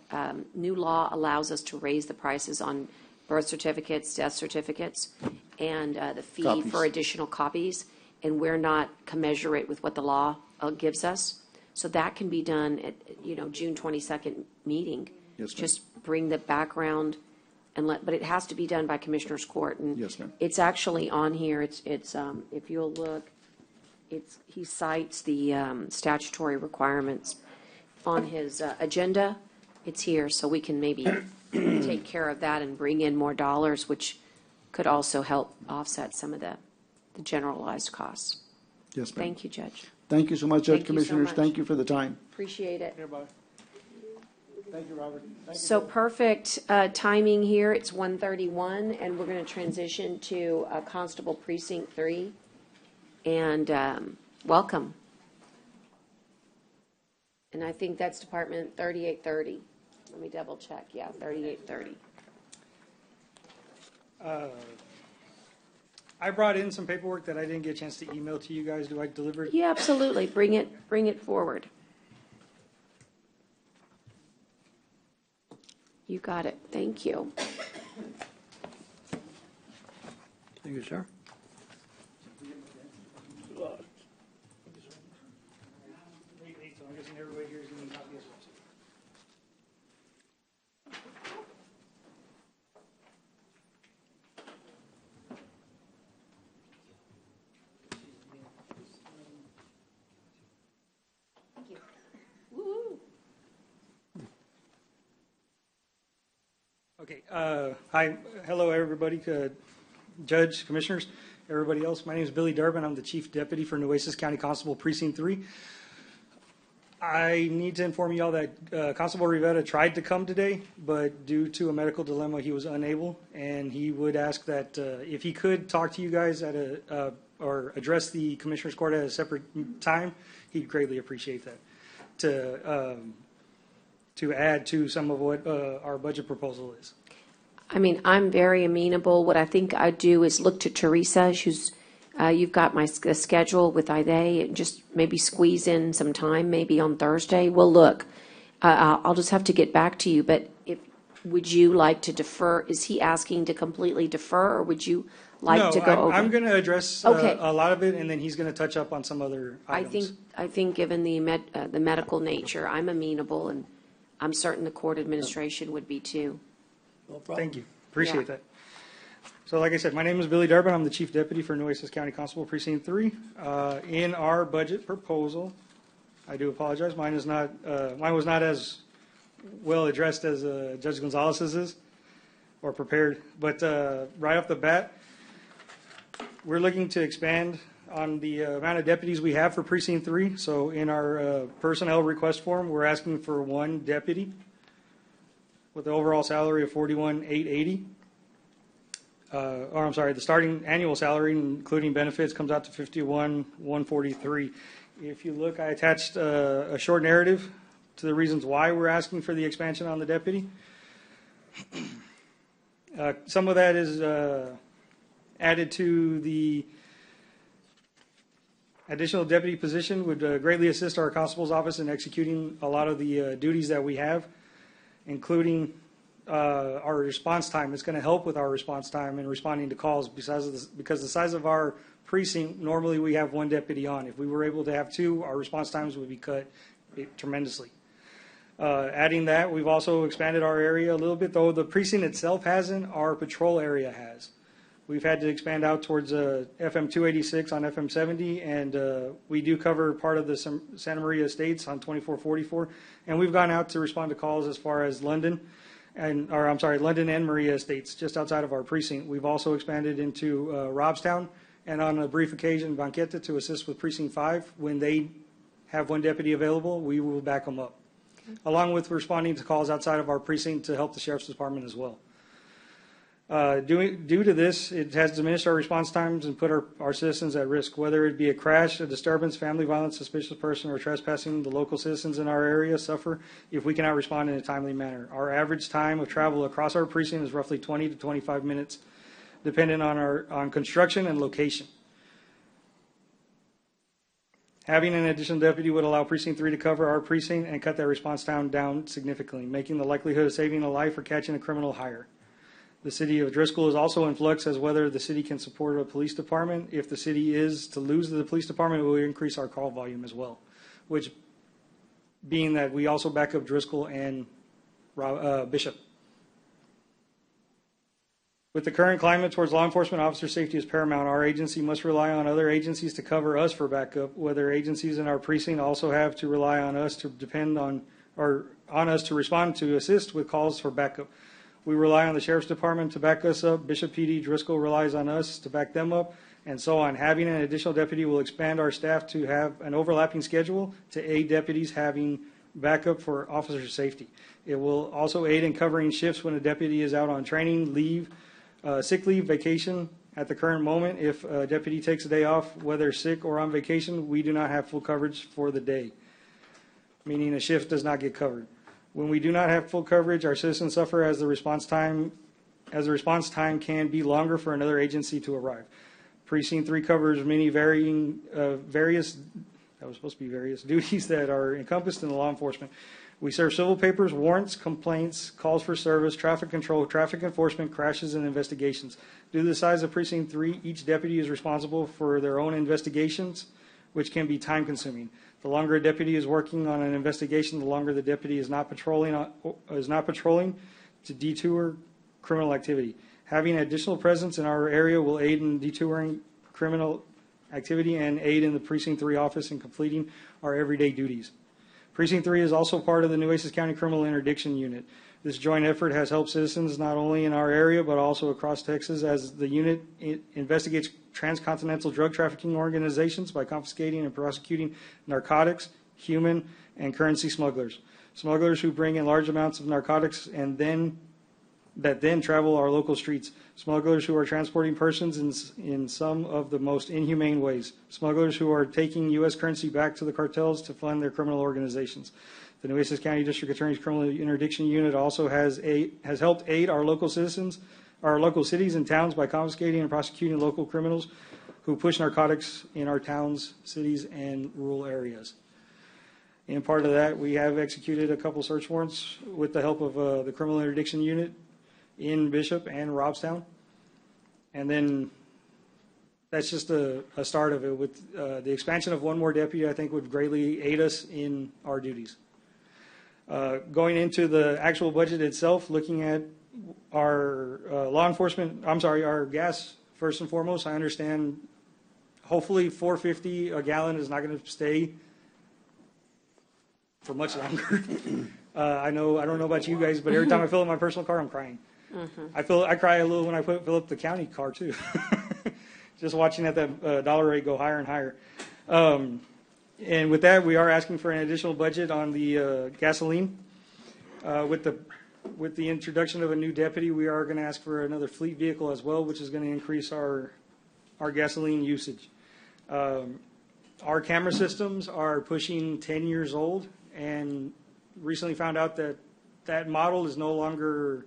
new law allows us to raise the prices on birth certificates, death certificates, and the fee Copies. for additional copies, and we're not commensurate with what the law gives us. So that can be done at, June 22nd meeting. Yes, ma'am. Just bring the background but it has to be done by Commissioner's Court. And Yes, ma'am. it's actually on here. It's if you'll look, he cites the statutory requirements on his agenda. It's here, so we can maybe take care of that and bring in more dollars, which could also help offset some of the generalized costs. Yes, ma'am. Thank you, Judge. Thank you so much, Judge Thank you so Commissioners. much. Thank you for the time. Appreciate it. Thank you, Robert. So perfect timing here. It's 1:31, and we're going to transition to Constable Precinct 3. And welcome. And I think that's Department 3830. Let me double check. Yeah, 3830. I brought in some paperwork that I didn't get a chance to email to you guys. Do I deliver it? Yeah, absolutely. Bring it forward. You got it. Thank you. Thank you, sir. So I'm guessing everybody here is going to copy as well. Okay, hi, hello, everybody, Judge, Commissioners, everybody else. My name is Billy Durbin. I'm the Chief Deputy for Nueces County Constable Precinct 3. I need to inform you all that Constable Rivera tried to come today, but due to a medical dilemma, he was unable, and he would ask that if he could talk to you guys at or address the Commissioner's Court at a separate time, he'd greatly appreciate that. To add to some of what our budget proposal is. I mean, I'm very amenable. What I think I'd do is look to Teresa, who's, you've got my schedule with Ide, and just maybe squeeze in some time, maybe on Thursday. We'll look. I'll just have to get back to you, but would you like to defer? Is he asking to completely defer, or would you like to go over? No, I'm going to address Okay. a lot of it, and then he's going to touch up on some other items. I think given the medical nature, I'm amenable, and I'm certain the court administration would be too. No problem. Thank you. Appreciate Yeah. that. So like I said, my name is Billy Durbin. I'm the Chief Deputy for Nueces County Constable Precinct 3. In our budget proposal, I do apologize, mine was not as well addressed as Judge Gonzalez's is, or prepared. But right off the bat, we're looking to expand on the amount of deputies we have for Precinct 3. So in our personnel request form, we're asking for 1 deputy with the overall salary of $41,880. Or I'm sorry, the starting annual salary, including benefits, comes out to $51,143. If you look, I attached a short narrative to the reasons why we're asking for the expansion on the deputy. Some of that is added to the additional deputy position would greatly assist our constable's office in executing a lot of the duties that we have, including our response time. It's going to help with our response time in responding to calls because the size of our precinct, normally we have one deputy on. If we were able to have two, our response times would be cut tremendously. Adding that, we've also expanded our area a little bit, though the precinct itself hasn't, our patrol area has. We've had to expand out towards FM 286 on FM 70, and we do cover part of the Santa Maria Estates on 2444, and we've gone out to respond to calls as far as London and Maria Estates, just outside of our precinct. We've also expanded into Robstown, and on a brief occasion, Banqueta, to assist with Precinct 5. When they have one deputy available, we will back them up, along with responding to calls outside of our precinct to help the Sheriff's Department as well. Due to this, it has diminished our response times and put our citizens at risk, whether it be a crash, a disturbance, family violence, suspicious person, or trespassing. The local citizens in our area suffer if we cannot respond in a timely manner. Our average time of travel across our precinct is roughly 20 to 25 minutes, depending on construction and location. Having an additional deputy would allow Precinct 3 to cover our precinct and cut that response time down significantly, making the likelihood of saving a life or catching a criminal higher. The city of Driscoll is also in flux as whether the city can support a police department. If the city is to lose the police department, it will increase our call volume as well, which being that we also back up Driscoll and Bishop. With the current climate towards law enforcement, officer safety is paramount. Our agency must rely on other agencies to cover us for backup, whether agencies in our precinct also have to rely on us to depend on, or on us to respond to assist with calls for backup. We rely on the Sheriff's Department to back us up. Bishop PD Driscoll relies on us to back them up, and so on. Having an additional deputy will expand our staff to have an overlapping schedule to aid deputies having backup for officer safety. It will also aid in covering shifts when a deputy is out on training, leave, sick leave, vacation. At the current moment, if a deputy takes a day off, whether sick or on vacation, we do not have full coverage for the day, meaning a shift does not get covered. When we do not have full coverage, our citizens suffer as the response time can be longer for another agency to arrive. Precinct 3 covers many various duties that are encompassed in the law enforcement. We serve civil papers, warrants, complaints, calls for service, traffic control, traffic enforcement, crashes, and investigations. Due to the size of Precinct 3, each deputy is responsible for their own investigations, which can be time consuming. The longer a deputy is working on an investigation, the longer the deputy is not patrolling to detour criminal activity. Having an additional presence in our area will aid in detouring criminal activity and aid in the Precinct 3 office in completing our everyday duties. Precinct 3 is also part of the Nueces County Criminal Interdiction Unit. This joint effort has helped citizens not only in our area but also across Texas, as the unit investigates transcontinental drug trafficking organizations by confiscating and prosecuting narcotics, human, and currency smugglers. Smugglers who bring in large amounts of narcotics and then travel our local streets. Smugglers who are transporting persons in some of the most inhumane ways. Smugglers who are taking U.S. currency back to the cartels to fund their criminal organizations. The Nueces County District Attorney's Criminal Interdiction Unit also has helped aid our local cities and towns by confiscating and prosecuting local criminals who push narcotics in our towns, cities, and rural areas. In part of that, we have executed a couple search warrants with the help of the Criminal Interdiction Unit in Bishop and Robstown. And then that's just a start of it. With the expansion of one more deputy, I think would greatly aid us in our duties. Going into the actual budget itself, looking at our our gas first and foremost, I understand hopefully $4.50 a gallon is not going to stay for much longer. I don't know about you guys, but every time I fill up my personal car, I'm crying. Mm-hmm. I cry a little when I fill up the county car too. Just watching that dollar rate go higher and higher. And with that, we are asking for an additional budget on the gasoline. With the introduction of a new deputy, we are going to ask for another fleet vehicle as well, which is going to increase our gasoline usage. Our camera systems are pushing 10 years old, and recently found out that model is no longer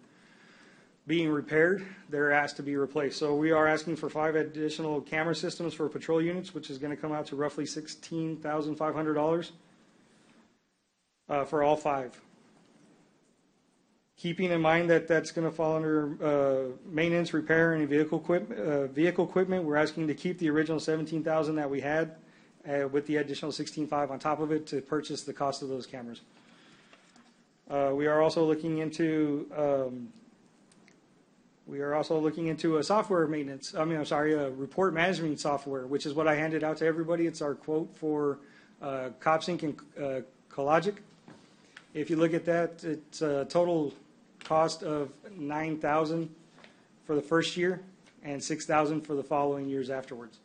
being repaired, they're asked to be replaced. So we are asking for 5 additional camera systems for patrol units, which is going to come out to roughly $16,500 for all 5. Keeping in mind that that's going to fall under maintenance, repair, and vehicle equipment, we're asking to keep the original $17,000 that we had with the additional $16,500 on top of it to purchase the cost of those cameras. We are also looking into a software maintenance. A report management software, which is what I handed out to everybody. It's our quote for CopSync and Cologic. If you look at that, it's a total cost of $9,000 for the first year and $6,000 for the following years afterwards,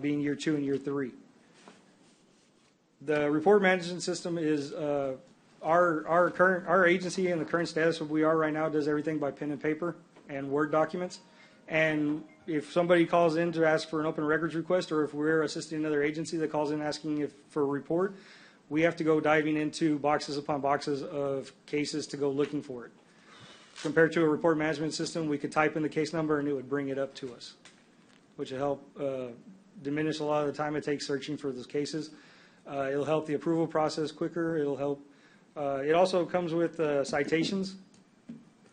being year 2 and year 3. The report management system is our agency and the current status of we are right now does everything by pen and paper and Word documents. And if somebody calls in to ask for an open records request, or if we're assisting another agency that calls in asking for a report, we have to go diving into boxes upon boxes of cases to go looking for it. Compared to a report management system, we could type in the case number and it would bring it up to us, which will help diminish a lot of the time it takes searching for those cases. It'll help the approval process quicker. It'll help. It also comes with citations,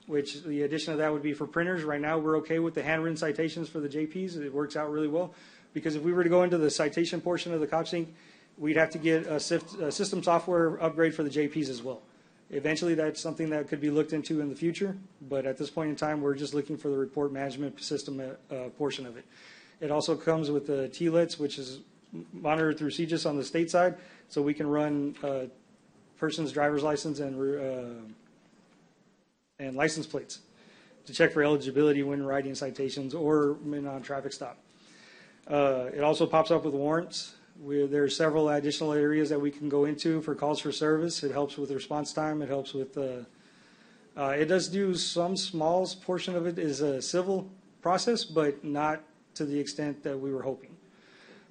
which the addition of that would be for printers. Right now, we're okay with the handwritten citations for the JPs. It works out really well, because if we were to go into the citation portion of the CopSync, we'd have to get a system software upgrade for the JPs as well. Eventually, that's something that could be looked into in the future, but at this point in time, we're just looking for the report management system portion of it. It also comes with the TLETs, which is monitored through CGIS on the state side, so we can run person's driver's license and license plates to check for eligibility when writing citations or when on traffic stop. It also pops up with warrants. There are several additional areas that we can go into for calls for service. It helps with response time. It helps with, it does do some small portion of it is a civil process, but not to the extent that we were hoping.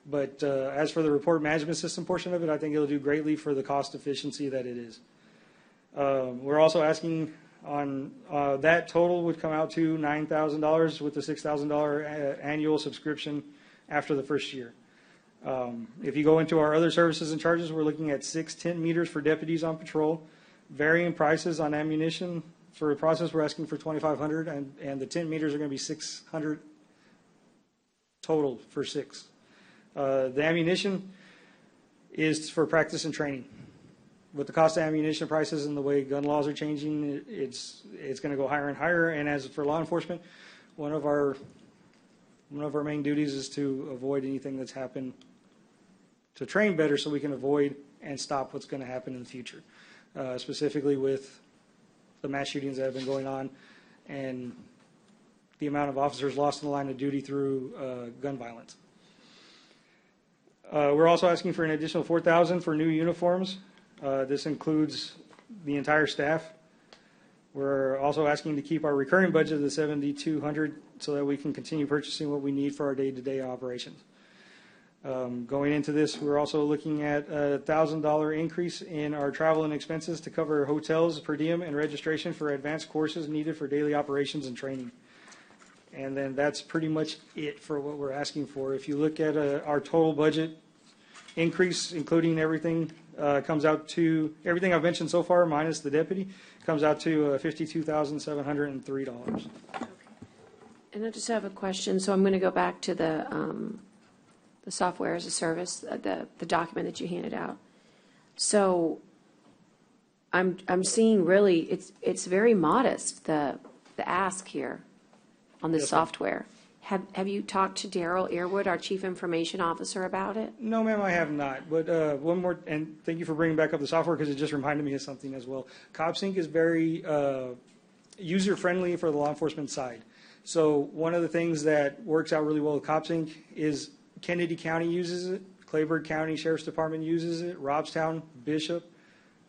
But as for the report management system portion of it, I think it'll do greatly for the cost efficiency that it is. We're also asking on that total would come out to $9,000 with the $6,000 annual subscription after the first year. If you go into our other services and charges, we're looking at 6 tent meters for deputies on patrol, varying prices on ammunition. For a process, we're asking for $2,500, and the tent meters are going to be $600 total for 6. The ammunition is for practice and training. With the cost of ammunition prices and the way gun laws are changing, it's going to go higher and higher. And as for law enforcement, one of our main duties is to avoid anything that's happened, to train better so we can avoid and stop what's going to happen in the future, specifically with the mass shootings that have been going on and the amount of officers lost in the line of duty through gun violence. We're also asking for an additional $4,000 for new uniforms. This includes the entire staff. We're also asking to keep our recurring budget of the $7,200 so that we can continue purchasing what we need for our day-to-day operations. Going into this, we're also looking at a $1,000 increase in our travel and expenses to cover hotels, per diem, and registration for advanced courses needed for daily operations and training. And then that's pretty much it for what we're asking for. If you look at our total budget increase, including everything, comes out to, everything I've mentioned so far minus the deputy, comes out to $52,703. And I just have a question. So I'm going to go back to the software as a service, the document that you handed out. So I'm seeing really it's very modest, the ask here on the software. Have you talked to Daryl Earwood, our Chief Information Officer, about it? No, ma'am, I have not. But one more, and thank you for bringing back up the software because it just reminded me of something as well. CopSync is very user-friendly for the law enforcement side. So one of the things that works out really well with CopSync is Kennedy County uses it, Clayburgh County Sheriff's Department uses it, Robstown, Bishop,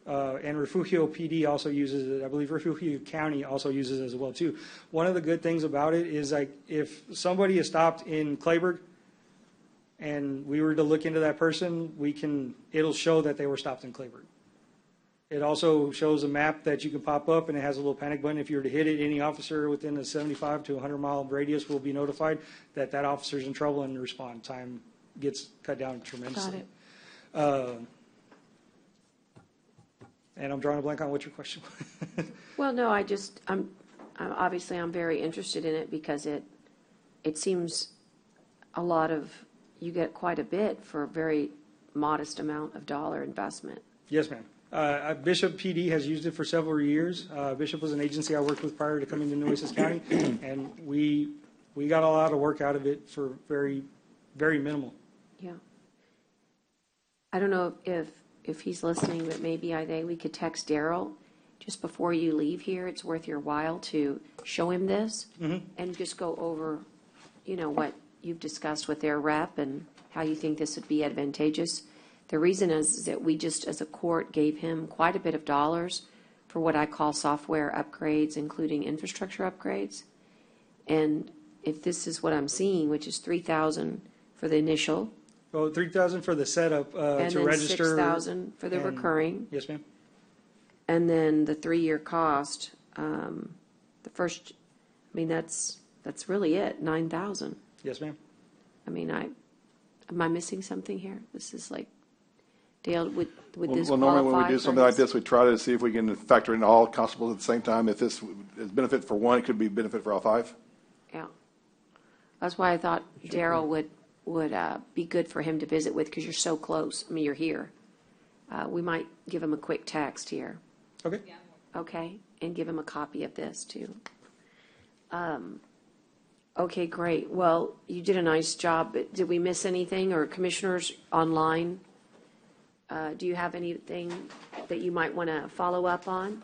and Refugio PD also uses it. I believe Refugio County also uses it as well too. One of the good things about it is like if somebody is stopped in Clayburgh and we were to look into that person, it'll show that they were stopped in Clayburgh. It also shows a map that you can pop up, and it has a little panic button. If you were to hit it, any officer within a 75 to 100-mile radius will be notified that that officer's in trouble, and the response time gets cut down tremendously. Got it. And I'm drawing a blank on what your question was. Well, no, obviously I'm very interested in it because it seems you get quite a bit for a very modest amount of dollar investment. Yes, ma'am. Bishop PD has used it for several years. Bishop was an agency I worked with prior to coming to Nueces County, and we got a lot of work out of it for very, very minimal. Yeah. I don't know if he's listening, but maybe we could text Daryl just before you leave here. It's worth your while to show him this and just go over, what you've discussed with their rep and how you think this would be advantageous. The reason is that we just, as a court, gave him quite a bit of dollars for what I call software upgrades, including infrastructure upgrades. And if this is what I'm seeing, which is $3,000 for the initial. Well, $3,000 for the setup to register. And then $6,000 for the recurring. Yes, ma'am. And then the 3-year cost, the first, that's really it, $9,000. Yes, ma'am. Am I missing something here? This is like, Dale, would this Well, normally when qualify we do for something like this, we try to see if we can factor in all constables at the same time. If this is benefit for one, it could be benefit for all 5. Yeah. That's why I thought Daryl would be good for him to visit with, because you're so close. You're here. We might give him a quick text here. Okay. Okay, and give him a copy of this too. Okay, great. Well, you did a nice job. But did we miss anything, or commissioners online? Do you have anything that you might want to follow up on?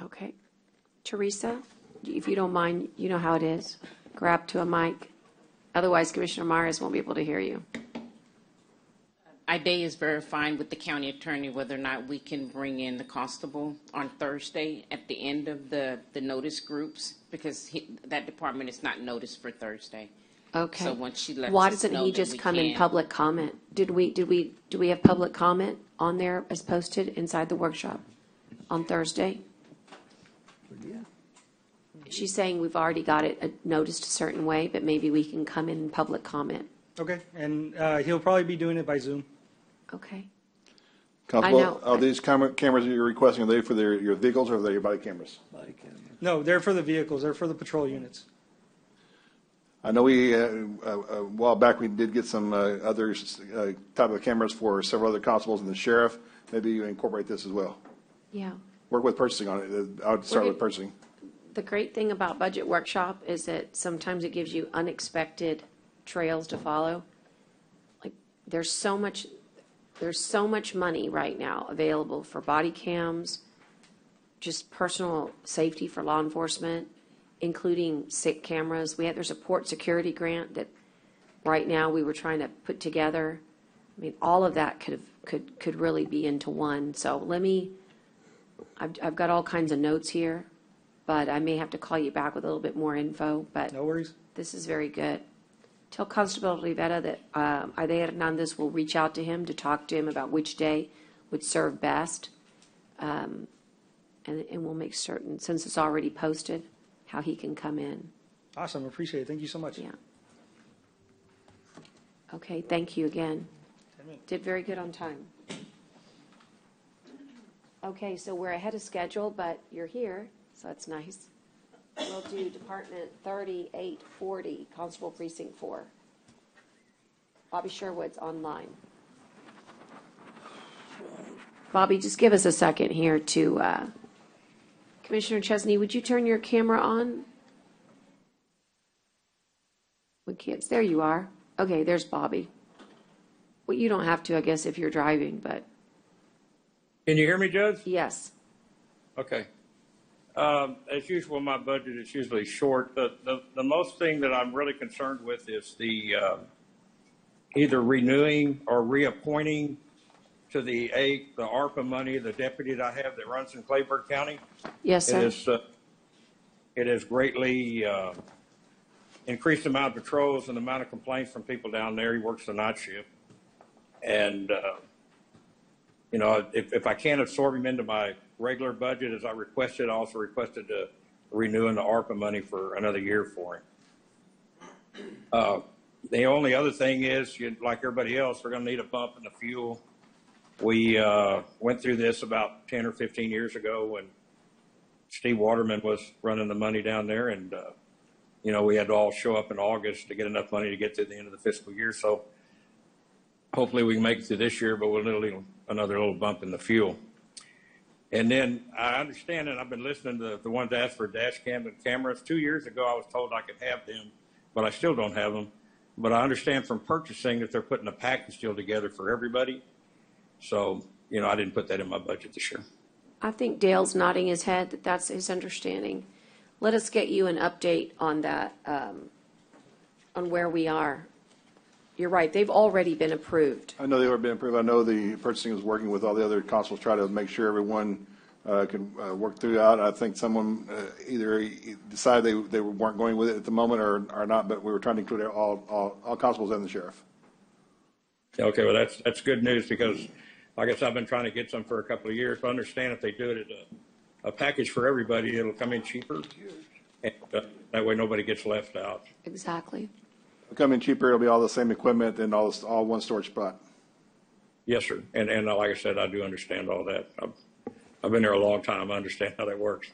Okay. Teresa, if you don't mind, you know how it is. Grab to a mic. Otherwise, Commissioner Myers won't be able to hear you. IDA is verifying with the county attorney whether or not we can bring in the constable on Thursday at the end of the notice groups, because that department is not noticed for Thursday. Okay. So once she lets Why us doesn't know he that just we come in can. public comment? Do we have public comment on there as posted inside the workshop on Thursday? She's saying we've already got it noticed a certain way, but maybe we can come in public comment. Okay, and he'll probably be doing it by Zoom. Okay. Constable, are these cameras that you're requesting, are they for your vehicles or are they your body cameras? Body camera. No, they're for the vehicles. They're for the patrol units. I know a while back we did get some other type of cameras for several other constables and the sheriff. Maybe you incorporate this as well. Yeah. Work with purchasing on it. I would start with purchasing. The great thing about Budget Workshop is that sometimes it gives you unexpected trails to follow. Like, there's so much money right now available for body cams, just personal safety for law enforcement, including SIC cameras. There's a port security grant that right now we were trying to put together. All of that could really be into one. So I've got all kinds of notes here, but I may have to call you back with a little bit more info, but. No worries. This is very good. Tell Constable Rivera that Ida Hernandez will reach out to him to talk to him about which day would serve best. And we'll make certain, since it's already posted, how he can come in. Awesome. Appreciate it. Thank you so much. Yeah. Okay, thank you again. Did very good on time. Okay, so we're ahead of schedule, but you're here, so that's nice. We'll do Department 3840, Constable Precinct 4. Bobby Sherwood's online. Bobby, just give us a second here to, Commissioner Chesney, would you turn your camera on? With kids, there you are. Okay, there's Bobby. Well, you don't have to, I guess, if you're driving, but. Can you hear me, Judge? Yes. Okay. As usual, my budget is usually short. The most thing that I'm really concerned with is the either renewing or reappointing to the ARPA money, the deputy that I have that runs in Clayburgh County. Yes, sir. It has greatly increased the amount of patrols and the amount of complaints from people down there. He works the night shift. And, if I can't absorb him into my regular budget as I requested, I also requested to renewing the ARPA money for another year for him. The only other thing is, like everybody else, we're going to need a bump in the fuel. We went through this about 10 or 15 years ago when Steve Waterman was running the money down there, and we had to all show up in August to get enough money to get to the end of the fiscal year. So hopefully we can make it through this year, but we'll need another little bump in the fuel. And then I understand, and I've been listening to the ones that asked for dash cam and cameras. 2 years ago, I was told I could have them, but I still don't have them. But I understand from purchasing that they're putting a package deal together for everybody. So, I didn't put that in my budget this year. I think Dale's nodding his head that that's his understanding. Let us get you an update on that, on where we are. You're right, they've already been approved. I know they were being approved. I know the purchasing is working with all the other constables, try to make sure everyone can work throughout. I think someone either decided they weren't going with it at the moment or not, but we were trying to include all constables and the sheriff. Okay, well, that's good news because, like I said, I've been trying to get some for a couple of years. But I understand if they do it as a package for everybody, it'll come in cheaper, and that way nobody gets left out. Exactly. It'll come in cheaper. It'll be all the same equipment and all one storage spot. Yes, sir. And like I said, I do understand all that. I've been there a long time. I understand how that works.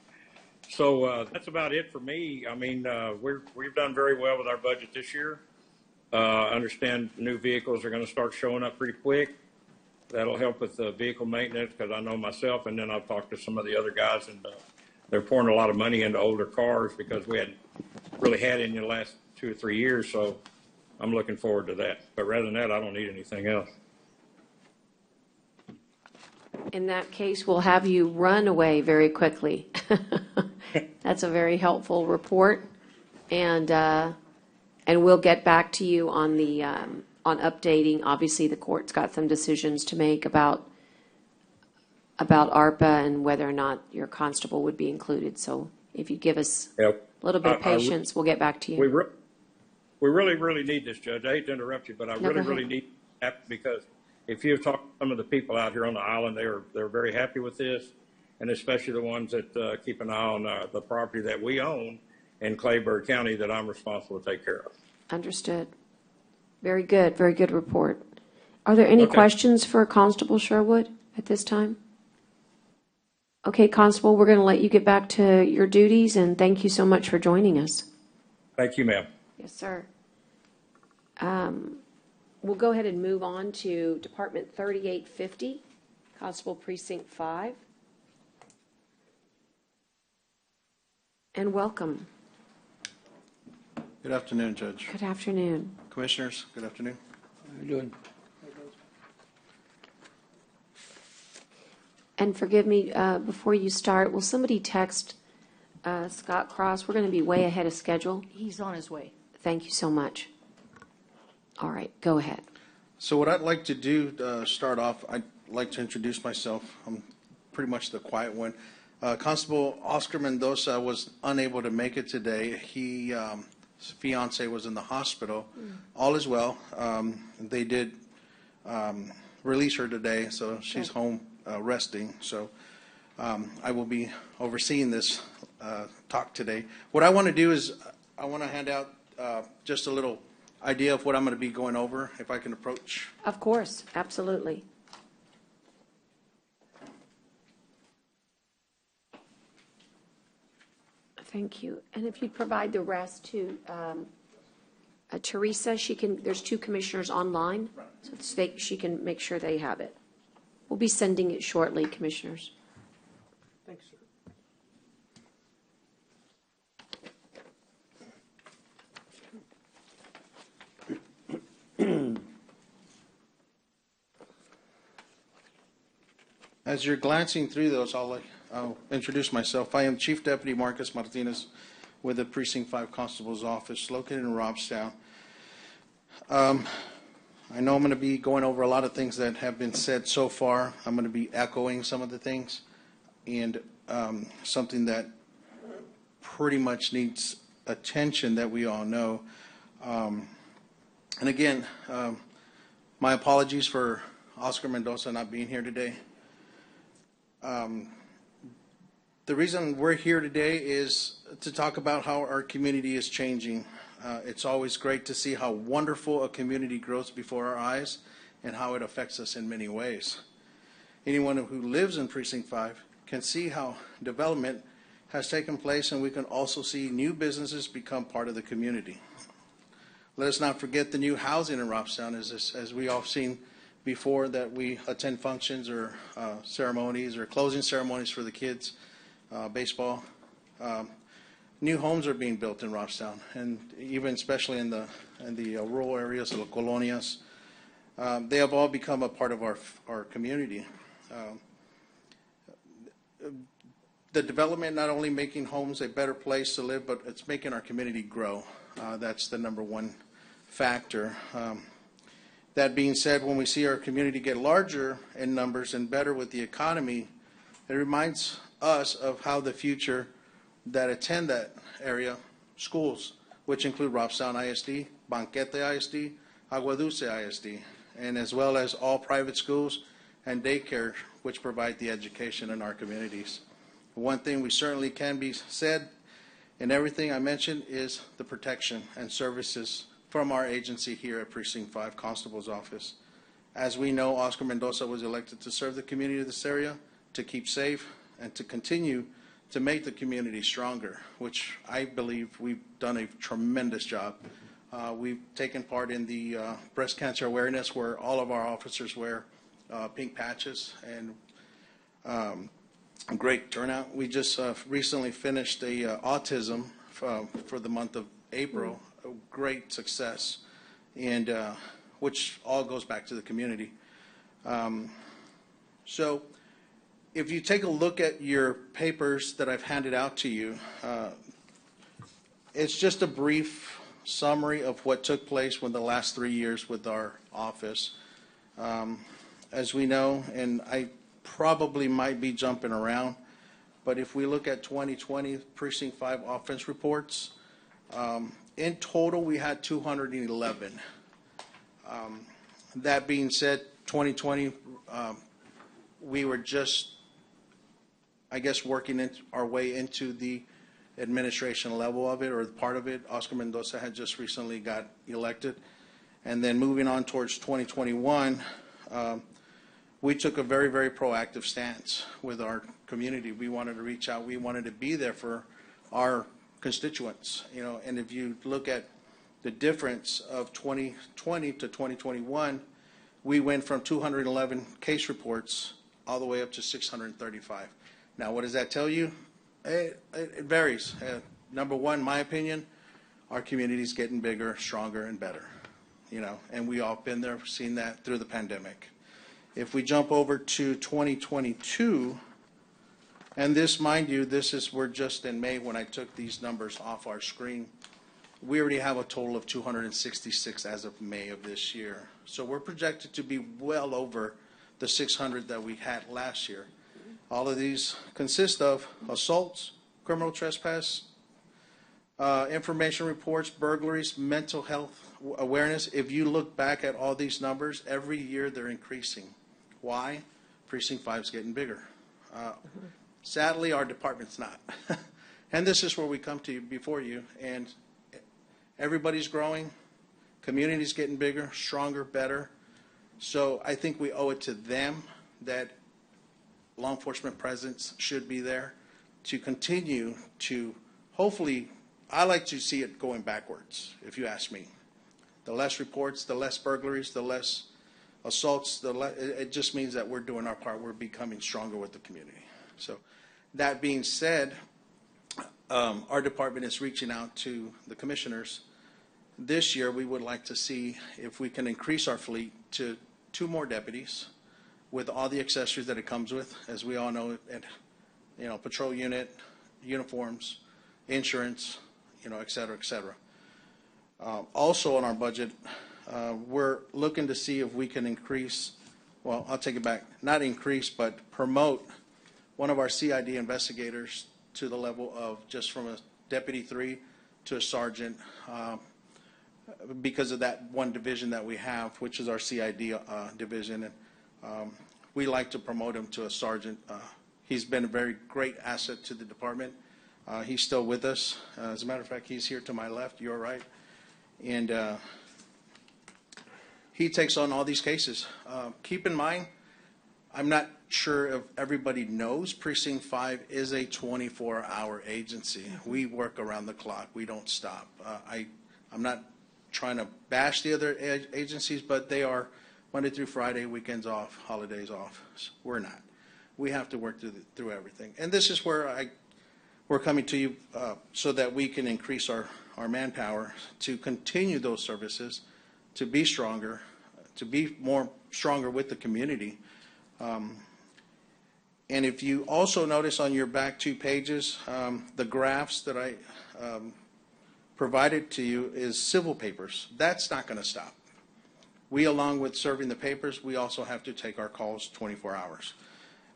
So that's about it for me. I mean, we've done very well with our budget this year. I understand new vehicles are going to start showing up pretty quick. That'll help with the vehicle maintenance because I know myself, and then I've talked to some of the other guys, and they're pouring a lot of money into older cars because we hadn't really had it in the last 2 or 3 years. So I'm looking forward to that. But rather than that, I don't need anything else. In that case, we'll have you run away very quickly. That's a very helpful report, and we'll get back to you on the on updating. Obviously, the court's got some decisions to make about ARPA and whether or not your constable would be included. So if you give us a little bit of patience, we'll get back to you. We really need this, Judge. I hate to interrupt you, but I really need that because if you've talked to some of the people out here on the island, they're very happy with this, and especially the ones that keep an eye on the property that we own in Clayburgh County that I'm responsible to take care of. Understood. Very good report. Are there any questions for Constable Sherwood at this time? Okay, Constable, we're going to let you get back to your duties, and thank you so much for joining us. Thank you, ma'am. Yes, sir. We'll go ahead and move on to Department 3850, Constable Precinct 5. And welcome. Good afternoon, Judge. Good afternoon. Commissioners, good afternoon. How you doing? And forgive me, before you start, will somebody text Scott Cross? We're going to be way ahead of schedule. He's on his way. Thank you so much. All right, go ahead. So what I'd like to do to start off, I'd like to introduce myself. I'm pretty much the quiet one. Constable Oscar Mendoza was unable to make it today. His fiance was in the hospital. All is well. They did release her today, so she's home resting. So I will be overseeing this talk today. What I want to do is I want to hand out just a little idea of what I'm going to be going over, if I can approach. Of course, absolutely. Thank you. And if you'd provide the rest to Teresa, there's 2 commissioners online, so she can make sure they have it. We'll be sending it shortly, commissioners. Thanks, sir. As you're glancing through those, I'll introduce myself. I am Chief Deputy Marcus Martinez with the Precinct 5 Constable's Office located in Robstown. I know I'm going to be going over a lot of things that have been said so far. I'm going to be echoing some of the things, and something that pretty much needs attention that we all know. And again, My apologies for Oscar Mendoza not being here today. The reason we're here today is to talk about how our community is changing. It's always great to see how wonderful a community grows before our eyes and how it affects us in many ways. Anyone who lives in Precinct 5 can see how development has taken place, and we can also see new businesses become part of the community. Let us not forget the new housing in Robstown, as we all have seen before, that we attend functions or ceremonies or closing ceremonies for the kids, baseball. New homes are being built in Robstown, and even especially in the rural areas, the colonias. They have all become a part of our community. The development not only making homes a better place to live, but it's making our community grow. That's the number one factor. That being said, when we see our community get larger in numbers and better with the economy, it reminds us of how the future that attend that area, schools, which include Robstown ISD, Banquete ISD, Agua Dulce ISD, and as well as all private schools and daycare, which provide the education in our communities. One thing we certainly can be said in everything I mentioned is the protection and services from our agency here at Precinct 5 Constable's Office. As we know, Oscar Mendoza was elected to serve the community of this area, to keep safe, and to continue to make the community stronger, which I believe we've done a tremendous job. We've taken part in the breast cancer awareness, where all of our officers wear pink patches, and great turnout. We just recently finished a autism for the month of April, a great success, and which all goes back to the community. So if you take a look at your papers that I've handed out to you, it's just a brief summary of what took place in the last 3 years with our office. As we know, and I probably might be jumping around, but if we look at 2020 Precinct 5 offense reports, in total we had 211. That being said, 2020, we were just, I guess, working our way into the administration level of it, or part of it. Oscar Mendoza had just recently got elected. And then moving on towards 2021, we took a very, very proactive stance with our community. We wanted to reach out. We wanted to be there for our constituents, and if you look at the difference of 2020 to 2021, we went from 211 case reports all the way up to 635. Now, what does that tell you? It varies. Number one, my opinion, our community is getting bigger, stronger, and better, and we all been there, seen that through the pandemic. If we jump over to 2022, and this, mind you, we're just in May when I took these numbers off our screen. We already have a total of 266 as of May of this year. So we're projected to be well over the 600 that we had last year. All of these consist of assaults, criminal trespass, information reports, burglaries, mental health awareness. If you look back at all these numbers, every year they're increasing. Why? Precinct 5 is getting bigger. Sadly, our department's not. And this is where we come to you, before you, and everybody's growing, community's getting bigger, stronger, better. So I think we owe it to them that law enforcement presence should be there to continue to, hopefully, I like to see it going backwards, if you ask me. The less reports, the less burglaries, the less assaults, it just means that we're doing our part. We're becoming stronger with the community. So that being said, our department is reaching out to the commissioners. This year, we would like to see if we can increase our fleet to 2 more deputies with all the accessories that it comes with, as we all know, patrol unit, uniforms, insurance, et cetera, et cetera. Also on our budget, we're looking to see if we can increase, well, I'll take it back, not increase, but promote one of our CID investigators to the level of just from a Deputy 3 to a Sergeant. because of that one division that we have, which is our CID division. And we like to promote him to a sergeant. He's been a very great asset to the department. He's still with us. As a matter of fact, he's here to my left, your right. And he takes on all these cases. Keep in mind, I'm not sure if everybody knows Precinct 5 is a 24-hour agency. We work around the clock. We don't stop. I'm not trying to bash the other agencies, but they are Monday through Friday, weekends off, holidays off. We're not. We have to work through everything. And this is where we're coming to you so that we can increase our manpower to continue those services, to be stronger, to be more stronger with the community. And if you also notice on your back 2 pages, the graphs that I provided to you is civil papers. That's not going to stop. We, along with serving the papers, we also have to take our calls 24 hours.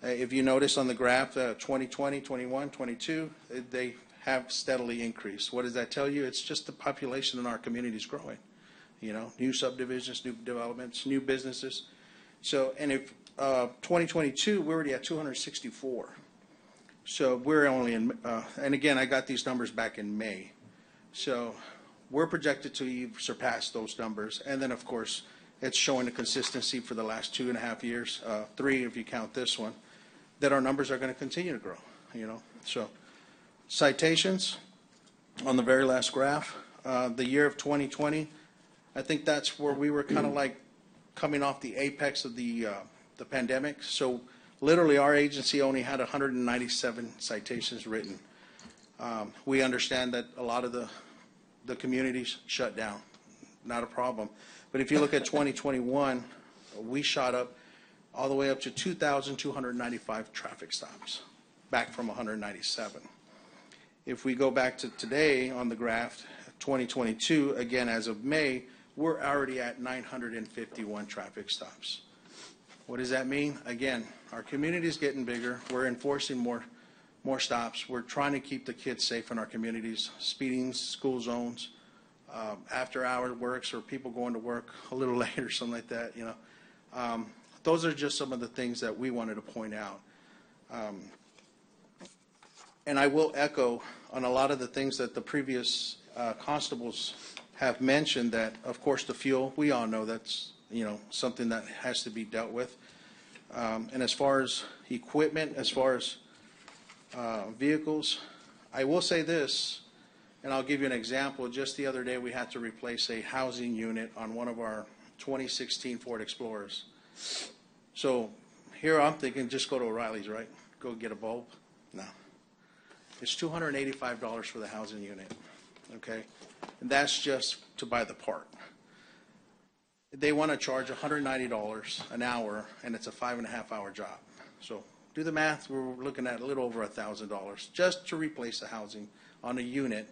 If you notice on the graph, 2020, 21, 22, they have steadily increased. What does that tell you? It's just the population in our community is growing. You know, new subdivisions, new developments, new businesses. So, and if 2022, we're already at 264. So we're only in, and again, I got these numbers back in May. So we're projected to surpass those numbers. And then, of course, it's showing a consistency for the last 2.5 years, 3 if you count this one, that our numbers are going to continue to grow, you know. So citations on the very last graph, the year of 2020, I think that's where we were kind of like coming off the apex of the pandemic. So literally our agency only had 197 citations written. We understand that a lot of the communities shut down. Not a problem. But if you look at 2021, we shot up all the way up to 2,295 traffic stops, back from 197. If we go back to today on the graph, 2022, again, as of May, we're already at 951 traffic stops. What does that mean? Again, our community is getting bigger. We're enforcing more stops. We're trying to keep the kids safe in our communities, speeding, school zones, after hour works, or people going to work a little late or something like that, you know. Those are just some of the things that we wanted to point out. And I will echo on a lot of the things that the previous constables have mentioned, that, of course, the fuel, we all know that's, you know, something that has to be dealt with. And as far as equipment, as far as vehicles, I will say this, and I'll give you an example. Just the other day, we had to replace a housing unit on one of our 2016 Ford Explorers. So here I'm thinking, just go to O'Reilly's, right? Go get a bulb. No. It's $285 for the housing unit, okay? And that's just to buy the part. They want to charge $190 an hour, and it's a 5.5-hour job. So do the math. We're looking at a little over $1,000 just to replace the housing on a unit.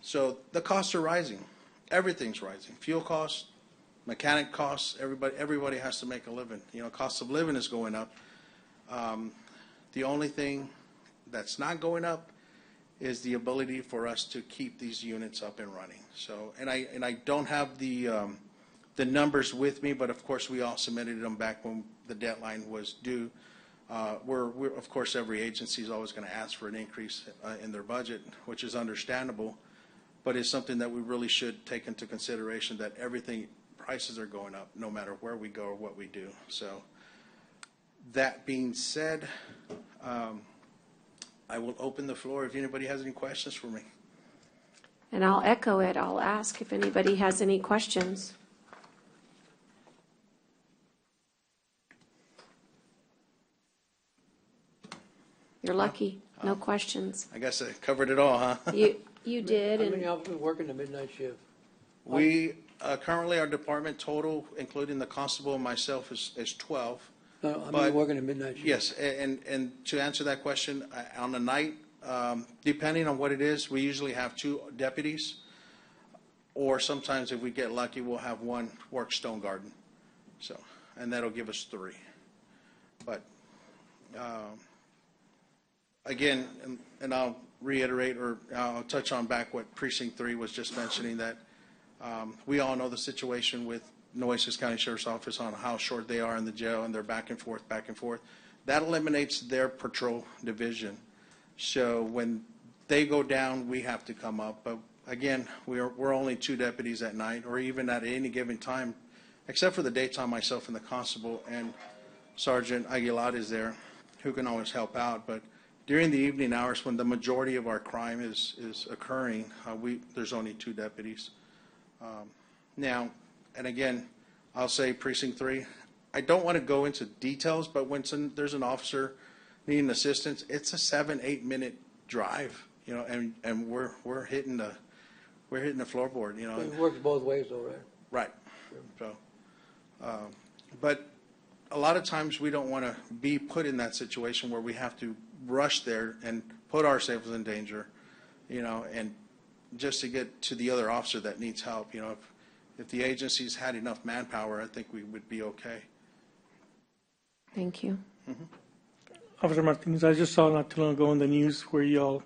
So the costs are rising. Everything's rising. Fuel costs, mechanic costs. Everybody has to make a living. You know, cost of living is going up. The only thing that's not going up is the ability for us to keep these units up and running. So, and I don't have the numbers with me, but of course we all submitted them back when the deadline was due. We're of course, every agency is always going to ask for an increase in their budget, which is understandable, but it's something that we really should take into consideration, that prices are going up no matter where we go or what we do. So that being said, I will open the floor if anybody has any questions for me. And I'll echo it. I'll ask if anybody has any questions. You're lucky. No questions. I guess I covered it all, huh? You did. How many officers work in the midnight shift? We currently, our department total, including the constable and myself, is 12. How many work in the midnight shift? Yes, and to answer that question, on the night, depending on what it is, we usually have 2 deputies, or sometimes if we get lucky, we'll have 1 work stone garden. So, and that'll give us 3. But again, and I'll reiterate, or I'll touch on back what Precinct 3 was just mentioning, that We all know the situation with Nueces County Sheriff's Office on how short they are in the jail, and they're back and forth, back and forth. That eliminates their patrol division. So when they go down, we have to come up. But again, we're only 2 deputies at night, or even at any given time, except for the daytime, myself and the constable, and Sergeant Aguilar is there, who can always help out. But during the evening hours, when the majority of our crime is occurring, there's only 2 deputies. Now, and again, I'll say Precinct 3, I don't want to go into details, but when there's an officer needing assistance, it's a 7-8 minute drive, and we're hitting the floorboard, It works both ways though, right? Right. So, but a lot of times we don't want to be put in that situation where we have to rush there and put ourselves in danger, and just to get to the other officer that needs help. If the agency's had enough manpower, I think we would be okay. Thank you. Officer Martinez, I just saw not too long ago in the news where y'all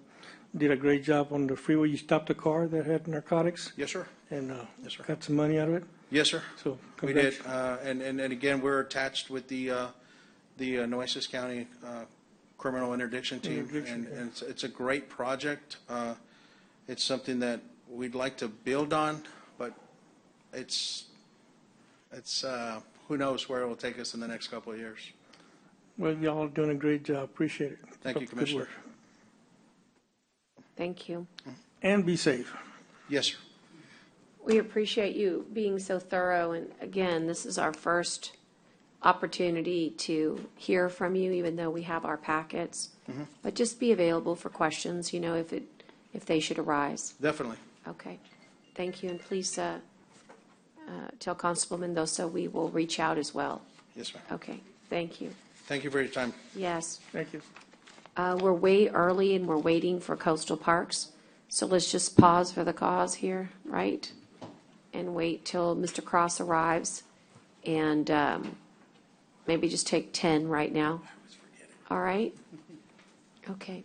did a great job on the freeway. You stopped a car that had narcotics. Yes, sir. And Yes, sir. got some money out of it. Yes, sir. So We did, and again, we're attached with the Nueces County Criminal Interdiction Team, and it's a great project. It's something that we'd like to build on, but it's who knows where it will take us in the next couple of years. Well, y'all are doing a great job. Appreciate it. Thank you, Good Commissioner. work. Thank you. And be safe. Yes, sir. We appreciate you being so thorough, and again, this is our first opportunity to hear from you, even though we have our packets. But just be available for questions, if they should arise. Definitely. Okay. Thank you, and please tell Constable Mendoza we will reach out as well. Yes, ma'am. Okay, thank you. Thank you for your time. Yes. Thank you. We're way early and we're waiting for coastal parks, so let's just pause for the cause here, right? And wait till Mr. Cross arrives, and maybe just take 10 right now. All right? Okay.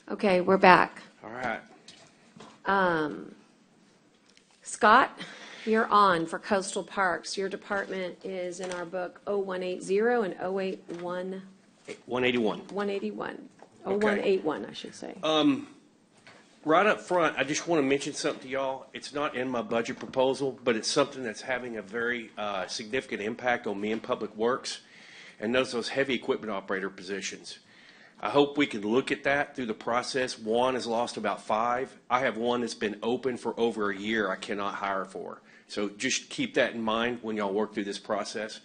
Okay, we're back. All right. Scott, you're on for coastal parks. Your department is in our book 0180 and 081 181. 181. Okay. 0181, I should say. Right up front, I just want to mention something to y'all. It's not in my budget proposal, but it's something that's having a very significant impact on me in Public Works, and those heavy equipment operator positions. I hope we can look at that through the process. One has lost about 5. I have one that's been open for over a year I cannot hire for. So just keep that in mind when y'all work through this process.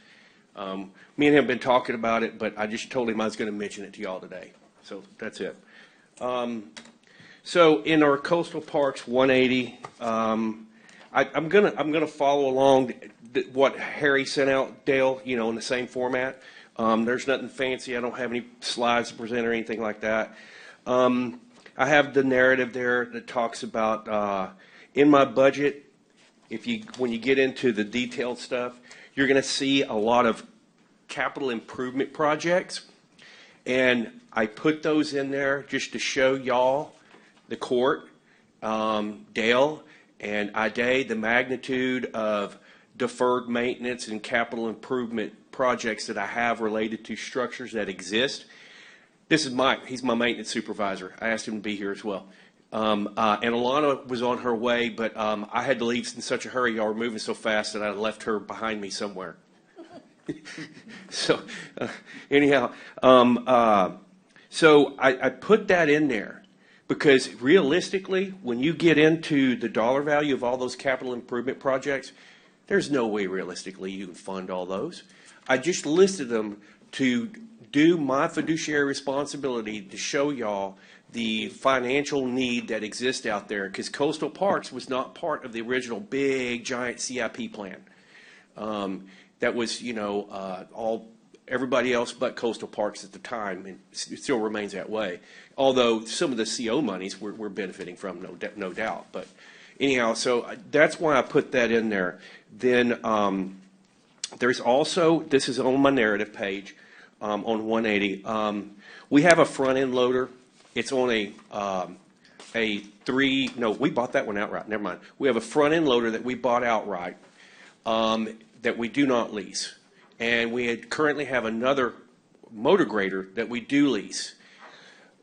Me and him have been talking about it, but I just told him I was going to mention it to y'all today. So that's it. So in our coastal parks 180, I'm gonna follow along what Harry sent out, Dale. You know, in the same format. There's nothing fancy. I don't have any slides to present or anything like that. I have the narrative there that talks about in my budget. When you get into the detailed stuff, you're going to see a lot of capital improvement projects, and I put those in there just to show y'all, the court, Dale, and Ida, the magnitude of deferred maintenance and capital improvement projects that I have related to structures that exist. This is Mike. He's my maintenance supervisor. I asked him to be here as well. And Alana was on her way, but I had to leave in such a hurry. Y'all were moving so fast that I left her behind me somewhere. So anyhow, so I put that in there because realistically, when you get into the dollar value of all those capital improvement projects, there's no way realistically you can fund all those. I just listed them to do my fiduciary responsibility to show y'all the financial need that exists out there, because coastal parks was not part of the original big giant CIP plan. That was, all everybody else but coastal parks at the time, and it still remains that way. Although some of the CO monies we're benefiting from, no doubt. But anyhow, so that's why I put that in there. Then there's also, this is on my narrative page on 180. We have a front end loader. It's on we bought that one outright. Never mind. We have a front end loader that we bought outright that we do not lease. And we currently have another motor grader that we do lease.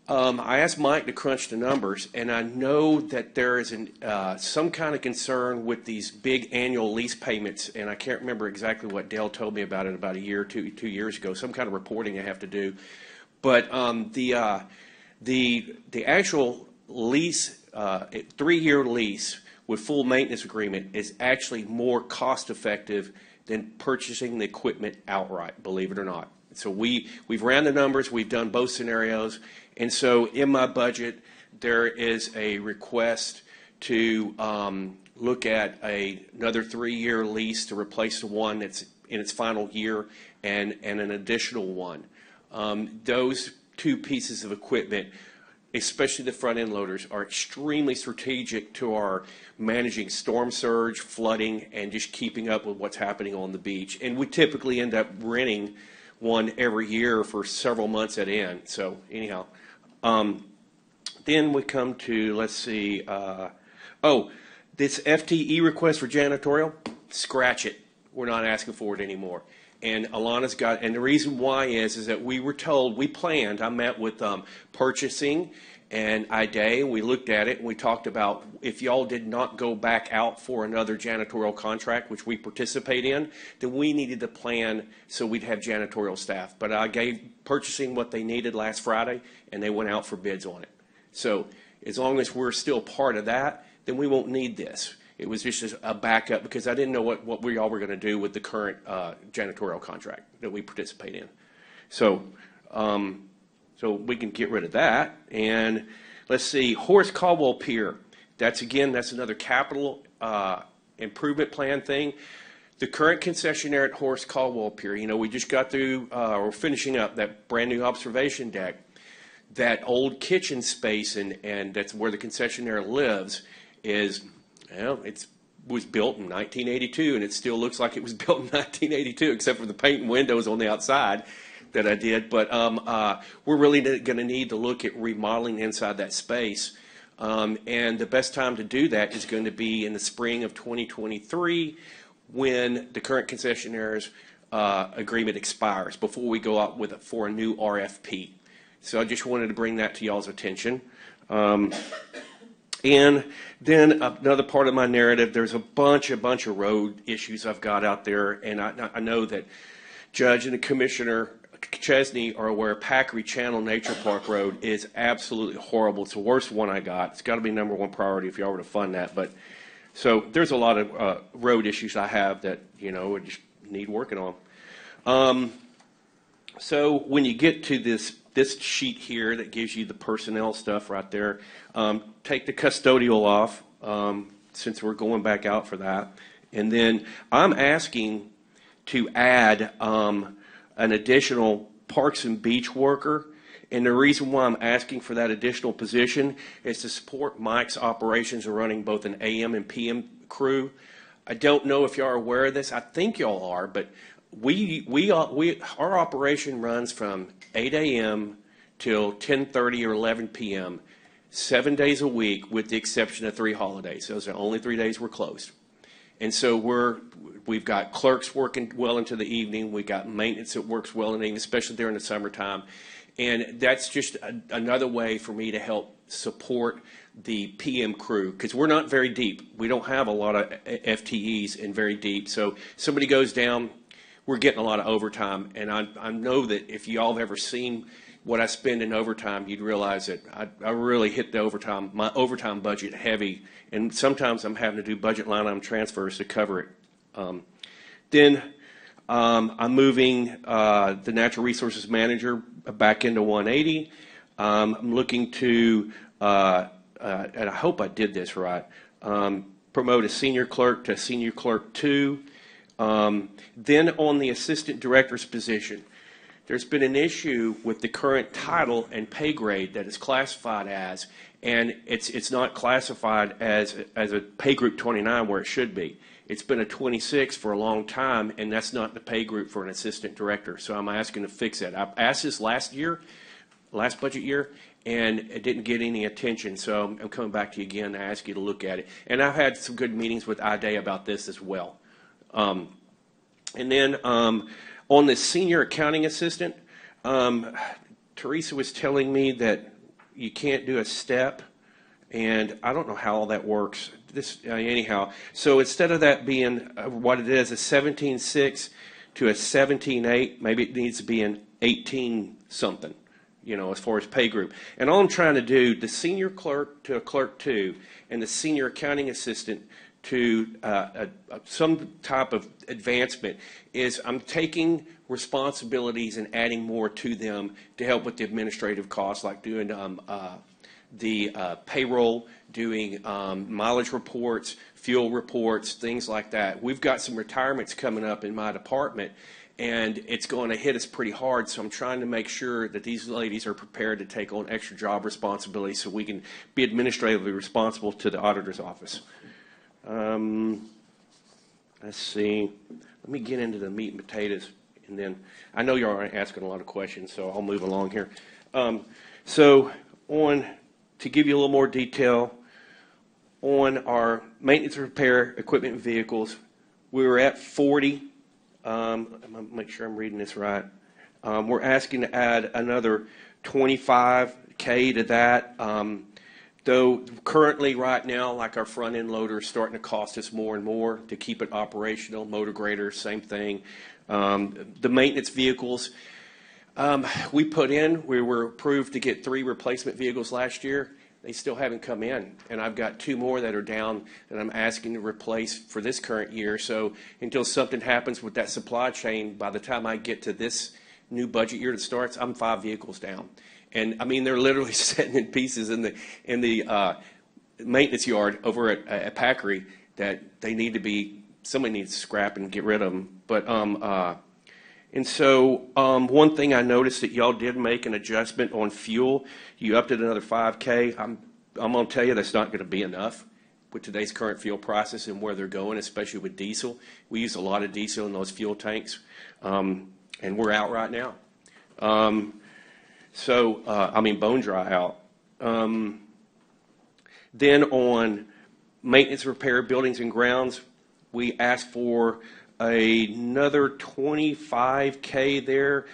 I asked Mike to crunch the numbers, and I know that there is some kind of concern with these big annual lease payments, and I can't remember exactly what Dale told me about it about a year or 2 years ago, some kind of reporting I have to do. But the actual lease, 3-year lease with full maintenance agreement is actually more cost effective than purchasing the equipment outright, believe it or not. So we've ran the numbers, we've done both scenarios, and so in my budget there is a request to look at another 3-year lease to replace the one that's in its final year and an additional one. Those 2 pieces of equipment, especially the front end loaders, are extremely strategic to our managing storm surge, flooding, and just keeping up with what's happening on the beach. And we typically end up renting one every year for several months at end. So anyhow, then we come to, let's see, this FTE request for janitorial, scratch it. We're not asking for it anymore. And Alana's got, and the reason why is that we were told, I met with purchasing and Ida, and we looked at it and we talked about if y'all did not go back out for another janitorial contract, which we participate in, then we needed to plan so we'd have janitorial staff. But I gave purchasing what they needed last Friday, and they went out for bids on it. So as long as we're still part of that, then we won't need this. It was just a backup because I didn't know what we all were going to do with the current janitorial contract that we participate in. So we can get rid of that. And let's see, Horace Caldwell Pier. That's another capital improvement plan thing. The current concessionaire at Horace Caldwell Pier, we just got through, we're finishing up that brand new observation deck. That old kitchen space, and that's where the concessionaire lives, it was built in 1982, and it still looks like it was built in 1982, except for the paint and windows on the outside. that I did. But we're really going to need to look at remodeling inside that space. And the best time to do that is going to be in the spring of 2023 when the current concessionaire's agreement expires, before we go out for a new RFP. So I just wanted to bring that to y'all's attention. And then another part of my narrative, there's a bunch of road issues I've got out there, and I know that Judge and the Commissioner Chesney are aware Packery Channel Nature Park Road is absolutely horrible. It's the worst one I got. It's got to be #1 priority if y'all were to fund that. But so there's a lot of road issues I have that, you know, just need working on. So when you get to this sheet here that gives you the personnel stuff right there, take the custodial off, since we're going back out for that. And then I'm asking to add an additional Parks and Beach worker. And the reason why I'm asking for that additional position is to support Mike's operations of running both an AM and PM crew. I don't know if y'all are aware of this. I think y'all are, but our operation runs from 8 a.m. till 10:30 or 11 p.m. 7 days a week, with the exception of 3 holidays. Those are the only 3 days we're closed. And so we've got clerks working well into the evening. We got maintenance that works well in the evening, especially during the summertime. And that's just another way for me to help support the PM crew, because we're not very deep. We don't have a lot of FTEs and very deep. So somebody goes down, we're getting a lot of overtime. And I know that if y'all have ever seen what I spend in overtime, you'd realize that I really hit my overtime budget heavy. And sometimes I'm having to do budget line item transfers to cover it. Then I'm moving the natural resources manager back into 180. I'm looking to, and I hope I did this right, promote a senior clerk to senior clerk 2. Then on the assistant director's position, there's been an issue with the current title and pay grade that it's classified as, and it's not classified as a pay group 29 where it should be. It's been a 26 for a long time, and that's not the pay group for an assistant director. So I'm asking to fix that. I asked this last budget year, and it didn't get any attention. So I'm coming back to you again to ask you to look at it. And I've had some good meetings with IDA about this as well. And then on the senior accounting assistant, Teresa was telling me that you can't do a step, and I don't know how all that works. Anyhow, so instead of that being what it is, a 17.6 to a 17.8, maybe it needs to be an 18 something, you know, as far as pay group. And all I'm trying to do, the senior clerk to a clerk 2, and the senior accounting assistant to some type of advancement, is I'm taking responsibilities and adding more to them to help with the administrative costs, like doing the payroll, doing mileage reports, fuel reports, things like that. We've got some retirements coming up in my department, and it's going to hit us pretty hard, so I'm trying to make sure that these ladies are prepared to take on extra job responsibilities so we can be administratively responsible to the auditor's office. Let's see. Let me get into the meat and potatoes, and then I know you are asking a lot of questions, so I'll move along here. To give you a little more detail on our maintenance and repair equipment and vehicles, we were at 40. I'm going to make sure I'm reading this right. We're asking to add another $25K to that. Though currently right now, like our front end loader is starting to cost us more and more to keep it operational. Motor grader, same thing. The maintenance vehicles, we were approved to get 3 replacement vehicles last year. They still haven't come in, and I've got 2 more that are down that I'm asking to replace for this current year. So until something happens with that supply chain, by the time I get to this new budget year that starts, I'm 5 vehicles down. And I mean, they're literally sitting in pieces in the maintenance yard over at Packery that somebody needs to scrap and get rid of them. But and so one thing I noticed that y'all did make an adjustment on fuel. You upped it another $5K. I'm going to tell you that's not going to be enough with today's current fuel prices and where they're going, especially with diesel. We use a lot of diesel in those fuel tanks, and we're out right now. Bone dry out. Then on maintenance, repair, buildings and grounds, we asked for another 25K there.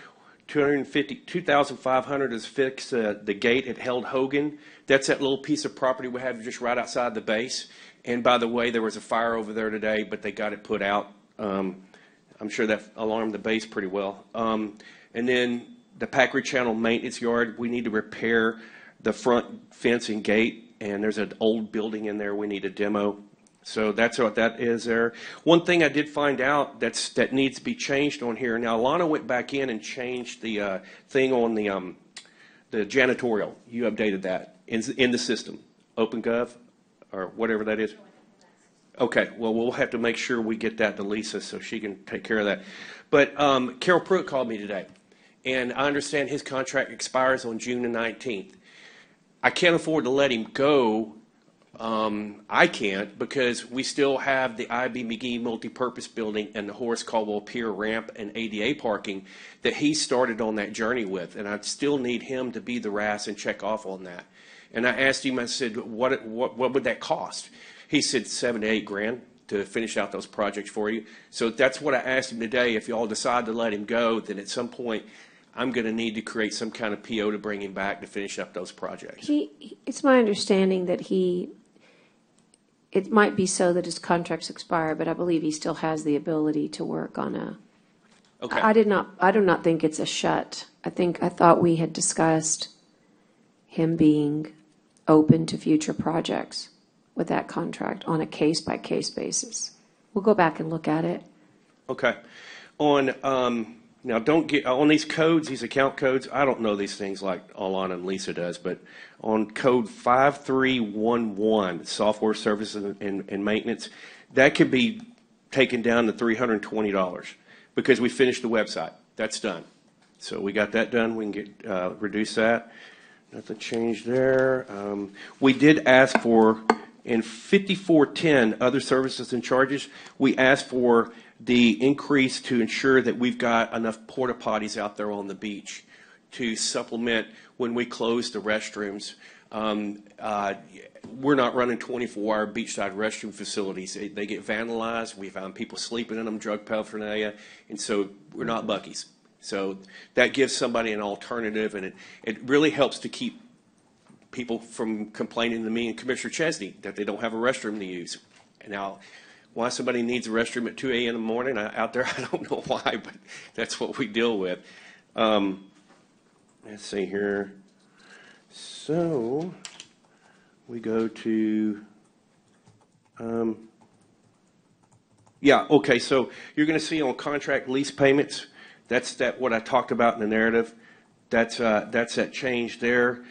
2,500 is fix the gate at Held Hogan. That's that little piece of property we have just right outside the base. And by the way, there was a fire over there today, but they got it put out. I'm sure that alarmed the base pretty well. And then the Packard Channel maintenance yard, we need to repair the front fence and gate. And there's an old building in there we need a demo. So that's what that is there. One thing I did find out that needs to be changed on here. Now, Alana went back in and changed the thing on the janitorial. You updated that in the system, OpenGov, or whatever that is. Okay, well, we'll have to make sure we get that to Lisa so she can take care of that. But Carol Pruitt called me today, and I understand his contract expires on June the 19th. I can't afford to let him go. I can't, because we still have the I.B. McGee multipurpose building and the Horace Caldwell Pier ramp and ADA parking that he started on that journey with, and I still need him to be the RAS and check off on that. And I asked him, I said, what would that cost? He said $7 to $8 grand to finish out those projects for you. So that's what I asked him today. If you all decide to let him go, then at some point I'm going to need to create some kind of PO to bring him back to finish up those projects. It's my understanding that it might be so that his contracts expire, but I believe he still has the ability to work on a. Okay. I do not think it's a shut. I thought we had discussed him being open to future projects with that contract on a case-by-case basis. We'll go back and look at it. Okay. Now, don't get on these codes, these account codes. I don't know these things like Alana and Lisa does, but on code 5311, software services and maintenance, that could be taken down to $320 because we finished the website. That's done. So we got that done. We can get reduce that. Nothing changed there. We did ask for, in 5410, other services and charges, we asked for the increase to ensure that we've got enough porta potties out there on the beach to supplement when we close the restrooms. We're not running 24-hour beachside restroom facilities. They get vandalized. We found people sleeping in them, drug paraphernalia, and so we're not Buc-ee's. So that gives somebody an alternative, and it really helps to keep people from complaining to me and Commissioner Chesney that they don't have a restroom to use. And now, why somebody needs a restroom at 2 a.m. in the morning out there, I don't know why, but that's what we deal with. Let's see here. So we go to, okay, so you're going to see on contract lease payments, that's what I talked about in the narrative. That's that change there.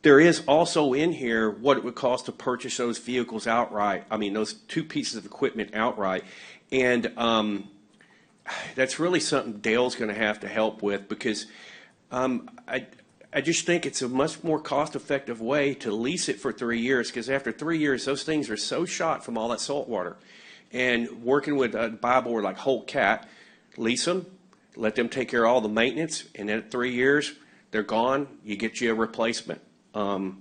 There is also in here what it would cost to purchase those vehicles outright. I mean, those two pieces of equipment outright. And that's really something Dale's going to have to help with, because I just think it's a much more cost-effective way to lease it for 3 years, because after 3 years, those things are so shot from all that salt water. And working with a buy board like Holt Cat, lease them, let them take care of all the maintenance, and then at 3 years, they're gone. You get you a replacement. Let's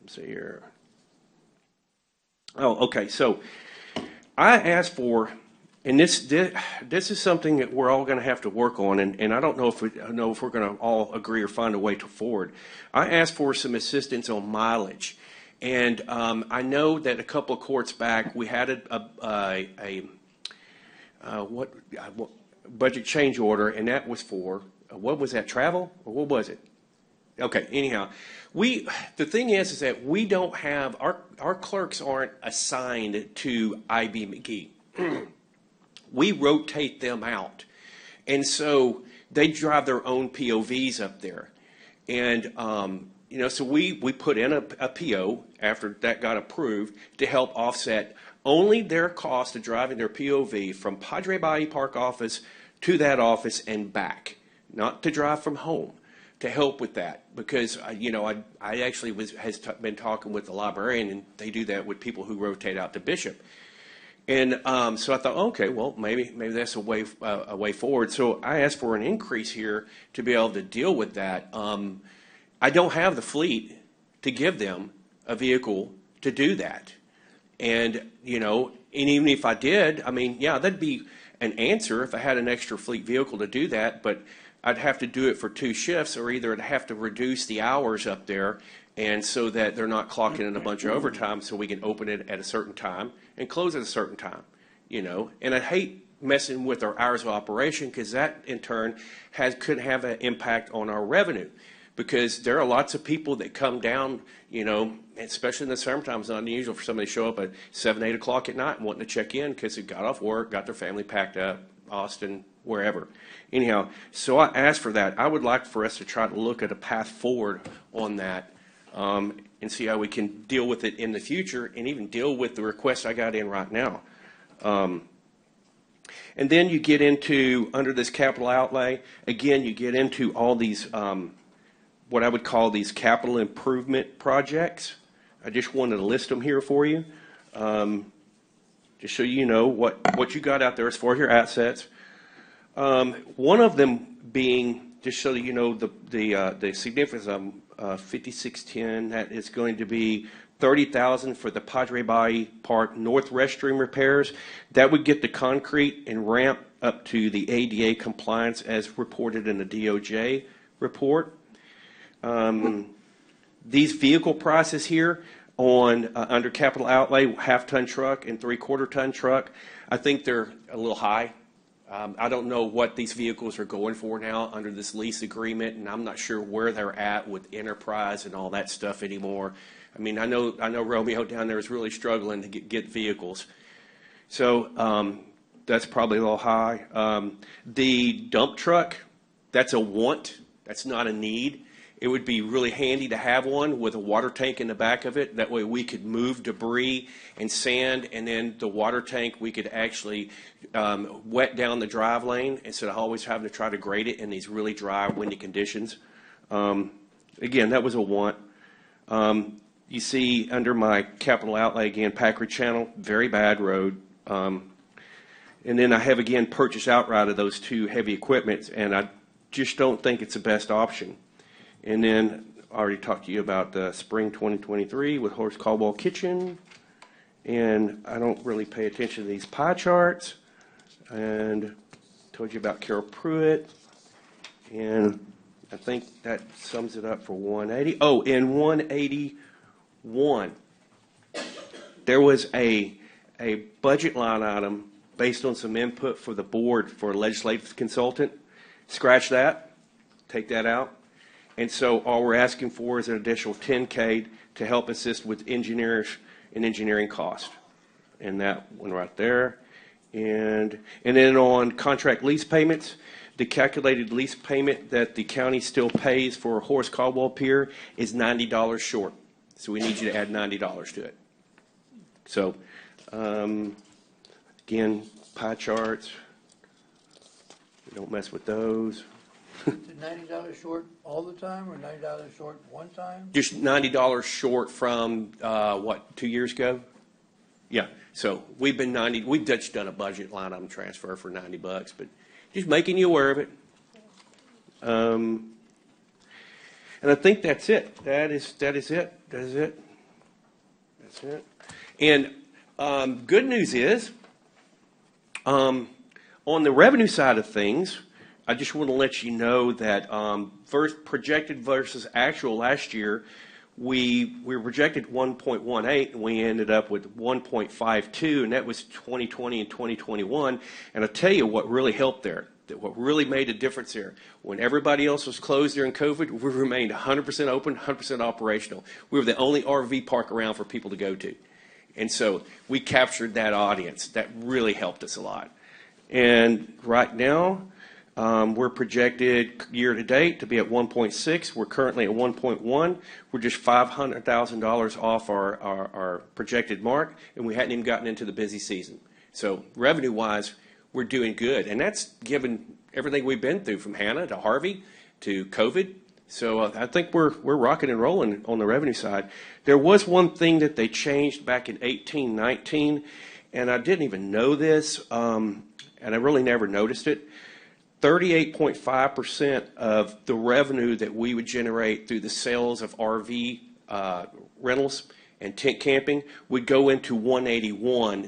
see here. Oh, okay. So I asked for, and this is something that we're all going to have to work on, and I don't know if we're going to all agree or find a way to forward. I asked for some assistance on mileage, and I know that a couple of courts back we had a budget change order, and that was for what was that, travel, or what was it? Okay, anyhow, the thing is that we don't have, our clerks aren't assigned to I.B. McGee. We rotate them out. And so they drive their own POVs up there. And, so we put in a PO after that got approved to help offset only their cost of driving their POV from Padre Bayou Park office to that office and back, not to drive from home, to help with that, because I actually has been talking with the librarian, and they do that with people who rotate out to Bishop. And so I thought, okay, well, maybe that's a way forward. So I asked for an increase here to be able to deal with that. I don't have the fleet to give them a vehicle to do that. And, you know, and even if I did, I mean, yeah, that'd be an answer if I had an extra fleet vehicle to do that, but I'd have to do it for 2 shifts, or either I'd have to reduce the hours up there, and so that they're not clocking in a bunch of overtime, so we can open it at a certain time and close at a certain time, you know. And I hate messing with our hours of operation, because that in turn could have an impact on our revenue, because there are lots of people that come down, you know, especially in the summertime. It's not unusual for somebody to show up at 7, 8 o'clock at night and wanting to check in because they got off work, got their family packed up, Austin, wherever. Anyhow, so I asked for that. I would like for us to try to look at a path forward on that, and see how we can deal with it in the future, and even deal with the request I got in right now. And then you get into, under this capital outlay, again, you get into all these, what I would call these capital improvement projects. I just wanted to list them here for you, just so you know what you got out there as far as your assets. One of them being, just so that you know the significance of 5610, that is going to be $30,000 for the Padre Bay Park North restroom repairs. That would get the concrete and ramp up to the ADA compliance as reported in the DOJ report. These vehicle prices here on under capital outlay, half-ton truck and 3/4-ton truck, I think they're a little high. I don't know what these vehicles are going for now under this lease agreement, and I'm not sure where they're at with enterprise and all that stuff anymore. I mean, I know Romeo down there is really struggling to get vehicles. So that's probably a little high. The dump truck, that's a want. That's not a need. It would be really handy to have one with a water tank in the back of it. That way we could move debris and sand, and then the water tank, we could actually wet down the drive lane instead of always having to try to grade it in these really dry, windy conditions. Again, that was a want. You see under my capital outlay again, Packard Channel, very bad road. And then I have again purchased outright of those 2 heavy equipments, and I just don't think it's the best option. And then I already talked to you about the spring 2023 with Horace Caldwell Kitchen. And I don't really pay attention to these pie charts. And told you about Carol Pruitt. And I think that sums it up for 180. Oh, in 181, there was a budget line item based on some input for the board for a legislative consultant. Scratch that. Take that out. And so all we're asking for is an additional $10K to help assist with engineers and engineering costs. And that one right there. And then on contract lease payments, the calculated lease payment that the county still pays for Horace Caldwell Pier is $90 short. So we need you to add $90 to it. So, again, pie charts. We don't mess with those. Is it $90 short all the time, or $90 short one time? Just $90 short from, 2 years ago? Yeah, so we've just done a budget line item transfer for $90, but just making you aware of it. And I think that's it. That is it. That's it. And good news is, on the revenue side of things, I just want to let you know that first projected versus actual last year, we were projected 1.18, and we ended up with 1.52, and that was 2020 and 2021. And I'll tell you what really helped there, that what really made a difference there. When everybody else was closed during COVID, we remained 100% open, 100% operational. We were the only RV park around for people to go to. And so we captured that audience. That really helped us a lot. And right now, we're projected year to date to be at 1.6. We're currently at 1.1. We're just $500,000 off our projected mark, and we hadn't even gotten into the busy season. So revenue-wise, we're doing good, and that's given everything we've been through from Hannah to Harvey to COVID. So I think we're rocking and rolling on the revenue side. There was one thing that they changed back in 18, 19, and I didn't even know this, and I really never noticed it. 38.5% of the revenue that we would generate through the sales of RV rentals and tent camping would go into 181,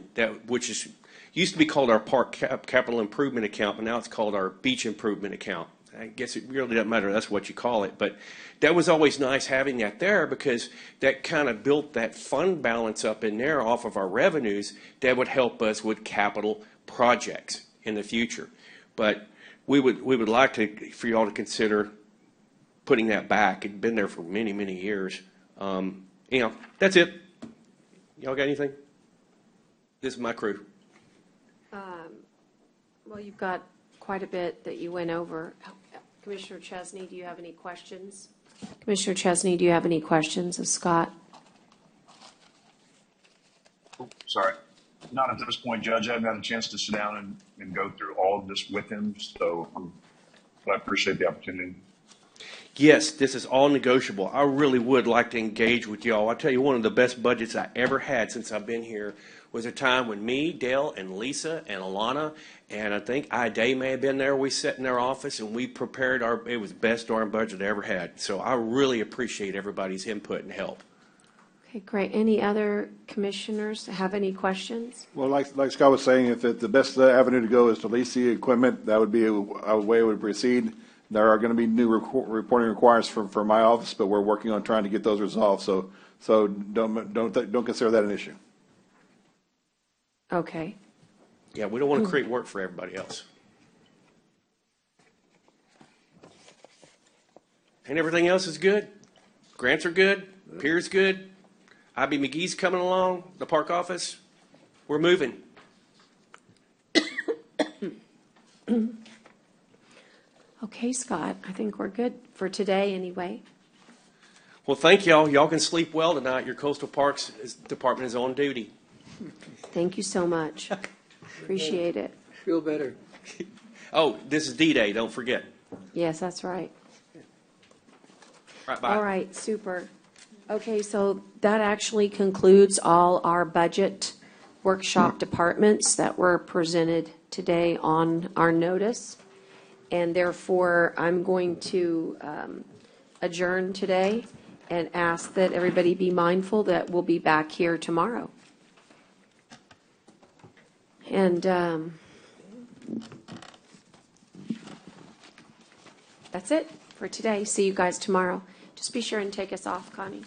which used to be called our park capital improvement account, but now it's called our beach improvement account. I guess it really doesn't matter. That's what you call it. But that was always nice having that there because that kind of built that fund balance up in there off of our revenues that would help us with capital projects in the future. But we would like for y'all to consider putting that back. It'd been there for many, many years. That's it. Y'all got anything? This is my crew. Well, you've got quite a bit that you went over. Commissioner Chesney, do you have any questions? Commissioner Chesney, do you have any questions of Scott? Oh, sorry. Not at this point, Judge. I haven't had a chance to sit down and go through all of this with him, but I appreciate the opportunity. Yes, this is all negotiable. I really would like to engage with y'all. I tell you, one of the best budgets I ever had since I've been here was a time when me, Dale, and Lisa, and Alana, and I think Day may have been there. We sat in their office and we prepared it was the best darn budget I ever had. So I really appreciate everybody's input and help. Okay, great. Any other commissioners have any questions? Well, like Scott was saying, if the best avenue to go is to lease the equipment, that would be a way it would proceed. There are going to be new reporting requirements for my office, but we're working on trying to get those resolved. So don't consider that an issue. Okay. Yeah, we don't want to create work for everybody else. And everything else is good. Grants are good. Pier's good. IB McGee's coming along. The park office. We're moving. Okay, Scott, I think we're good for today anyway. Well, thank y'all. Y'all can sleep well tonight. Your coastal parks department is on duty. Thank you so much. Appreciate it. Feel better. Oh, this is D-Day. Don't forget. Yes, that's right. Right, bye. All right, super. Okay, so that actually concludes all our budget workshop departments that were presented today on our notice. And therefore, I'm going to adjourn today and ask that everybody be mindful that we'll be back here tomorrow. And that's it for today. See you guys tomorrow. Just be sure and take us off, Connie.